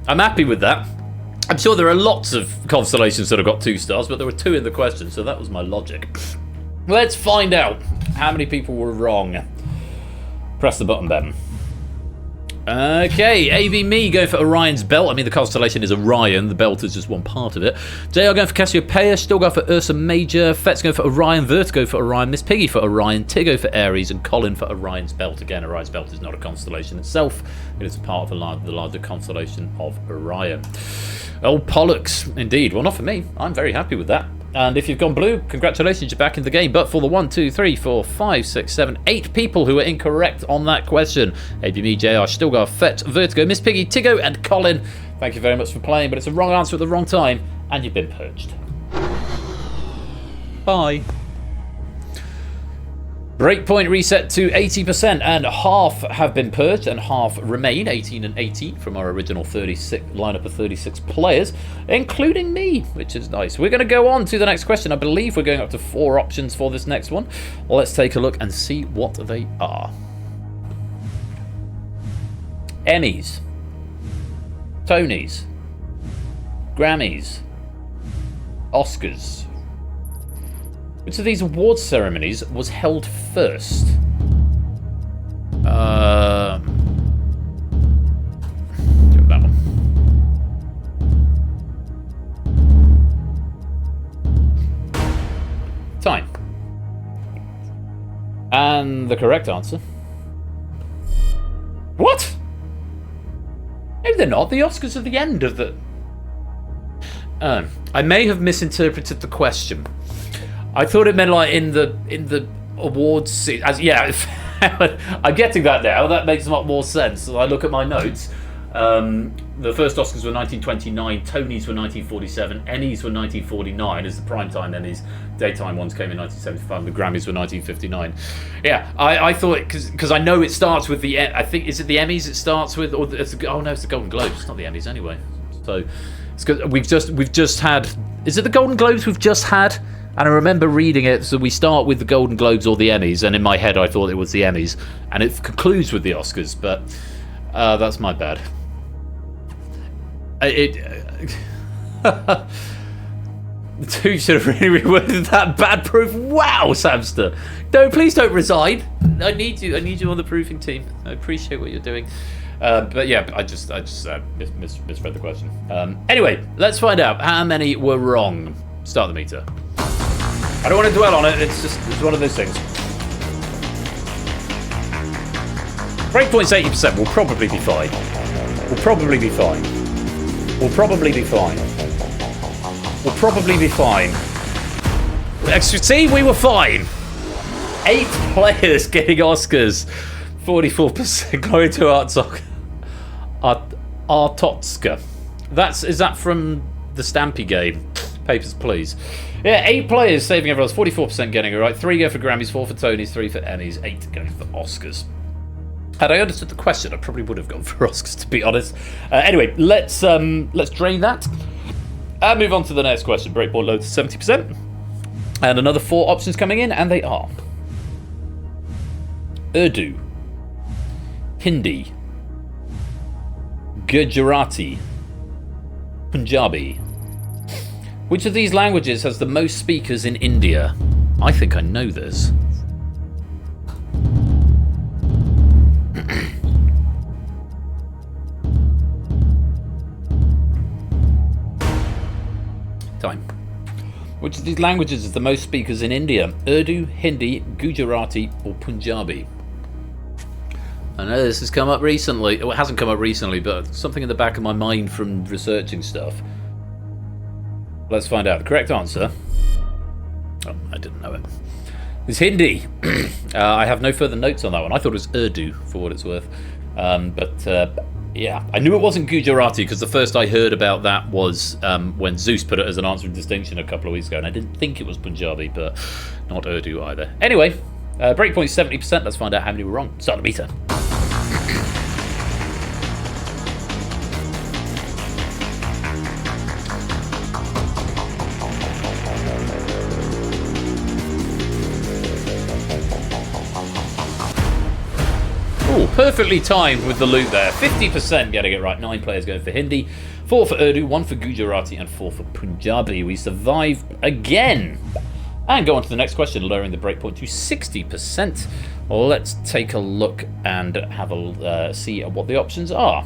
happy with that. I'm sure there are lots of constellations that have got 2 stars, but there were 2 in the question, so that was my logic. Let's find out how many people were wrong. Press the button, Ben. Okay, AB Me going for Orion's belt. I mean, the constellation is Orion. The belt is just one part of it. JR going for Cassiopeia. Still going for Ursa Major. Fet's going for Orion. Vertigo for Orion. Miss Piggy for Orion. Tigo for Aries. And Colin for Orion's belt. Again, Orion's belt is not a constellation itself. It is a part of the larger constellation of Orion. Oh, Pollux, indeed. Well, not for me. I'm very happy with that. And if you've gone blue, congratulations, you're back in the game. But for the 1, 2, 3, 4, 5, 6, 7, 8 people who were incorrect on that question, ABMe, JR, Stilgar, Fett, Vertigo, Miss Piggy, Tigo, and Colin, thank you very much for playing, but it's a wrong answer at the wrong time, and you've been purged. Bye. Breakpoint reset to 80%, and half have been purged and half remain, 18 and 18 from our original 36 lineup of 36 players, including me, which is nice. We're going to go on to the next question. I believe we're going up to 4 options for this next one. Let's take a look and see what they are. Emmys, Tonys, Grammys, Oscars. Which of these awards ceremonies was held first? Give that one. Time. And the correct answer. What? No, they're not. The Oscars are the end of the... I may have misinterpreted the question. I thought it meant like in the awards. Yeah, I'm getting that now. That makes a lot more sense. So I look at my notes. The first Oscars were 1929, Tonys were 1947, Emmys were 1949 as the primetime Emmys. Daytime ones came in 1975. The Grammys were 1959. Yeah, I thought because I know it starts with the. I think is it the Emmys it starts with, or it's oh no, it's the Golden Globes. It's not the Emmys anyway. So it's good. We've just had. Is it the Golden Globes we've just had? And I remember reading it. So we start with the Golden Globes or the Emmys, and in my head I thought it was the Emmys, and it concludes with the Oscars. But that's my bad. Dude should have really reworded that bad proof. Wow, Samster. No, please don't resign. I need you. I need you on the proofing team. I appreciate what you're doing. But yeah, I just misread the question. Anyway, let's find out how many were wrong. Start the meter. I don't want to dwell on it. It's one of those things. Breakpoint's 80%. We'll probably be fine. We'll probably be fine. We'll probably be fine. We'll probably be fine. See, we were fine. 8 players getting Oscars. 44% going to Artotska. Is that from the Stampy game? Papers, please. Yeah, 8 players saving everyone else. 44% getting it right. 3 go for Grammys, 4 for Tonys, 3 for Emmys, 8 going for Oscars. Had I understood the question, I probably would have gone for Oscars, to be honest. Anyway, let's drain that and move on to the next question. Breakpoint load to 70%, and another 4 options coming in, and they are Urdu, Hindi, Gujarati, Punjabi. Which of these languages has the most speakers in India? I think I know this. Time. Which of these languages is the most speakers in India? Urdu, Hindi, Gujarati, or Punjabi? I know this has come up recently. Well, it hasn't come up recently, but something in the back of my mind from researching stuff. Let's find out. The correct answer. Oh, I didn't know it. It's Hindi. I have no further notes on that one. I thought it was Urdu, for what it's worth. Yeah, I knew it wasn't Gujarati because the first I heard about that was when Zeus put it as an answer in distinction a couple of weeks ago, and I didn't think it was Punjabi, but not Urdu either. Anyway, breakpoint 70%. Let's find out how many were wrong. Start the meter. Perfectly timed with the loot there. 50% getting it right. 9 players going for Hindi, 4 for Urdu, 1 for Gujarati, and 4 for Punjabi. We survive again. And go on to the next question, lowering the breakpoint to 60%. Let's take a look and have a see what the options are.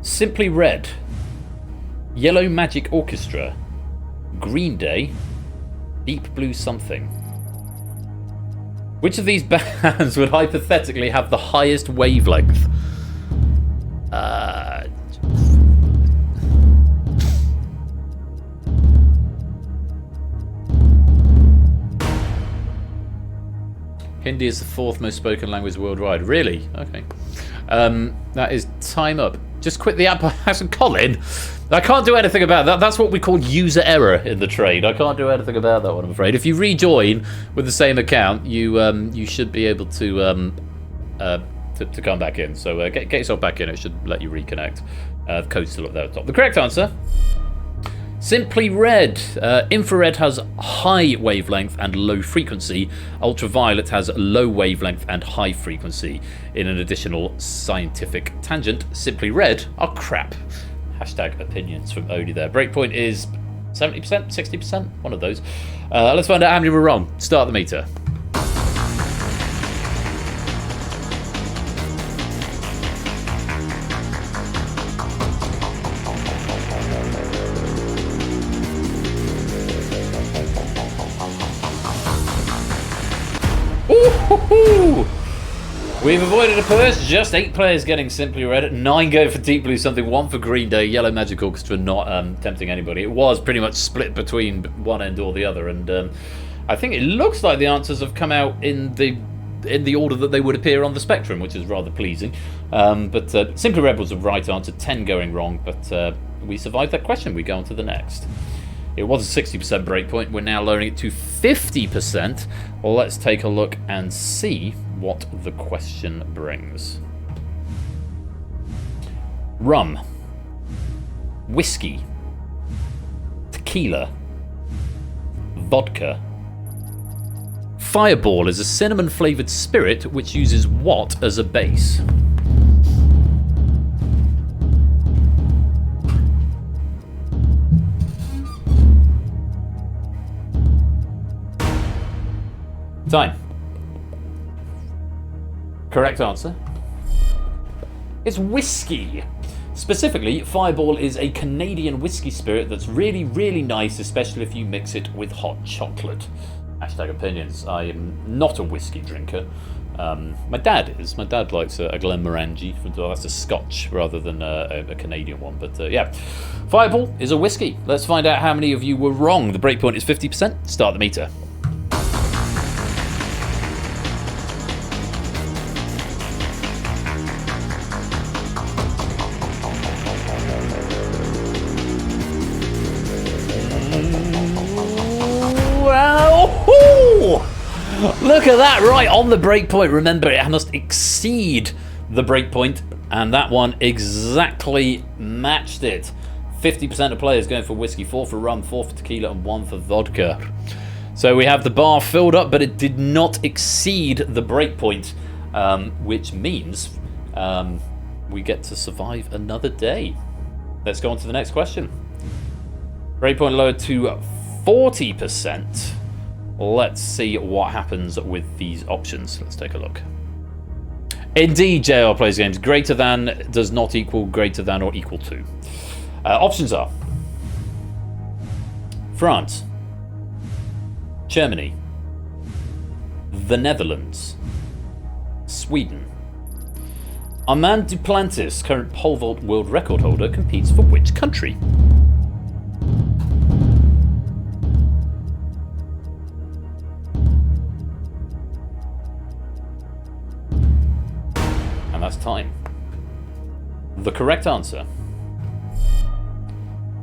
Simply Red, Yellow Magic Orchestra, Green Day, Deep Blue Something. Which of these bands would hypothetically have the highest wavelength? Hindi is the 4th most spoken language worldwide. Really? Okay. That is time up. Just quit the app, Colin. I can't do anything about that. That's what we call user error in the trade. I can't do anything about that one, I'm afraid. If you rejoin with the same account, you should be able to come back in. So get yourself back in. It should let you reconnect. The code's still up there at the top. The correct answer: Simply Red. Infrared has high wavelength and low frequency. Ultraviolet has low wavelength and high frequency. In an additional scientific tangent, Simply Red are crap. Hashtag opinions from Odie there. Breakpoint is 70%, 60%, one of those. Let's find out how many were wrong. Start the meter. Ooh-hoo-hoo! We've avoided a purge, just 8 players getting Simply Red, 9 go for Deep Blue Something, 1 for Green Day, Yellow Magic Orchestra not tempting anybody. It was pretty much split between one end or the other, and I think it looks like the answers have come out in the order that they would appear on the spectrum, which is rather pleasing. But Simply Red was the right answer, 10 going wrong, but we survived that question. We go on to the next. It was a 60% breakpoint. We're now lowering it to 50%. Well, let's take a look and see what the question brings. rum, whiskey, tequila, vodka. Fireball is a cinnamon-flavoured spirit which uses what as a base? Time. Correct answer. It's whiskey. Specifically, Fireball is a Canadian whiskey spirit that's really, really nice, especially if you mix it with hot chocolate. Hashtag opinions. I am not a whiskey drinker. My dad is. My dad likes a Glenmorangie. That's a Scotch rather than a Canadian one. But yeah, Fireball is a whiskey. Let's find out how many of you were wrong. The breakpoint is 50%. Start the meter. Look at that, right on the breakpoint. Remember, it must exceed the breakpoint, and that one exactly matched it. 50% of players going for whiskey, 4 for rum, 4 for tequila, and 1 for vodka. So we have the bar filled up, but it did not exceed the breakpoint, which means we get to survive another day. Let's go on to the next question. Breakpoint lowered to 40%. Let's see what happens with these options. Let's take a look. Indeed, JR plays games. Greater than does not equal greater than or equal to. Options are France, Germany, the Netherlands, Sweden. Armand Duplantis, current pole vault world record holder, competes for which country? And that's time. The correct answer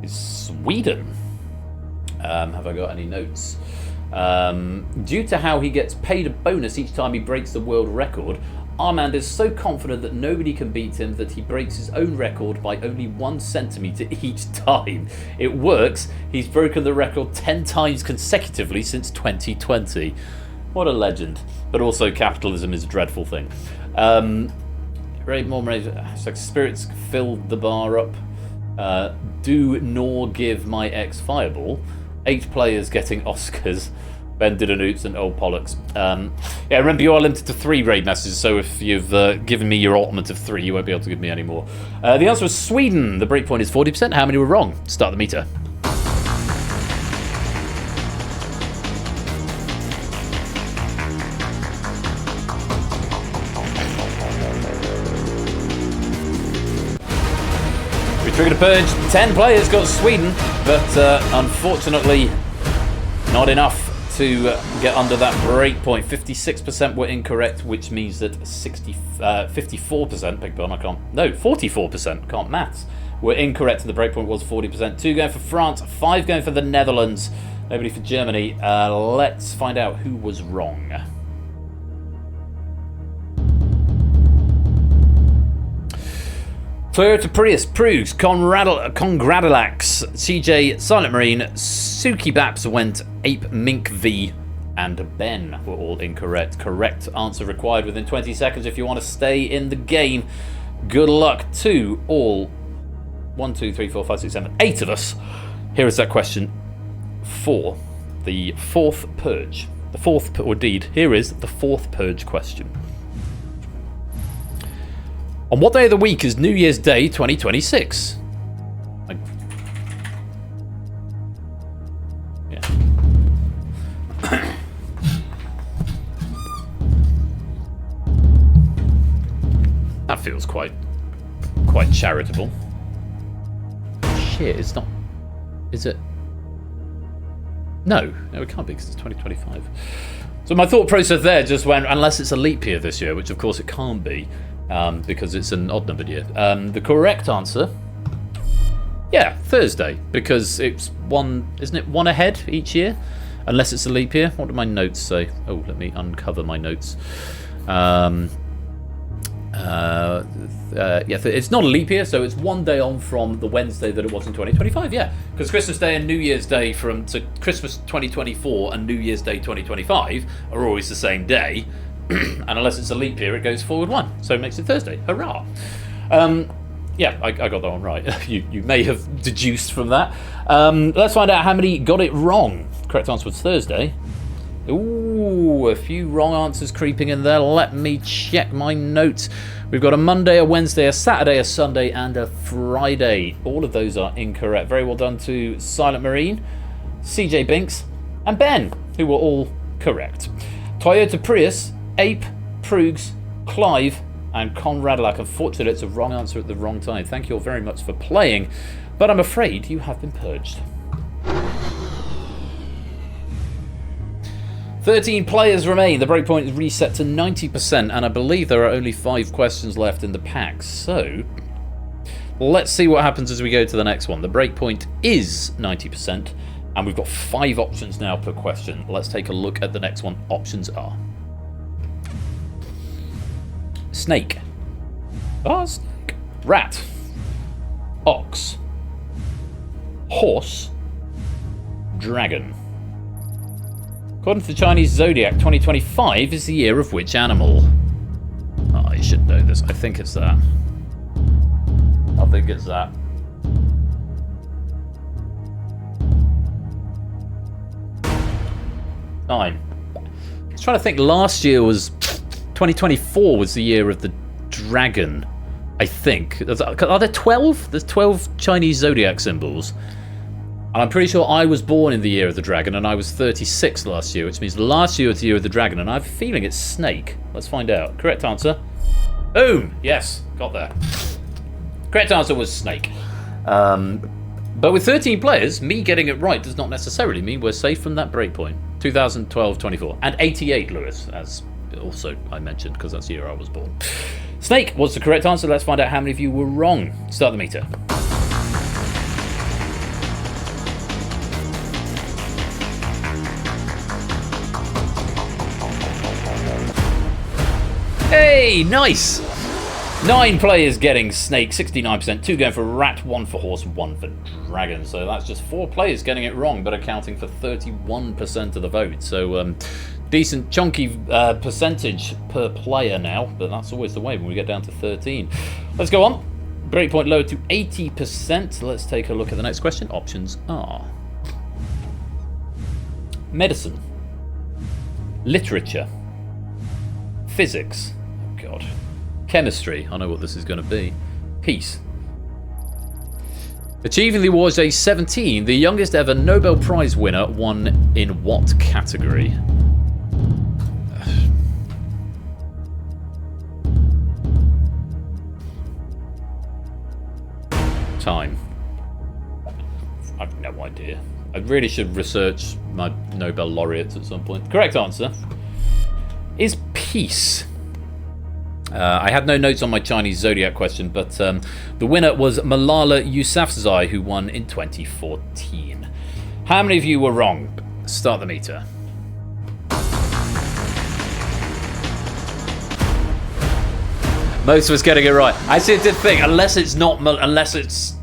is Sweden. Have I got any notes? Due to how he gets paid a bonus each time he breaks the world record, Armand is so confident that nobody can beat him that he breaks his own record by only 1 centimetre each time. It works. He's broken the record 10 times consecutively since 2020. What a legend. But also capitalism is a dreadful thing. Spirits filled the bar up. Do nor give my ex Fireball. 8 players getting Oscars. Ben did an oops and old Pollux. Yeah, remember you are limited to 3 raid messages, so if you've given me your ultimate of 3, you won't be able to give me any more. The answer was Sweden. The breakpoint is 40%. How many were wrong? Start the meter. We triggered a purge. 10 players got Sweden, but unfortunately not enough to get under that breakpoint. 56% were incorrect, which means that 54%, beg pardon, 44%, can't maths, were incorrect, and the breakpoint was 40%. 2 going for France, 5 going for the Netherlands, nobody for Germany. Let's find out who was wrong. Toyota Prius, Prugs, Congradilax, CJ, Silent Marine, Suki Baps went Ape, Mink V, and Ben were all incorrect. Correct answer required within 20 seconds if you want to stay in the game. Good luck to all 1, 2, 3, 4, 5, 6, 7, 8 of us. Here is that question for the 4th Purge. The 4th, or indeed, here is the 4th Purge question. On what day of the week is New Year's Day 2026? Yeah. That feels quite charitable. Shit, it's not. Is it? No, it can't be because it's 2025. So my thought process there just went, unless it's a leap year this year, which of course it can't be. Because it's an odd numbered year. The correct answer, yeah, Thursday, because it's one, isn't it, 1 ahead each year? Unless it's a leap year. What do my notes say? Oh, let me uncover my notes. It's not a leap year, so it's one day on from the Wednesday that it was in 2025. Yeah, because Christmas Day and New Year's Day to Christmas 2024 and New Year's Day 2025 are always the same day, and unless it's a leap year, it goes forward one, so it makes it Thursday. Hurrah! Yeah, I got that one right. you may have deduced from that. Let's find out how many got it wrong. Correct answer was Thursday. Ooh, a few wrong answers creeping in there. Let me check my notes. We've got a Monday, a Wednesday, a Saturday, a Sunday, and a Friday. All of those are incorrect. Very well done to Silent Marine, CJ Binks, and Ben, who were all correct. Toyota Prius, Ape, Prugs, Clive, and Conradlac. Unfortunately, it's a wrong answer at the wrong time. Thank you all very much for playing, but I'm afraid you have been purged. 13 players remain. The breakpoint is reset to 90%, and I believe there are only 5 questions left in the pack. So, let's see what happens as we go to the next one. The breakpoint is 90%, and we've got 5 options now per question. Let's take a look at the next one. Options are snake. Snake. Rat. Ox. Horse. Dragon. According to the Chinese Zodiac, 2025 is the year of which animal? Oh, you should know this. I think it's that. I think it's that. Nine. I was trying to think. Last year was 2024 was the year of the dragon. I think. Are there 12? There's 12 Chinese Zodiac symbols. And I'm pretty sure I was born in the year of the dragon, and I was 36 last year, which means last year was the year of the dragon, and I have a feeling it's snake. Let's find out. Correct answer. Boom! Yes, got there. Correct answer was snake. But with 13 players, me getting it right does not necessarily mean we're safe from that breakpoint. 2012-24. And 88, Lewis, as also I mentioned, because that's the year I was born. Snake was the correct answer. Let's find out how many of you were wrong. Start the meter. Hey, nice! 9 players getting snake, 69%, 2 going for rat, 1 for horse, 1 for dragon. So that's just 4 players getting it wrong, but accounting for 31% of the vote. So decent chunky percentage per player now, but that's always the way when we get down to 13. Let's go on. Breakpoint lowered to 80%. Let's take a look at the next question. Options are medicine, literature, physics, oh god, chemistry, I know what this is going to be, peace. Achieving the awards age 17, the youngest ever Nobel Prize winner won in what category? Time. I've no idea. I really should research my Nobel laureates at some point. Correct answer is peace. I had no notes on my Chinese Zodiac question, but the winner was Malala Yousafzai, who won in 2014. How many of you were wrong? Start the meter. Most of us getting it right. I did think, unless it's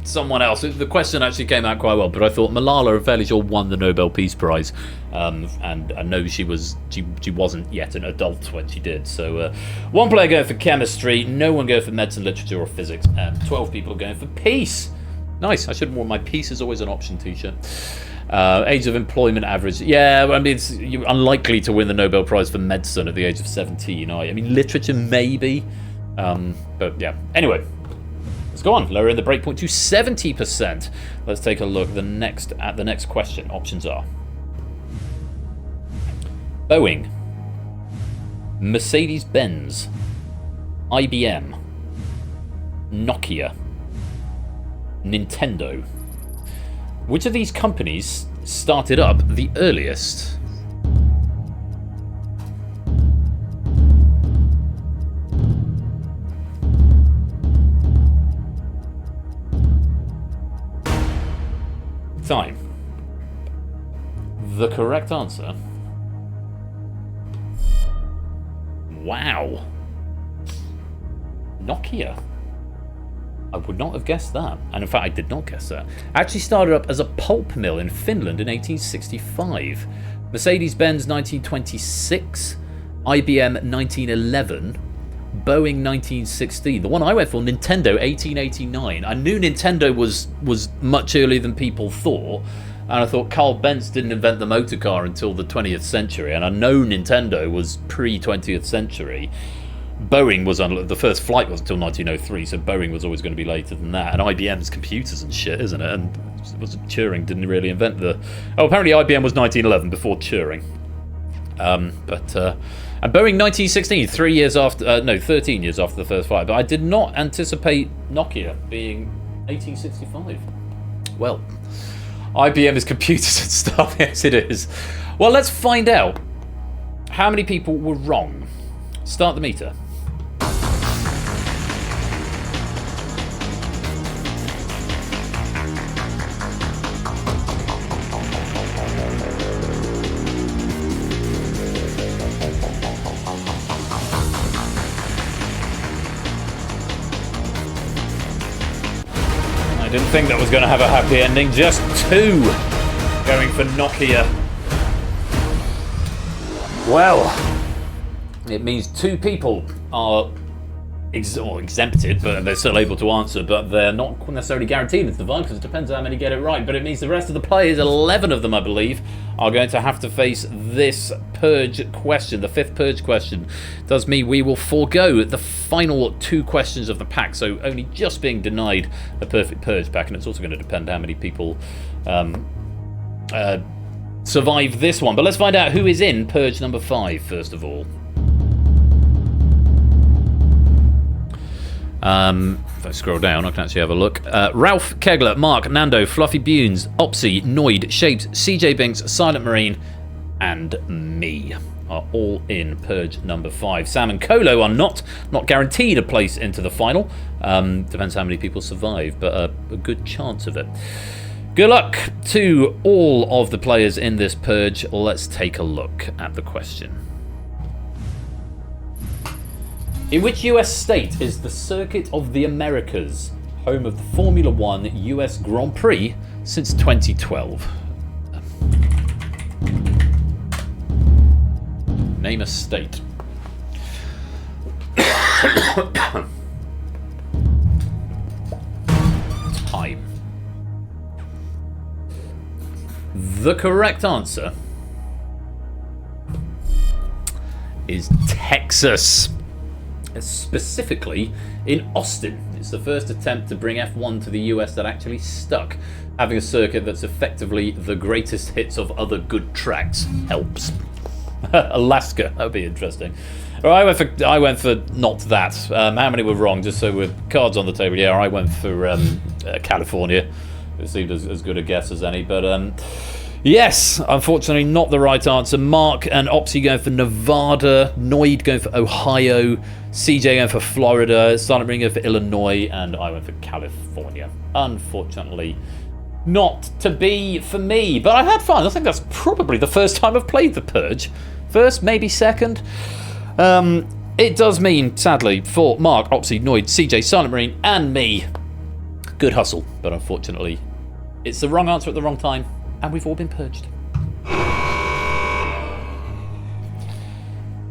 someone else. The question actually came out quite well, but I thought Malala, I'm fairly sure, won the Nobel Peace Prize, and I know she wasn't yet an adult when she did. So 1 player going for chemistry, no one going for medicine, literature, or physics, and 12 people going for peace. Nice. I should have worn my peace is always an option t-shirt. Age of employment average. Yeah, I mean, you're unlikely to win the Nobel Prize for medicine at the age of 17. I mean, literature maybe. But yeah, anyway, let's go on. Lowering the breakpoint to 70%. Let's take a look at the next question. Options are Boeing, Mercedes-Benz, IBM, Nokia, Nintendo. Which of these companies started up the earliest? Time. The correct answer. Wow. Nokia. I would not have guessed that. And in fact, I did not guess that. Actually started up as a pulp mill in Finland in 1865. Mercedes-Benz 1926. IBM 1911. Boeing 1916. The one I went for, Nintendo 1889. I knew Nintendo was much earlier than people thought. And I thought Carl Benz didn't invent the motor car until the 20th century. And I know Nintendo was pre-20th century. Boeing was on the first flight was until 1903, so Boeing was always going to be later than that. And IBM's computers and shit, isn't it? And Turing didn't really invent the. Oh, apparently IBM was 1911 before Turing. And Boeing 1916, 13 years after the first flight. But I did not anticipate Nokia being 1865. Well, IBM is computers and stuff. Yes, it is. Well, let's find out how many people were wrong. Start the meter. I didn't think that was going to have a happy ending. Just 2 going for Nokia. Well, it means 2 people are exempted, but they're still able to answer, but they're not necessarily guaranteed it's the vibe, because it depends on how many get it right. But it means the rest of the players, 11 of them I believe, are going to have to face this Purge question, the 5th Purge question. Does mean we will forego the final 2 questions of the pack, so only just being denied a perfect Purge pack, and it's also going to depend how many people survive this one. But let's find out who is in Purge number 5 first of all. If I scroll down, I can actually have a look. Ralph, Kegler, Mark, Nando, Fluffy Bunes, Opsy, Noid, Shapes, CJ Binks, Silent Marine, and me are all in Purge number 5. Sam and Colo are not guaranteed a place into the final. Depends how many people survive, but a good chance of it. Good luck to all of the players in this Purge. Let's take a look at the question. In which US state is the Circuit of the Americas home of the Formula One US Grand Prix since 2012? Name a state. Time. The correct answer is Texas. Specifically in Austin. It's the first attempt to bring F1 to the US that actually stuck. Having a circuit that's effectively the greatest hits of other good tracks helps. Alaska, that would be interesting. I went for not that. How many were wrong? Just so we're cards on the table. Yeah, I went for California. It seemed as good a guess as any, but yes, unfortunately not the right answer. Mark and Opsy going for Nevada, Noid going for Ohio, CJ going for Florida, Silent Marine going for Illinois, and I went for California. Unfortunately, not to be for me, but I had fun. I think that's probably the first time I've played the Purge. First, maybe second. It does mean, sadly, for Mark, Opsy, Noid, CJ, Silent Marine, and me, good hustle, but unfortunately, it's the wrong answer at the wrong time. And we've all been purged.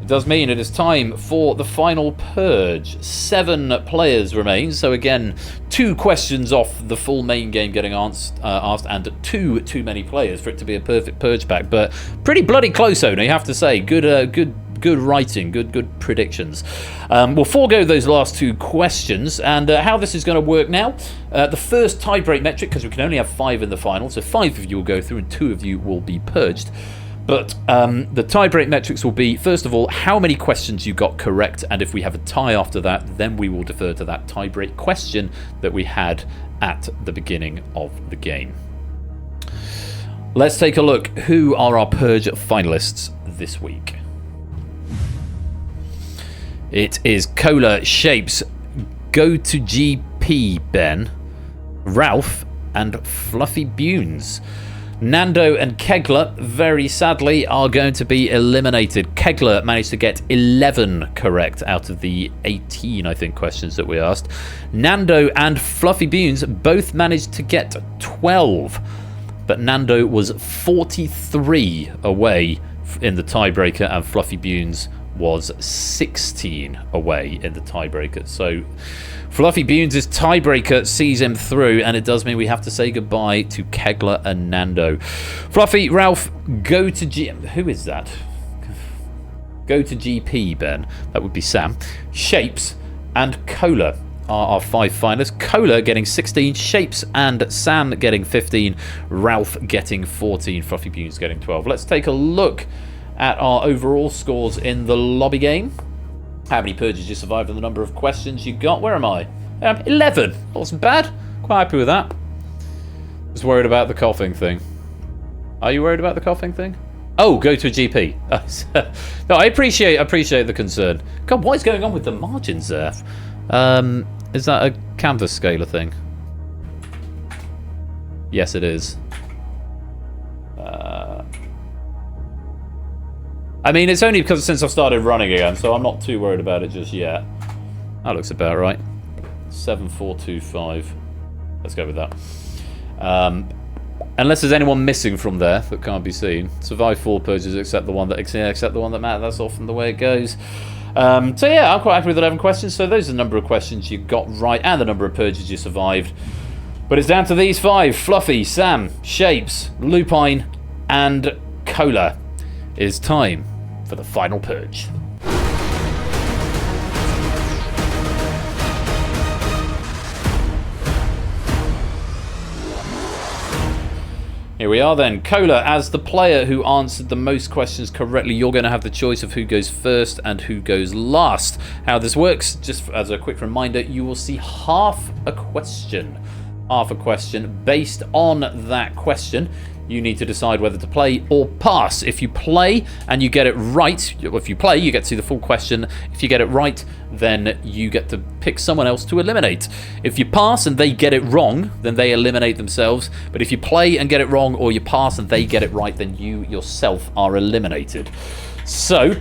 It does mean it is time for the final Purge. 7 players remain, so again, 2 questions off the full main game getting asked, and 2 too many players for it to be a perfect Purge pack. But pretty bloody close, Ona, you have to say. Good writing, good predictions. We'll forego those last 2 questions, and how this is going to work now. The first tie-break metric, because we can only have 5 in the final, so 5 of you will go through and 2 of you will be purged. But the tie-break metrics will be, first of all, how many questions you got correct, and if we have a tie after that, then we will defer to that tie-break question that we had at the beginning of the game. Let's take a look. Who are our Purge finalists this week? It is Cola, Shapes, Go to GP Ben, Ralph, and Fluffy Bunes. Nando and Kegler, very sadly, are going to be eliminated. Kegler managed to get 11 correct out of the 18, I think, questions that we asked. Nando and Fluffy Beans both managed to get 12, but Nando was 43 away in the tiebreaker, and Fluffy Beans was 16 away in the tiebreaker. So Fluffy Beans' tiebreaker sees him through, and it does mean we have to say goodbye to Kegler and Nando. Fluffy, Ralph, go to who is that? Go to GP, Ben. That would be Sam. Shapes and Cola are our 5 finalists. Cola getting 16, Shapes and Sam getting 15, Ralph getting 14, Fluffy Beans getting 12. Let's take a look at our overall scores in the lobby game. How many purges you survived and the number of questions you got. Where am I? 11. Wasn't bad. Quite happy with that. Just worried about the coughing thing. Are you worried about the coughing thing? Oh, go to a GP. No, I appreciate the concern. God, what is going on with the margins there? Is that a canvas scaler thing? Yes, it is. I mean, it's only because since I've started running again, so I'm not too worried about it just yet. That looks about right. 7425. Let's go with that. Unless there's anyone missing from there that can't be seen. Survive 4 purges except the one that matters. That's often the way it goes. So yeah, I'm quite happy with 11 questions. So those are the number of questions you got right and the number of purges you survived. But it's down to these 5: Fluffy, Sam, Shapes, Lupine, and Cola. It's time for the final purge. Here we are then. Cola, as the player who answered the most questions correctly, you're going to have the choice of who goes first and who goes last. How this works, just as a quick reminder, you will see half a question. Half a question. Based on that question, you need to decide whether to play or pass. If you play and you get it right, if you play, you get to see the full question. If you get it right, then you get to pick someone else to eliminate. If you pass and they get it wrong, then they eliminate themselves. But if you play and get it wrong, or you pass and they get it right, then you yourself are eliminated. So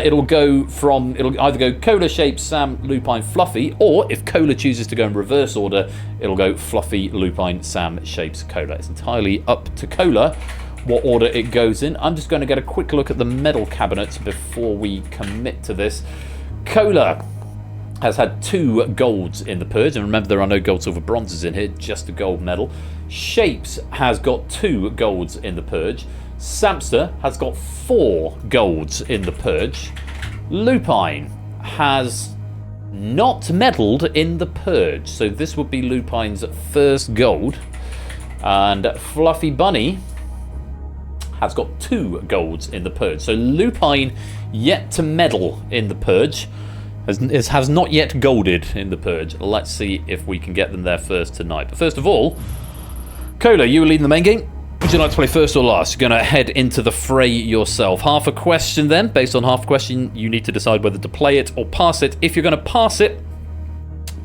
it'll either go Cola, Shapes, Sam, Lupine, Fluffy, or if Cola chooses to go in reverse order, it'll go Fluffy, Lupine, Sam, Shapes, Cola. It's entirely up to Cola what order it goes in. I'm just going to get a quick look at the medal cabinets before we commit to this. Cola has had 2 golds in the purge, and remember there are no gold, silver, bronzes in here, just a gold medal. Shapes has got 2 golds in the purge. Samster has got 4 golds in the purge. Lupine has not medalled in the purge, so this would be Lupine's first gold. And Fluffy Bunny has got 2 golds in the purge. So Lupine yet to medal in the purge, has not yet golded in the purge. Let's see if we can get them there first tonight. But first of all, Cola, you will lead in the main game. Would you like to play first or last? You're going to head into the fray yourself. Half a question then. Based on half a question, you need to decide whether to play it or pass it. If you're going to pass it,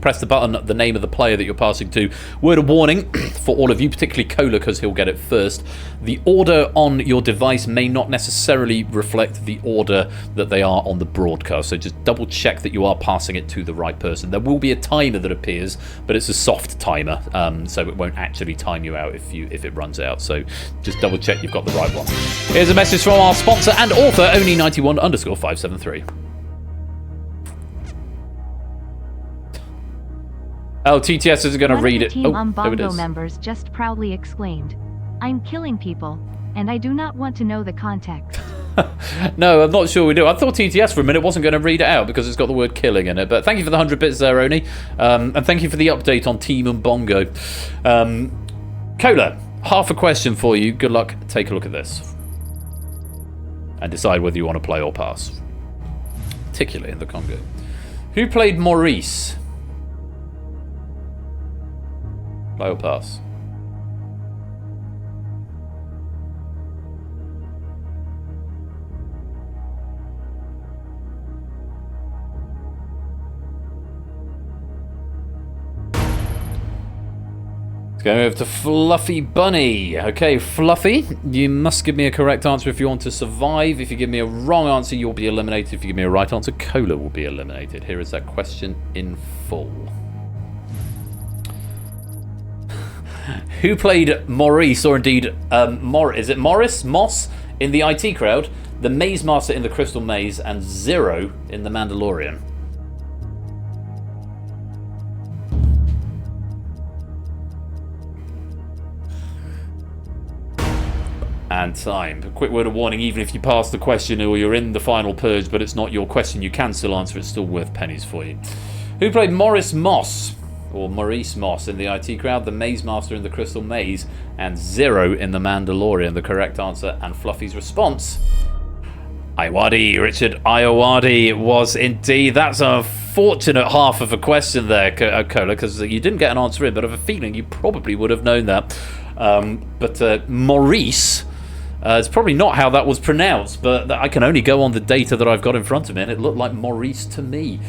press the button, the name of the player that you're passing to. Word of warning for all of you, particularly Cola, because he'll get it first. The order on your device may not necessarily reflect the order that they are on the broadcast, so just double check that you are passing it to the right person. There will be a timer that appears, but it's a soft timer, so it won't actually time you out if it runs out. So just double check you've got the right one. Here's a message from our sponsor and author, Oni91_573. Oh, TTS isn't going to read it. Team Oh, there it Umbongo is. members just proudly exclaimed, "I'm killing people, and I do not want to know the context." No, I'm not sure we do. I thought TTS for a minute wasn't going to read it out because it's got the word killing in it. But thank you for the 100 bits there, Oni. And thank you for the update on Team Umbongo. Cola, half a question for you. Good luck. Take a look at this. And decide whether you want to play or pass. Particularly in the Congo. Who played Maurice? Play or pass? Going over to Fluffy Bunny. Okay, Fluffy, you must give me a correct answer if you want to survive. If you give me a wrong answer, you'll be eliminated. If you give me a right answer, Cola will be eliminated. Here is that question in full. Who played Maurice, or indeed, is it Morris? Moss in the IT Crowd, the Maze Master in the Crystal Maze, and Zero in the Mandalorian? And time. A quick word of warning, even if you pass the question or you're in the final purge, but it's not your question, you can still answer. It's still worth pennies for you. Who played Morris Moss, or Maurice Moss in the IT Crowd, the Maze Master in the Crystal Maze, and Zero in the Mandalorian? The correct answer, and Fluffy's response, Iowadi, Richard Iowadi. It was indeed. That's a fortunate half of a question there, Cola, because you didn't get an answer in, but I have a feeling you probably would have known that. But Maurice, it's probably not how that was pronounced, but I can only go on the data that I've got in front of me, and it looked like Maurice to me.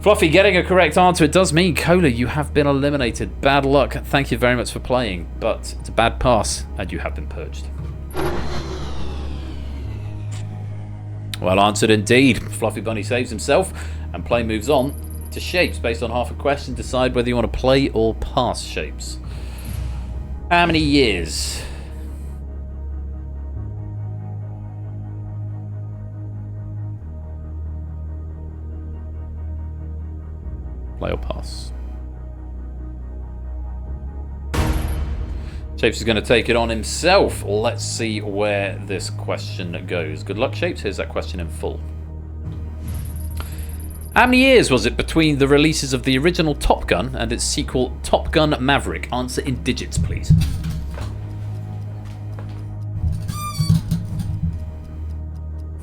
Fluffy getting a correct answer. It does mean, Cola, you have been eliminated. Bad luck. Thank you very much for playing, but it's a bad pass, and you have been purged. Well answered indeed. Fluffy Bunny saves himself, and play moves on to Shapes. Based on half a question, decide whether you want to play or pass, Shapes. How many years? Play or pass? Shapes is going to take it on himself. Let's see where this question goes. Good luck, Shapes. Here's that question in full. How many years was it between the releases of the original Top Gun and its sequel, Top Gun Maverick? Answer in digits, please.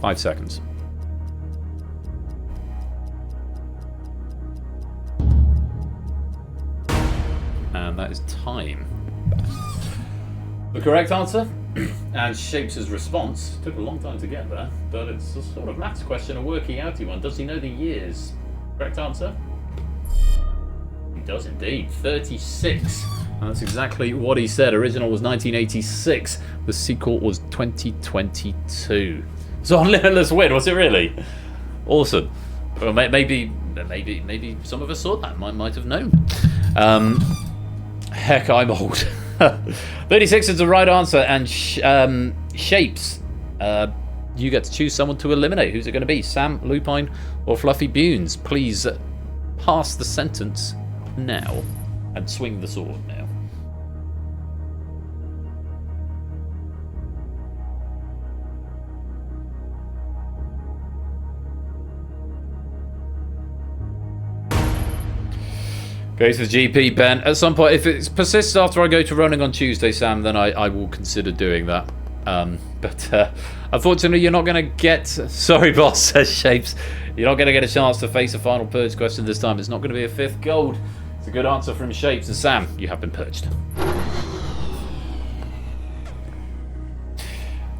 Five seconds. And that is time. The correct answer, and Shapes' response, took a long time to get there, but it's a sort of maths question, a working outy one. Does he know the years? Correct answer? He does indeed. 36. And that's exactly what he said. Original was 1986. The sequel was 2022. So on Limitless Win, was it really? Awesome. Well, maybe some of us saw that. Might have known. Heck, I'm old. 36 is the right answer, and Shapes, you get to choose someone to eliminate. Who's it going to be? Sam, Lupine, or Fluffy Bunes? Please pass the sentence now and swing the sword now. Goes for GP, Ben. At some point, if it persists after I go to running on Tuesday, Sam, then I will consider doing that. But unfortunately, you're not going to get... Sorry, boss, says Shapes. You're not going to get a chance to face a final purge question this time. It's not going to be a fifth gold. It's a good answer from Shapes. And Sam, you have been purged.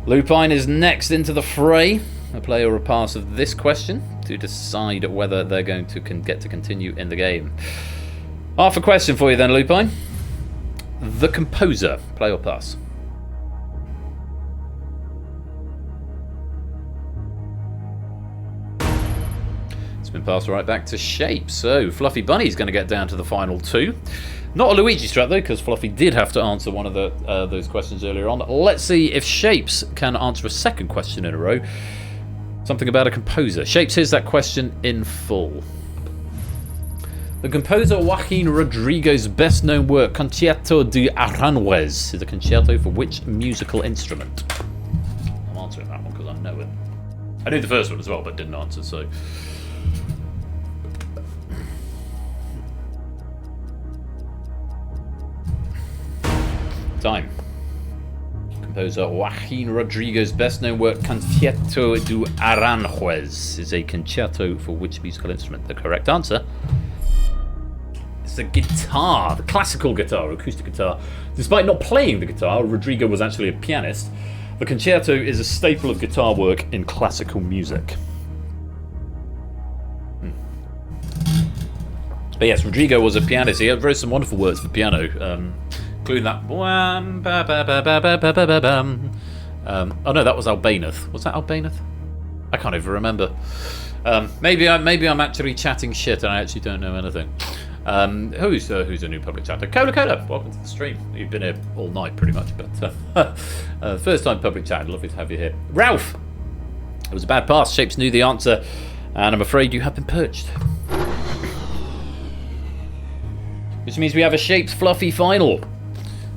Lupine is next into the fray. A play or a pass of this question to decide whether they're going to get to continue in the game. Half a question for you then, Lupine. The composer, play or pass? It's been passed right back to Shape. So Fluffy Bunny's going to get down to the final two. Not a Luigi strat though, because Fluffy did have to answer one of those questions earlier on. Let's see if Shapes can answer a second question in a row. Something about a composer. Shapes, here's that question in full. The composer Joaquin Rodrigo's best-known work, Concierto de Aranjuez, is a concerto for which musical instrument? I'm answering that one because I know it. I knew the first one as well, but didn't answer, so... Time. Composer Joaquin Rodrigo's best-known work, Concierto de Aranjuez, is a concerto for which musical instrument? The correct answer... the guitar, the classical guitar, acoustic guitar. Despite not playing the guitar, Rodrigo was actually a pianist. The concerto is a staple of guitar work in classical music. But yes, Rodrigo was a pianist. He wrote some wonderful works for piano. Including that. Oh no, that was Albanath. Was that Albanath? I can't even remember. Maybe I'm actually chatting shit and I actually don't know anything. Who's a new public chatter? Cola, welcome to the stream. You've been here all night pretty much, but first time public chat. Lovely to have you here. Ralph! It was a bad pass. Shapes knew the answer, and I'm afraid you have been purged. Which means we have a Shapes Fluffy final.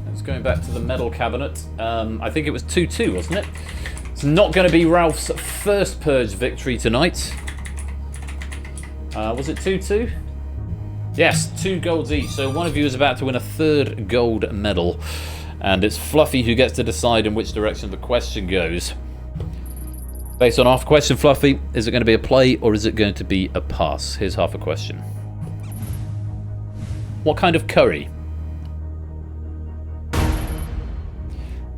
Let's go back to the medal cabinet. I think it was 2-2, wasn't it? It's not going to be Ralph's first Purge victory tonight. Was it 2-2? Yes, 2 golds each. So one of you is about to win a 3rd gold medal. And it's Fluffy who gets to decide in which direction the question goes. Based on half a question, Fluffy, is it going to be a play or is it going to be a pass? Here's half a question. What kind of curry?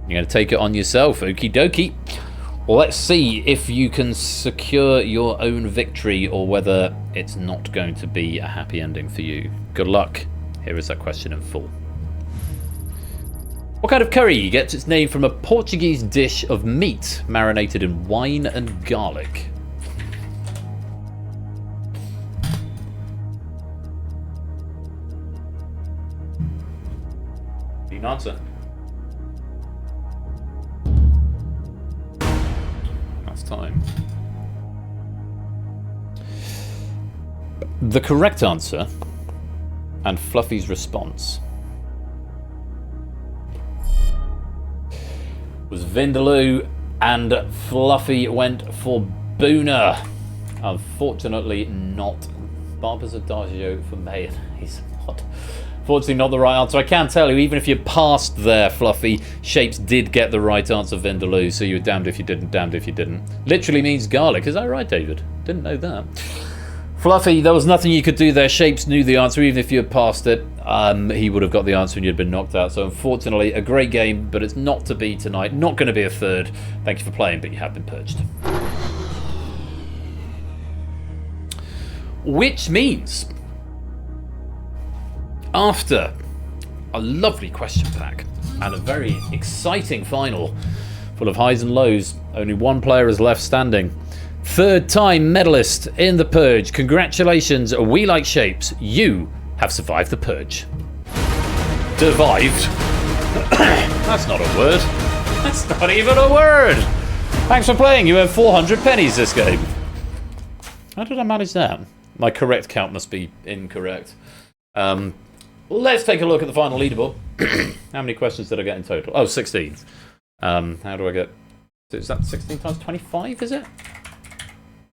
You're going to take it on yourself, okie dokie. Well, let's see if you can secure your own victory or whether it's not going to be a happy ending for you. Good luck. Here is that question in full. What kind of curry gets its name from a Portuguese dish of meat marinated in wine and garlic? Need an answer. That's time. The correct answer and Fluffy's response was Vindaloo, and Fluffy went for Boona. Unfortunately not. Barber's Adagio for mayonnaise. Fortunately not the right answer. I can tell you, even if you passed there, Fluffy, Shapes did get the right answer, Vindaloo, so you were damned if you didn't, damned if you didn't. Literally means garlic. Is that right, David? Didn't know that. Fluffy, there was nothing you could do there. Shapes knew the answer. Even if you had passed it, he would have got the answer and you'd been knocked out. So unfortunately, a great game, but it's not to be tonight. Not going to be a 3rd. Thank you for playing, but you have been purged. Which means, after a lovely question pack and a very exciting final full of highs and lows, only one player is left standing. 3rd time medalist in the Purge. Congratulations, We Like Shapes. You have survived the Purge. Survived? That's not a word. That's not even a word. Thanks for playing. You have 400 pennies this game. How did I manage that? My correct count must be incorrect. Let's take a look at the final leaderboard. How many questions did I get in total? Oh, 16. How do I get... Is that 16 times 25, is it?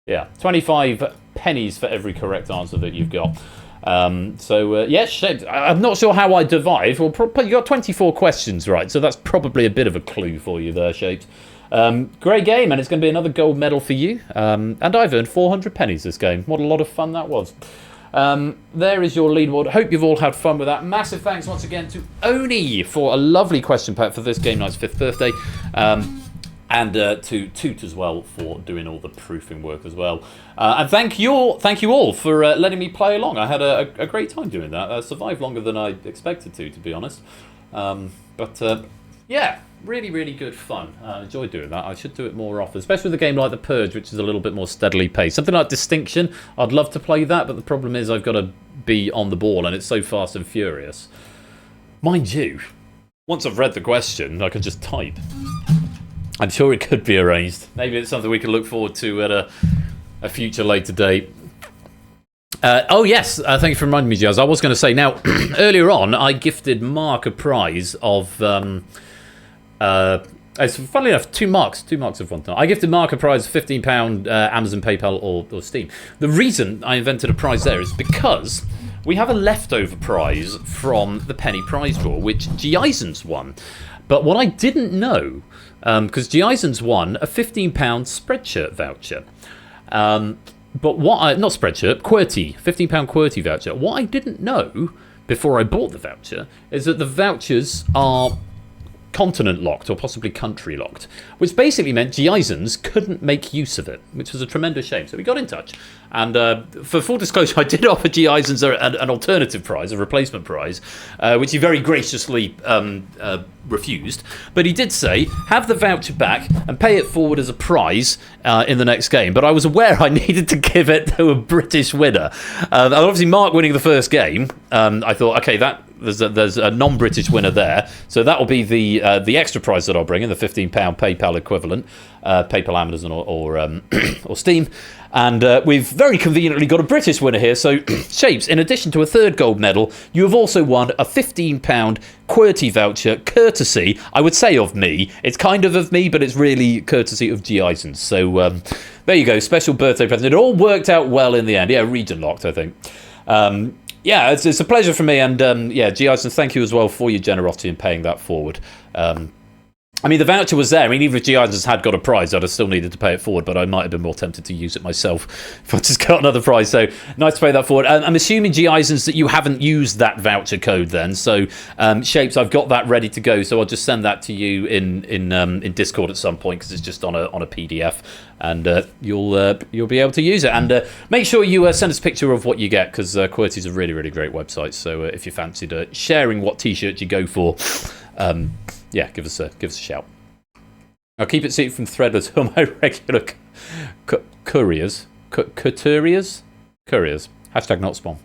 Yeah, 25 pennies for every correct answer that you've got. Yes, I'm not sure how I divide. Well, you got 24 questions, right? So that's probably a bit of a clue for you there, Shapes. Great game, and it's going to be another gold medal for you. And I've earned 400 pennies this game. What a lot of fun that was. There is your leaderboard. Hope you've all had fun with that. Massive thanks once again to Oni for a lovely question pack for this game night's 5th birthday. And to Toot as well for doing all the proofing work as well. And thank you all for letting me play along. I had a great time doing that. I survived longer than I expected to be honest. Yeah, really, really good fun. I enjoyed doing that. I should do it more often, especially with a game like The Purge, which is a little bit more steadily paced. Something like Distinction, I'd love to play that, but the problem is I've got to be on the ball, and it's so fast and furious. Mind you, once I've read the question, I can just type. I'm sure it could be arranged. Maybe it's something we can look forward to at a future later date. Oh yes, thank you for reminding me, Jazz. I was going to say, now, earlier on, I gifted Mark a prize of... funnily enough, two marks of one time. I gifted Mark a prize of £15, Amazon, PayPal, or Steam. The reason I invented a prize there is because we have a leftover prize from the penny prize draw, which G-Eisens won. But what I didn't know, because G-Eisens won a £15 Spreadshirt voucher. But what I, not Spreadshirt, QWERTY, £15 QWERTY voucher. What I didn't know before I bought the voucher is that the vouchers are continent locked, or possibly country locked, which basically meant Geisens couldn't make use of it, which was a tremendous shame. So we got in touch, and for full disclosure, I did offer Geisens an alternative prize, a replacement prize, which he very graciously refused. But he did say, have the voucher back and pay it forward as a prize in the next game. But I was aware I needed to give it to a British winner. And obviously, Mark winning the first game, I thought, okay, there's a non-British winner there, so that will be the extra prize that I'll bring in, the £15 PayPal equivalent, PayPal, Amazon, or Steam. And we've very conveniently got a British winner here. So, Shapes, in addition to a third gold medal, you have also won a £15 QWERTY voucher, courtesy, I would say, of me. It's kind of me, but it's really courtesy of Geisens. So, there you go, special birthday present. It all worked out well in the end. Yeah, region locked, I think. Yeah, it's a pleasure for me, and Geisens, thank you as well for your generosity in paying that forward. I mean, the voucher was there. I mean, even if Geisens had got a prize, I'd have still needed to pay it forward, but I might have been more tempted to use it myself if I just got another prize. So, nice to pay that forward. I'm assuming, Geisens, that you haven't used that voucher code then. So, Shapes, I've got that ready to go, so I'll just send that to you in Discord at some point, because it's just on a PDF, and you'll be able to use it. And make sure you send us a picture of what you get, because QWERTY's a really, really great website. So, if you fancied sharing what T-shirt you go for, yeah, give us a shout. I'll keep it secret from Threadless, who are my regular couriers. Couriers? Couriers. Hashtag not spawn.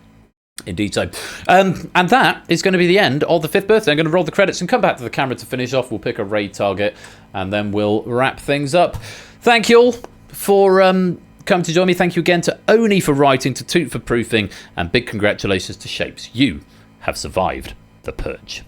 Indeed so. And that is going to be the end of the 5th birthday. I'm going to roll the credits and come back to the camera to finish off. We'll pick a raid target, and then we'll wrap things up. Thank you all for coming to join me. Thank you again to Oni for writing, to Toot for proofing, and big congratulations to Shapes. You have survived the Purge.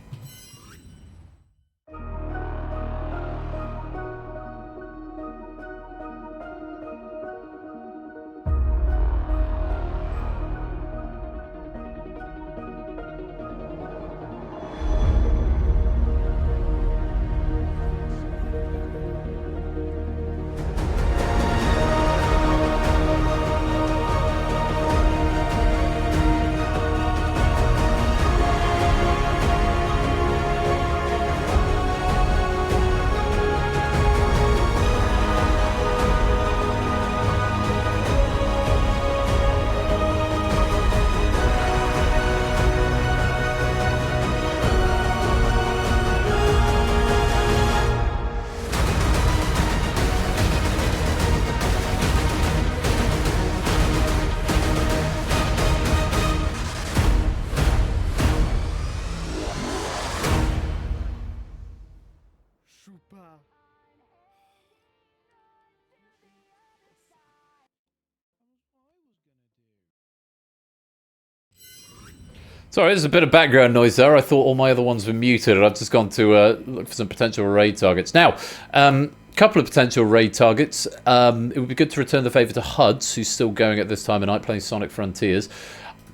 Sorry, there's a bit of background noise there. I thought all my other ones were muted, and I've just gone to look for some potential raid targets. Now, couple of potential raid targets. It would be good to return the favour to Huds, who's still going at this time of night playing Sonic Frontiers.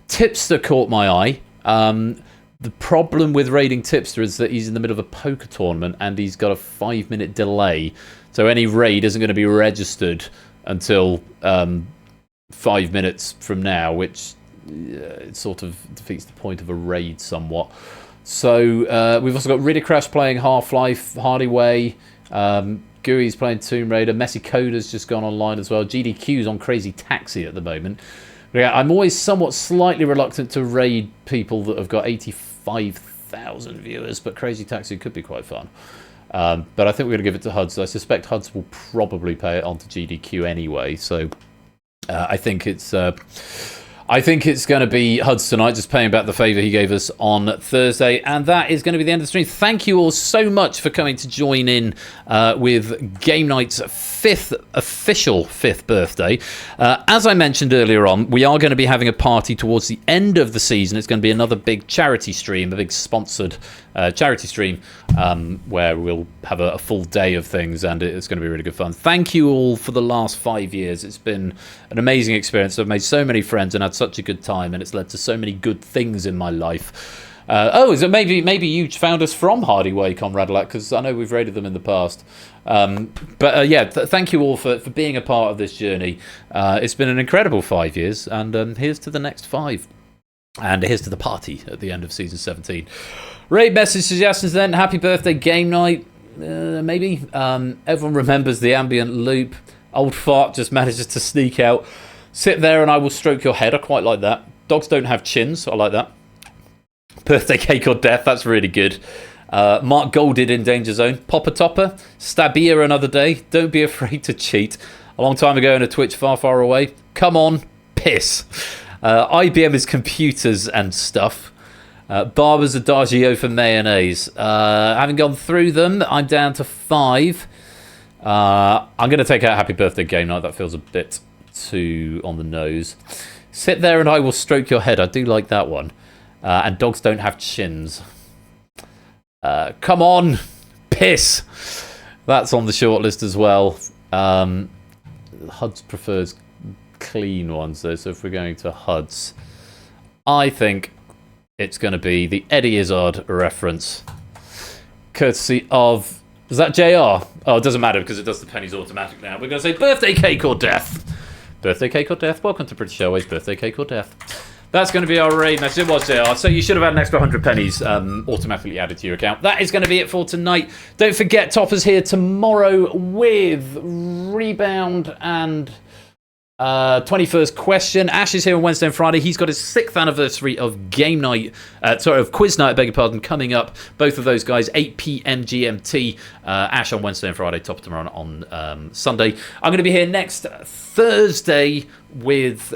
Tipster caught my eye. The problem with raiding Tipster is that he's in the middle of a poker tournament, and he's got a 5-minute delay. So any raid isn't going to be registered until 5 minutes from now, which it sort of defeats the point of a raid somewhat. So we've also got Ridicrash playing Half-Life, Hardyway, Gooey's playing Tomb Raider, Messy Coda's just gone online as well, GDQ's on Crazy Taxi at the moment. Yeah, I'm always somewhat slightly reluctant to raid people that have got 85,000 viewers, but Crazy Taxi could be quite fun. But I think we're going to give it to Huds. I suspect Huds will probably pay it on to GDQ anyway, so I think it's going to be Huds tonight, just paying back the favour he gave us on Thursday. And that is going to be the end of the stream. Thank you all so much for coming to join in with Game Night's official 5th birthday. As I mentioned earlier on, we are going to be having a party towards the end of the season. It's going to be another big charity stream, a big sponsored charity stream, where we'll have a full day of things, and it's going to be really good fun. Thank you all for the last 5 years. It's been an amazing experience. I've made so many friends and had such a good time, and it's led to so many good things in my life. So maybe you found us from Hardyway, Comrade Lack, because I know we've raided them in the past. Thank you all for being a part of this journey. It's been an incredible 5 years, and here's to the next 5. And here's to the party at the end of Season 17. Raid message suggestions then. Happy birthday game night. Maybe. Everyone remembers the ambient loop. Old fart just manages to sneak out. Sit there and I will stroke your head. I quite like that. Dogs don't have chins. I like that. Birthday cake or death. That's really good. Mark Golded in Danger Zone. Popper Topper. Stabia another day. Don't be afraid to cheat. A long time ago in a Twitch far, far away. Come on. Piss. IBM is computers and stuff. Barber's Adagio for mayonnaise. Having gone through them, I'm down to 5. I'm going to take out Happy Birthday Game Night. That feels a bit too on the nose. Sit there and I will stroke your head. I do like that one. And dogs don't have chins. Come on. Piss. That's on the short list as well. HUDs prefers clean ones though, so if we're going to HUDs, I think it's going to be the Eddie Izzard reference, courtesy of, is that JR? Oh, it doesn't matter because it does the pennies automatic now. We're going to say birthday cake or death. Birthday cake or death. Welcome to British Airways. Birthday cake or death. That's going to be our raid message. It was JR, so you should have had an extra 100 pennies automatically added to your account. That is going to be it for tonight. Don't forget, Topper's here tomorrow with Rebound and 21st question. Ash is here on Wednesday and Friday. He's got his 6th anniversary of game night, of quiz night, I beg your pardon, coming up. Both of those guys, 8 p.m. GMT. Ash on Wednesday and Friday, Topper tomorrow on Sunday. I'm going to be here next Thursday with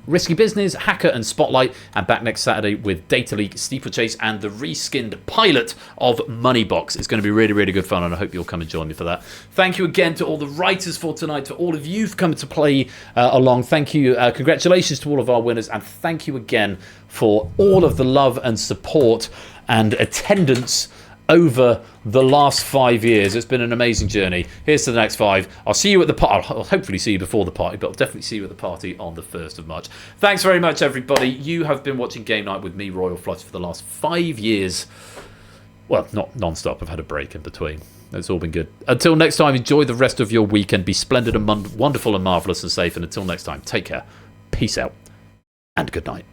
Risky Business, Hacker and Spotlight, and back next Saturday with Data Leak, Steeplechase, and the reskinned pilot of Moneybox. It's going to be really, really good fun, and I hope you'll come and join me for that. Thank you again to all the writers for tonight, to all of you for coming to play along. Thank you. Congratulations to all of our winners, and thank you again for all of the love and support and attendance over the last 5 years. It's been an amazing journey. Here's to the next 5. I'll see you at the party. I'll hopefully see you before the party, but I'll definitely see you at the party on the 1st of March. Thanks very much, everybody. You have been watching Game Night with me, Royal Flush, for the last 5 years. Well, not non-stop. I've had a break in between. It's all been good. Until next time, enjoy the rest of your weekend. Be splendid and wonderful and marvellous and safe. And until next time, take care. Peace out. And good night.